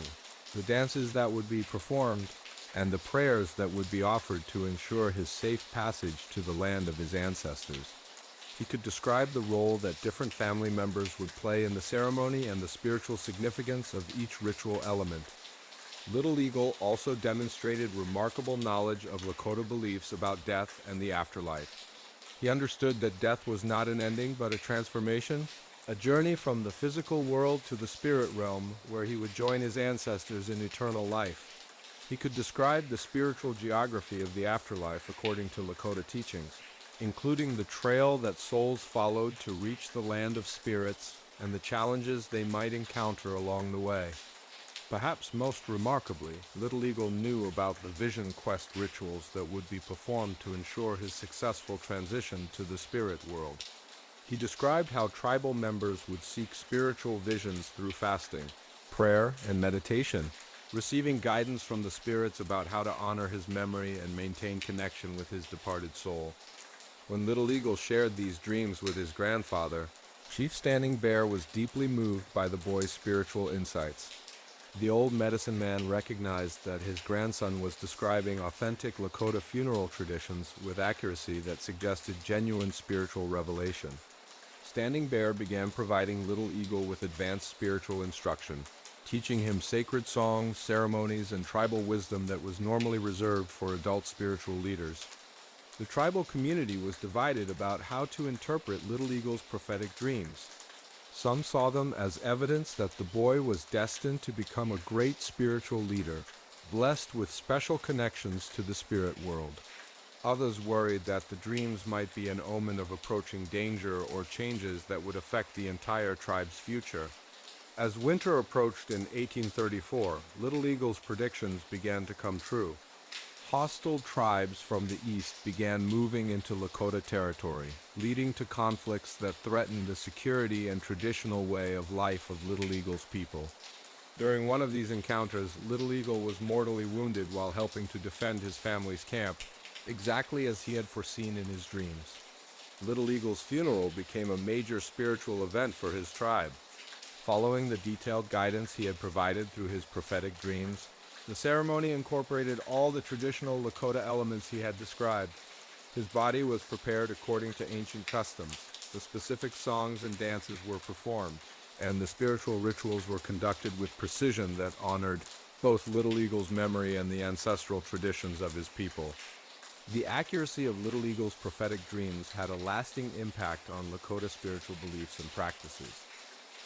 the dances that would be performed, and the prayers that would be offered to ensure his safe passage to the land of his ancestors. He could describe the role that different family members would play in the ceremony and the spiritual significance of each ritual element. Little Eagle also demonstrated remarkable knowledge of Lakota beliefs about death and the afterlife. He understood that death was not an ending but a transformation, a journey from the physical world to the spirit realm where he would join his ancestors in eternal life. He could describe the spiritual geography of the afterlife according to Lakota teachings, including the trail that souls followed to reach the land of spirits and the challenges they might encounter along the way. Perhaps most remarkably, Little Eagle knew about the vision quest rituals that would be performed to ensure his successful transition to the spirit world. He described how tribal members would seek spiritual visions through fasting, prayer, and meditation, receiving guidance from the spirits about how to honor his memory and maintain connection with his departed soul. When Little Eagle shared these dreams with his grandfather, Chief Standing Bear was deeply moved by the boy's spiritual insights. The old medicine man recognized that his grandson was describing authentic Lakota funeral traditions with accuracy that suggested genuine spiritual revelation. Standing Bear began providing Little Eagle with advanced spiritual instruction, teaching him sacred songs, ceremonies, and tribal wisdom that was normally reserved for adult spiritual leaders. The tribal community was divided about how to interpret Little Eagle's prophetic dreams. Some saw them as evidence that the boy was destined to become a great spiritual leader, blessed with special connections to the spirit world. Others worried that the dreams might be an omen of approaching danger or changes that would affect the entire tribe's future. As winter approached in 1834, Little Eagle's predictions began to come true. Hostile tribes from the east began moving into Lakota territory, leading to conflicts that threatened the security and traditional way of life of Little Eagle's people. During one of these encounters, Little Eagle was mortally wounded while helping to defend his family's camp, exactly as he had foreseen in his dreams. Little Eagle's funeral became a major spiritual event for his tribe. Following the detailed guidance he had provided through his prophetic dreams, the ceremony incorporated all the traditional Lakota elements he had described. His body was prepared according to ancient customs. The specific songs and dances were performed, and the spiritual rituals were conducted with precision that honored both Little Eagle's memory and the ancestral traditions of his people. The accuracy of Little Eagle's prophetic dreams had a lasting impact on Lakota spiritual beliefs and practices.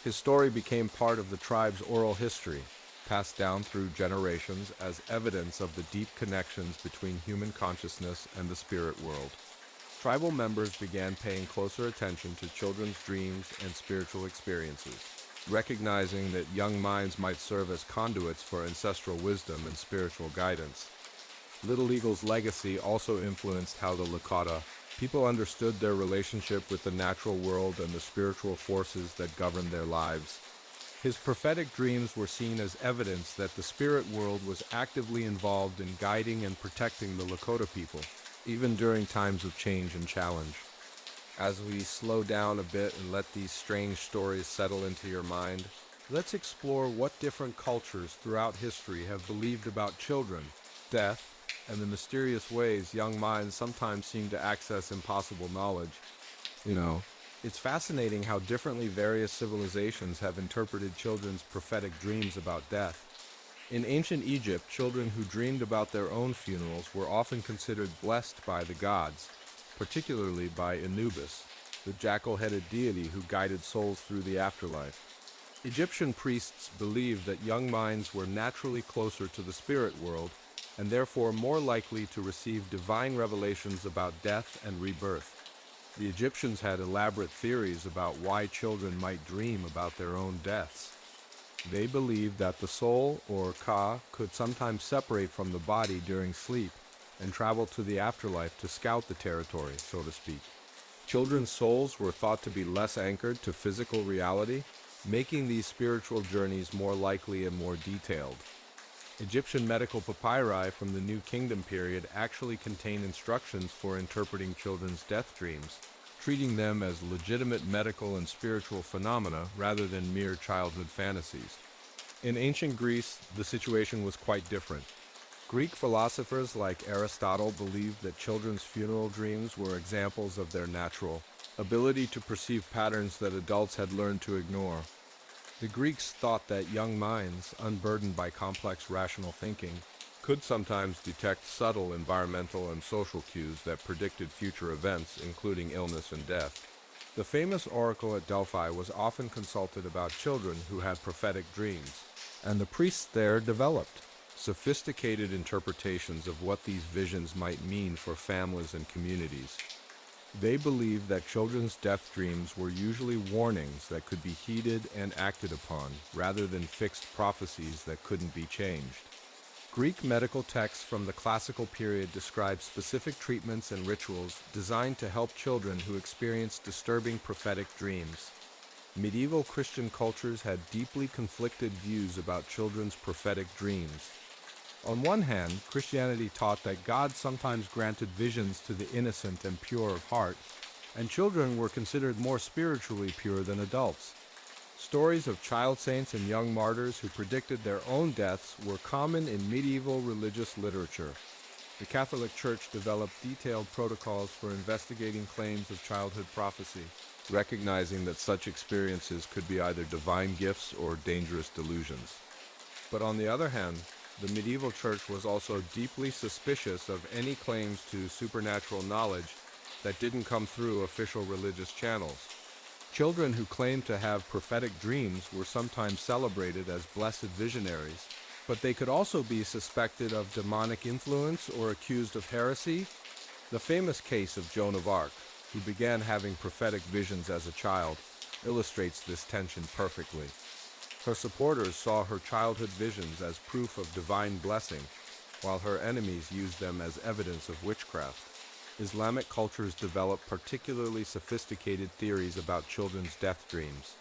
His story became part of the tribe's oral history, passed down through generations as evidence of the deep connections between human consciousness and the spirit world. Tribal members began paying closer attention to children's dreams and spiritual experiences, recognizing that young minds might serve as conduits for ancestral wisdom and spiritual guidance. Little Eagle's legacy also influenced how the Lakota people understood their relationship with the natural world and the spiritual forces that governed their lives. His prophetic dreams were seen as evidence that the spirit world was actively involved in guiding and protecting the Lakota people, even during times of change and challenge. As we slow down a bit and let these strange stories settle into your mind, let's explore what different cultures throughout history have believed about children, death, and the mysterious ways young minds sometimes seem to access impossible knowledge. It's fascinating how differently various civilizations have interpreted children's prophetic dreams about death. In ancient Egypt, children who dreamed about their own funerals were often considered blessed by the gods, particularly by Anubis, the jackal-headed deity who guided souls through the afterlife. Egyptian priests believed that young minds were naturally closer to the spirit world and therefore more likely to receive divine revelations about death and rebirth. The Egyptians had elaborate theories about why children might dream about their own deaths. They believed that the soul, or Ka, could sometimes separate from the body during sleep and travel to the afterlife to scout the territory, so to speak. Children's souls were thought to be less anchored to physical reality, making these spiritual journeys more likely and more detailed. Egyptian medical papyri from the New Kingdom period actually contain instructions for interpreting children's death dreams, treating them as legitimate medical and spiritual phenomena rather than mere childhood fantasies. In ancient Greece, the situation was quite different. Greek philosophers like Aristotle believed that children's funeral dreams were examples of their natural ability to perceive patterns that adults had learned to ignore. The Greeks thought that young minds, unburdened by complex rational thinking, could sometimes detect subtle environmental and social cues that predicted future events, including illness and death. The famous oracle at Delphi was often consulted about children who had prophetic dreams, and the priests there developed sophisticated interpretations of what these visions might mean for families and communities. They believed that children's death dreams were usually warnings that could be heeded and acted upon, rather than fixed prophecies that couldn't be changed. Greek medical texts from the classical period describe specific treatments and rituals designed to help children who experience disturbing prophetic dreams. Medieval Christian cultures had deeply conflicted views about children's prophetic dreams. On one hand, Christianity taught that God sometimes granted visions to the innocent and pure of heart, and children were considered more spiritually pure than adults. Stories of child saints and young martyrs who predicted their own deaths were common in medieval religious literature. The Catholic Church developed detailed protocols for investigating claims of childhood prophecy, recognizing that such experiences could be either divine gifts or dangerous delusions. But on the other hand, the medieval church was also deeply suspicious of any claims to supernatural knowledge that didn't come through official religious channels. Children who claimed to have prophetic dreams were sometimes celebrated as blessed visionaries, but they could also be suspected of demonic influence or accused of heresy. The famous case of Joan of Arc, who began having prophetic visions as a child, illustrates this tension perfectly. Her supporters saw her childhood visions as proof of divine blessing, while her enemies used them as evidence of witchcraft. Islamic cultures developed particularly sophisticated theories about children's death dreams.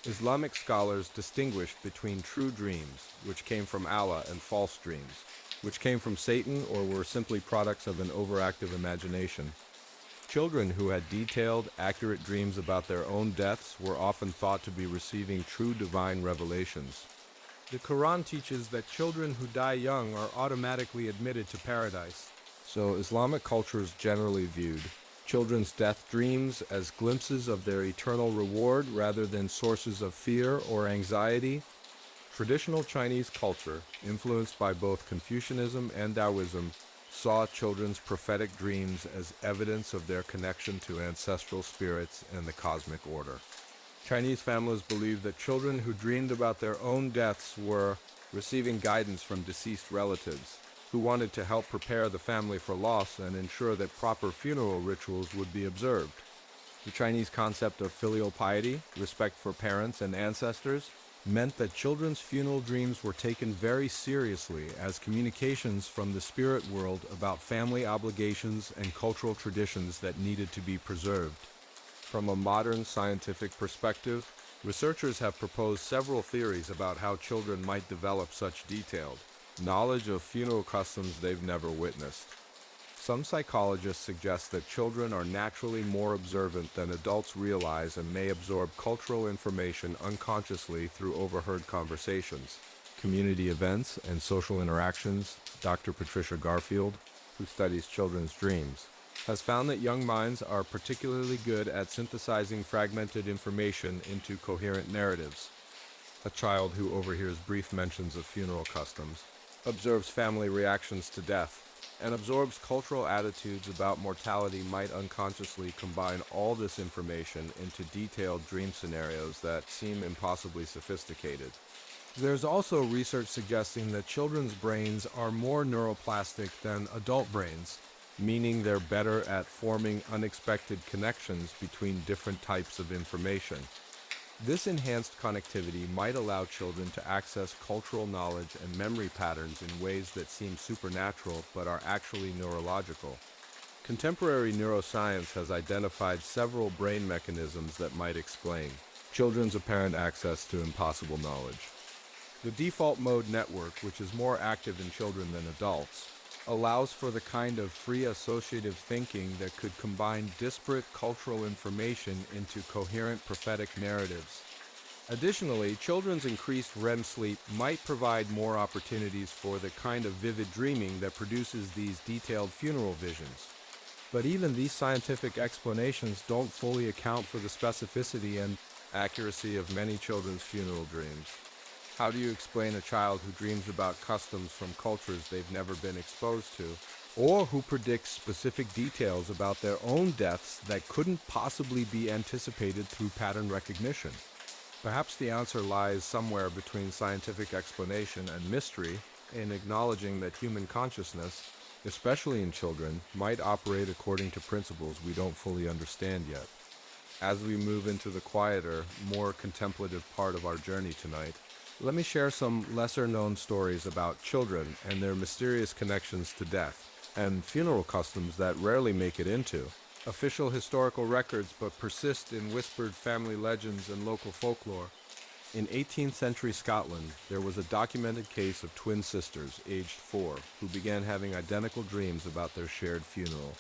Islamic scholars distinguished between true dreams, which came from Allah, and false dreams, which came from Satan or were simply products of an overactive imagination. Children who had detailed, accurate dreams about their own deaths were often thought to be receiving true divine revelations. The Quran teaches that children who die young are automatically admitted to paradise. So Islamic cultures generally viewed children's death dreams as glimpses of their eternal reward rather than sources of fear or anxiety. Traditional Chinese culture, influenced by both Confucianism and Taoism, saw children's prophetic dreams as evidence of their connection to ancestral spirits and the cosmic order. Chinese families believed that children who dreamed about their own deaths were receiving guidance from deceased relatives, who wanted to help prepare the family for loss and ensure that proper funeral rituals would be observed. The Chinese concept of filial piety, respect for parents and ancestors, meant that children's funeral dreams were taken very seriously as communications from the spirit world about family obligations and cultural traditions that needed to be preserved. From a modern scientific perspective, researchers have proposed several theories about how children might develop such detailed knowledge of funeral customs they've never witnessed. Some psychologists suggest that children are naturally more observant than adults realize and may absorb cultural information unconsciously through overheard conversations, community events, and social interactions. Dr. Patricia Garfield, who studies children's dreams, has found that young minds are particularly good at synthesizing fragmented information into coherent narratives. A child who overhears brief mentions of funeral customs, observes family reactions to death, and absorbs cultural attitudes about mortality might unconsciously combine all this information into detailed dream scenarios that seem impossibly sophisticated. There's also research suggesting that children's brains are more neuroplastic than adult brains, meaning they're better at forming unexpected connections between different types of information. This enhanced connectivity might allow children to access cultural knowledge and memory patterns in ways that seem supernatural but are actually neurological. Contemporary neuroscience has identified several brain mechanisms that might explain children's apparent access to impossible knowledge. The default mode network, which is more active in children than adults, allows for the kind of free associative thinking that could combine disparate cultural information into coherent prophetic narratives. Additionally, children's increased REM sleep might provide more opportunities for the kind of vivid dreaming that produces these detailed funeral visions. But even these scientific explanations don't fully account for the specificity and accuracy of many children's funeral dreams. How do you explain a child who dreams about customs from cultures they've never been exposed to, or who predicts specific details about their own deaths that couldn't possibly be anticipated through pattern recognition? Perhaps the answer lies somewhere between scientific explanation and mystery, in acknowledging that human consciousness, especially in children, might operate according to principles we don't fully understand yet. As we move into the quieter, more contemplative part of our journey tonight, let me share some lesser-known stories about children and their mysterious connections to death, and funeral customs that rarely make it into official historical records but persist in whispered family legends and local folklore. In 18th century Scotland, there was a documented case of twin sisters, aged 4, who began having identical dreams about their shared funeral.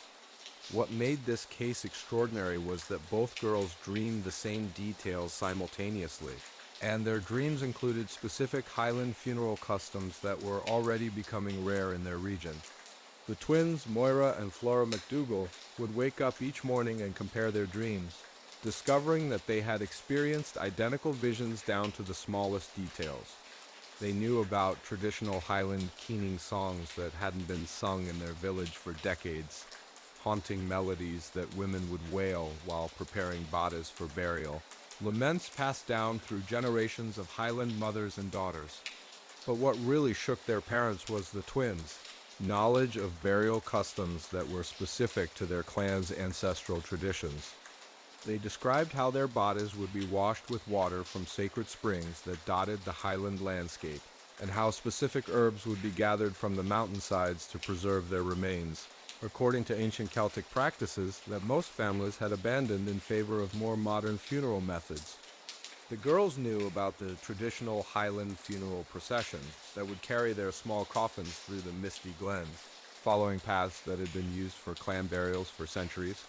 What made this case extraordinary was that both girls dreamed the same details simultaneously, and their dreams included specific Highland funeral customs that were already becoming rare in their region. The twins, Moira and Flora McDougall, would wake up each morning and compare their dreams, discovering that they had experienced identical visions down to the smallest details. They knew about traditional Highland keening songs that hadn't been sung in their village for decades, haunting melodies that women would wail while preparing bodies for burial, laments passed down through generations of Highland mothers and daughters. But what really shook their parents was the twins' knowledge of burial customs that were specific to their clan's ancestral traditions. They described how their bodies would be washed with water from sacred springs that dotted the Highland landscape, and how specific herbs would be gathered from the mountainsides to preserve their remains, according to ancient Celtic practices that most families had abandoned in favor of more modern funeral methods. The girls knew about the traditional Highland funeral procession that would carry their small coffins through the misty glens, following paths that had been used for clan burials for centuries.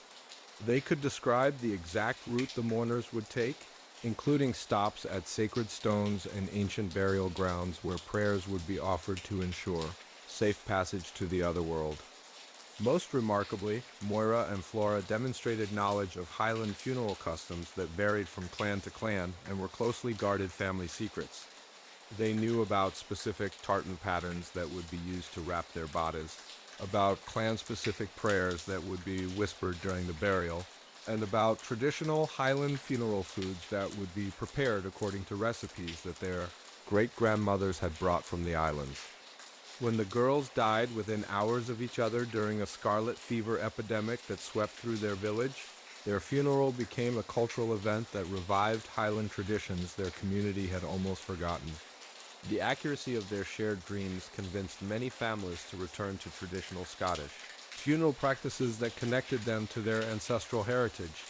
They could describe the exact route the mourners would take, including stops at sacred stones and ancient burial grounds where prayers would be offered to ensure safe passage to the other world. Most remarkably, Moira and Flora demonstrated knowledge of Highland funeral customs that varied from clan to clan and were closely guarded family secrets. They knew about specific tartan patterns that would be used to wrap their bodies, about clan-specific prayers that would be whispered during the burial, and about traditional Highland funeral foods that would be prepared according to recipes that their great-grandmothers had brought from the islands. When the girls died within hours of each other during a scarlet fever epidemic that swept through their village, their funeral became a cultural event that revived Highland traditions their community had almost forgotten. The accuracy of their shared dreams convinced many families to return to traditional Scottish funeral practices that connected them to their ancestral heritage.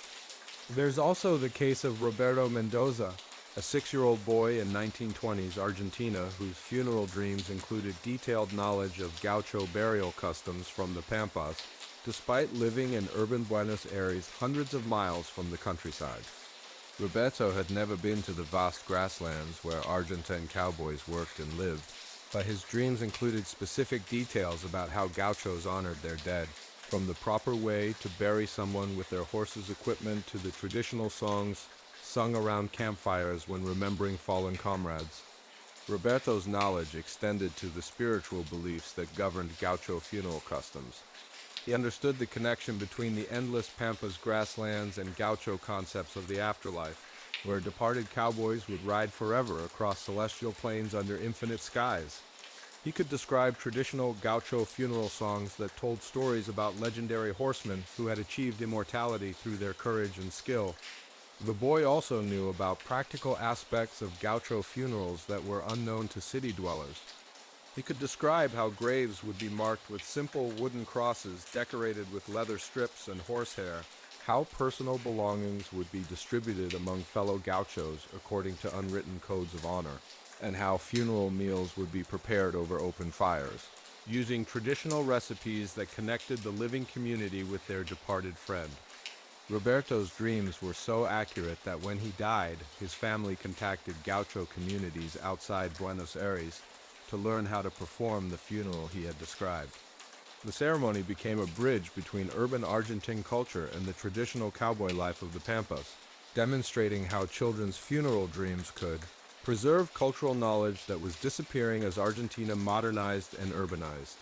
There's also the case of Roberto Mendoza, a 6-year-old boy in 1920s Argentina whose funeral dreams included detailed knowledge of gaucho burial customs from the Pampas, despite living in urban Buenos Aires hundreds of miles from the countryside. Roberto had never been to the vast grasslands where Argentine cowboys worked and lived, but his dreams included specific details about how gauchos honored their dead, from the proper way to bury someone with their horse's equipment to the traditional songs sung around campfires when remembering fallen comrades. Roberto's knowledge extended to the spiritual beliefs that governed gaucho funeral customs. He understood the connection between the endless Pampas grasslands and gaucho concepts of the afterlife, where departed cowboys would ride forever across celestial plains under infinite skies. He could describe traditional gaucho funeral songs that told stories about legendary horsemen who had achieved immortality through their courage and skill. The boy also knew about practical aspects of gaucho funerals that were unknown to city dwellers. He could describe how graves would be marked with simple wooden crosses decorated with leather strips and horsehair, how personal belongings would be distributed among fellow gauchos according to unwritten codes of honor, and how funeral meals would be prepared over open fires, using traditional recipes that connected the living community with their departed friend. Roberto's dreams were so accurate that when he died, his family contacted gaucho communities outside Buenos Aires to learn how to perform the funeral he had described. The ceremony became a bridge between urban Argentine culture and the traditional cowboy life of the Pampas, demonstrating how children's funeral dreams could preserved cultural knowledge that was disappearing as Argentina modernized and urbanized.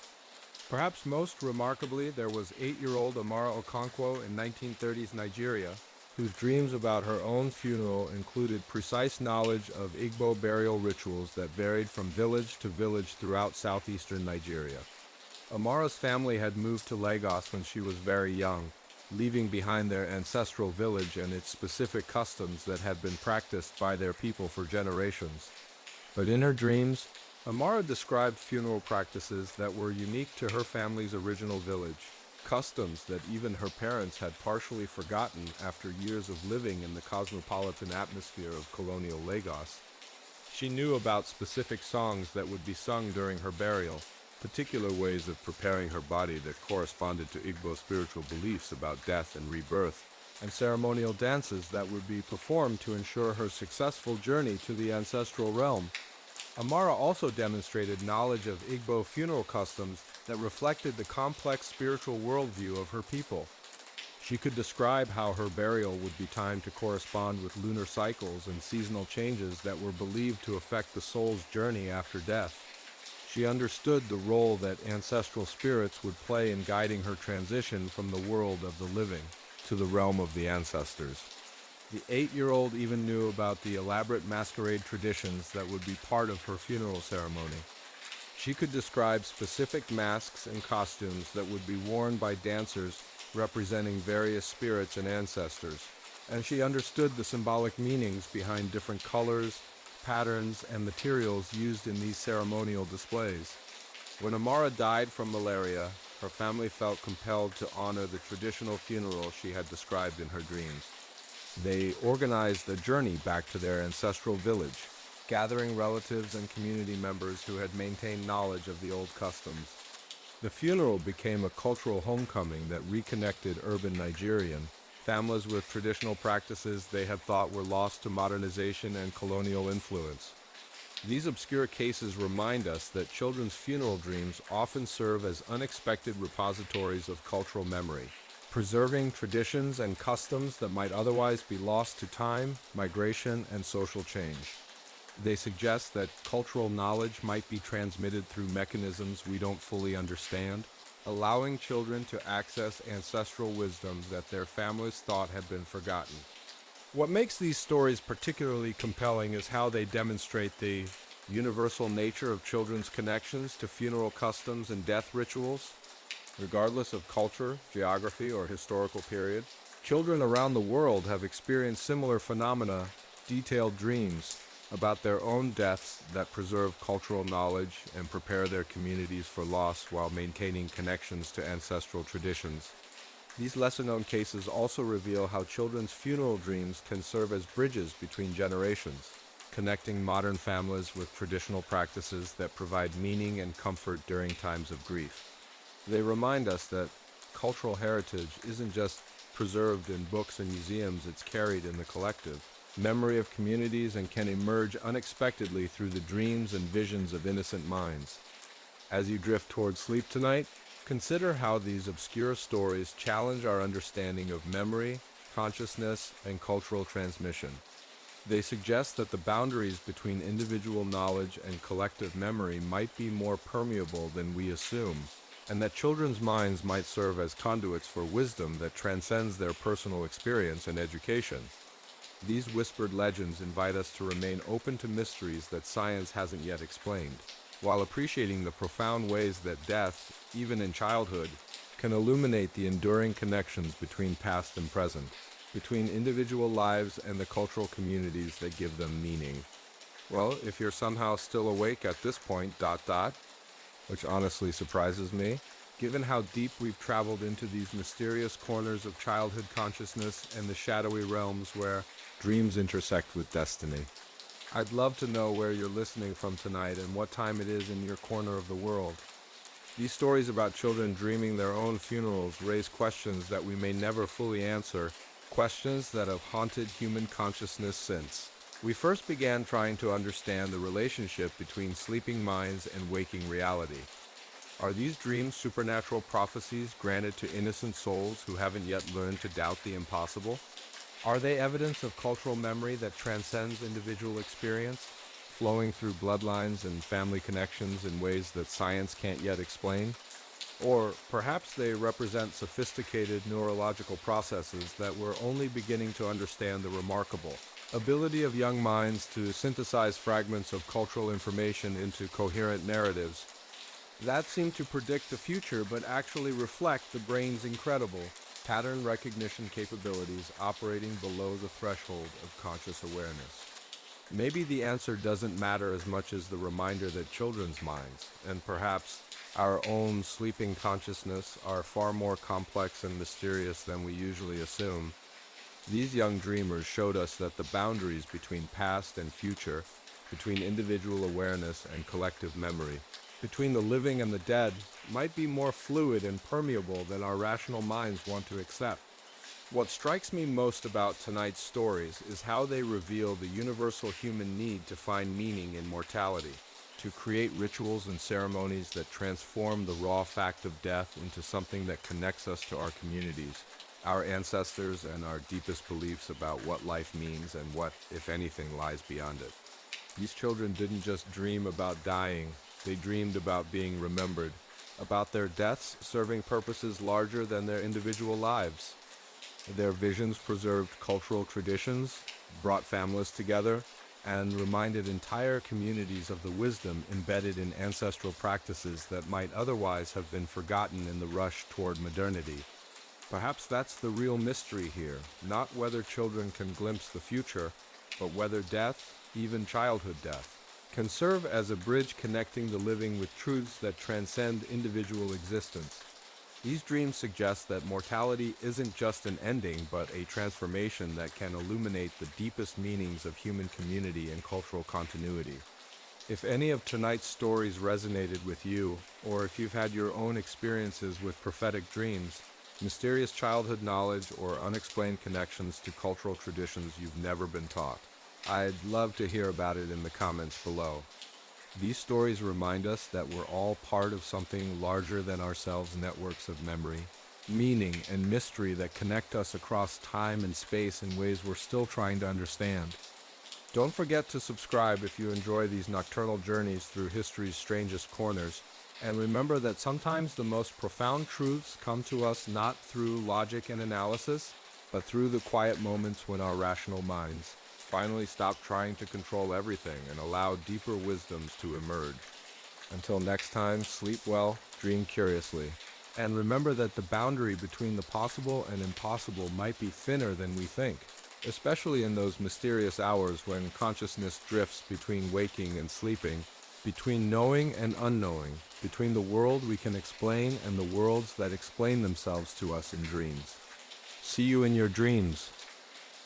Perhaps most remarkably, there was 8-year-old Amara Okonkwo in 1930s Nigeria, whose dreams about her own funeral included precise knowledge of Igbo burial rituals that varied from village to village throughout southeastern Nigeria. Amara's family had moved to Lagos when she was very young, leaving behind their ancestral village and its specific customs that had been practiced by their people for generations. But in her dreams, Amara described funeral practices that were unique to her family's original village, customs that even her parents had partially forgotten after years of living in the cosmopolitan atmosphere of colonial Lagos. She knew about specific songs that would be sung during her burial, particular ways of preparing her body that corresponded to Igbo spiritual beliefs about death and rebirth, and ceremonial dances that would be performed to ensure her successful journey to the ancestral realm. Amara also demonstrated knowledge of Igbo funeral customs that reflected the complex spiritual worldview of her people. She could describe how her burial would be timed to correspond with lunar cycles and seasonal changes that were believed to affect the soul's journey after death. She understood the role that ancestral spirits would play in guiding her transition from the world of the living to the realm of the ancestors. The 8-year-old even knew about the elaborate masquerade traditions that would be part of her funeral ceremony. She could describe specific masks and costumes that would be worn by dancers representing various spirits and ancestors, and she understood the symbolic meanings behind different colors, patterns, and materials used in these ceremonial displays. When Amara died from malaria, her family felt compelled to honor the traditional funeral she had described in her dreams. They organized a journey back to their ancestral village, gathering relatives and community members who had maintained knowledge of the old customs. The funeral became a cultural homecoming that reconnected urban Nigerian families with traditional practices they had thought were lost to modernization and colonial influence. These obscure cases remind us that children's funeral dreams often serve as unexpected repositories of cultural memory, preserving traditions and customs that might otherwise be lost to time, migration, and social change. They suggest that cultural knowledge might be transmitted through mechanisms we don't fully understand, allowing children to access ancestral wisdom that their families thought had been forgotten. What makes these stories particularly compelling is how they demonstrate the universal nature of children's connections to funeral customs and death rituals. Regardless of culture, geography, or historical period, children around the world have experienced similar phenomena, detailed dreams about their own deaths that preserve cultural knowledge and prepare their communities for loss while maintaining connections to ancestral traditions. These lesser-known cases also reveal how children's funeral dreams can serve as bridges between generations, connecting modern families with traditional practices that provide meaning and comfort during times of grief. They remind us that cultural heritage isn't just preserved in books and museums, it's carried in the collective memory of communities and can emerge unexpectedly through the dreams and visions of innocent minds. As you drift toward sleep tonight, consider how these obscure stories challenge our understanding of memory, consciousness, and cultural transmission. They suggest that the boundaries between individual knowledge and collective memory might be more permeable than we assume, and that children's minds might serve as conduits for wisdom that transcends their personal experience and education. These whispered legends invite us to remain open to mysteries that science hasn't yet explained, while appreciating the profound ways that death, even in childhood, can illuminate the enduring connections between past and present, between individual lives and the cultural communities that give them meaning. Well, if you're somehow still awake at this point, which honestly surprises me, given how deep we've traveled into these mysterious corners of childhood consciousness and the shadowy realms where dreams intersect with destiny. I'd love to know where you're listening from tonight and what time it is in your corner of the world. These stories about children dreaming their own funerals raise questions that we may never fully answer, questions that have haunted human consciousness since. We first began trying to understand the relationship between sleeping minds and waking reality. Are these dreams supernatural prophecies granted to innocent souls who haven't yet learned to doubt the impossible? Are they evidence of cultural memory that transcends individual experience? flowing through bloodlines and family connections in ways that science can't yet explain. Or perhaps they represent sophisticated neurological processes that we're only beginning to understand the remarkable ability of young minds to synthesize fragments of cultural information into coherent narratives that seem to predict the future but actually reflect the brain's incredible pattern recognition capabilities operating below the threshold of conscious awareness. Maybe the answer doesn't matter as much as the reminder that children's minds, and perhaps our own sleeping consciousness, are far more complex and mysterious than we usually assume. These young dreamers showed us that the boundaries between past and future, between individual awareness and collective memory, between the living and the dead, might be more fluid and permeable than our rational minds want to accept. What strikes me most about tonight's stories is how they reveal the universal human need to find meaning in mortality, to create rituals and ceremonies that transform the raw fact of death into something that connects us to our communities, our ancestors, and our deepest beliefs about what life means and what, if anything, lies beyond it. These children didn't just dream about dying, they dreamed about being remembered, about their deaths serving purposes larger than their individual lives. Their visions preserved cultural traditions, brought families together, and reminded entire communities of the wisdom embedded in ancestral practices that might otherwise have been forgotten in the rush toward modernity. Perhaps that's the real mystery here, not whether children can glimpse the future, but whether death, even childhood death, can serve as a bridge connecting the living with truths that transcend individual existence. These dreams suggest that mortality isn't just an ending, but a transformation that can illuminate the deepest meanings of human community and cultural continuity. If any of tonight's stories resonated with you, or if you've had your own experiences with prophetic dreams, mysterious childhood knowledge, or unexplained connections to cultural traditions you've never been taught, I'd love to hear about it in the comments below. These stories remind us that we're all part of something larger than ourselves, networks of memory, meaning, and mystery that connect us across time and space in ways we're still trying to understand. Don't forget to subscribe if you enjoy these nocturnal journeys through history's strangest corners, and remember that sometimes the most profound truths come to us not through logic and analysis, but through the quiet moments when our rational minds finally stop trying to control everything and allow deeper wisdoms to emerge. Until next time, sleep well, dream curiously, and remember that the boundary between the possible and impossible might be thinner than we think, especially in those mysterious hours when consciousness drifts between waking and sleeping, between knowing and unknowing, between the world we can explain and the worlds that explain themselves to us in dreams. See you in your dreams.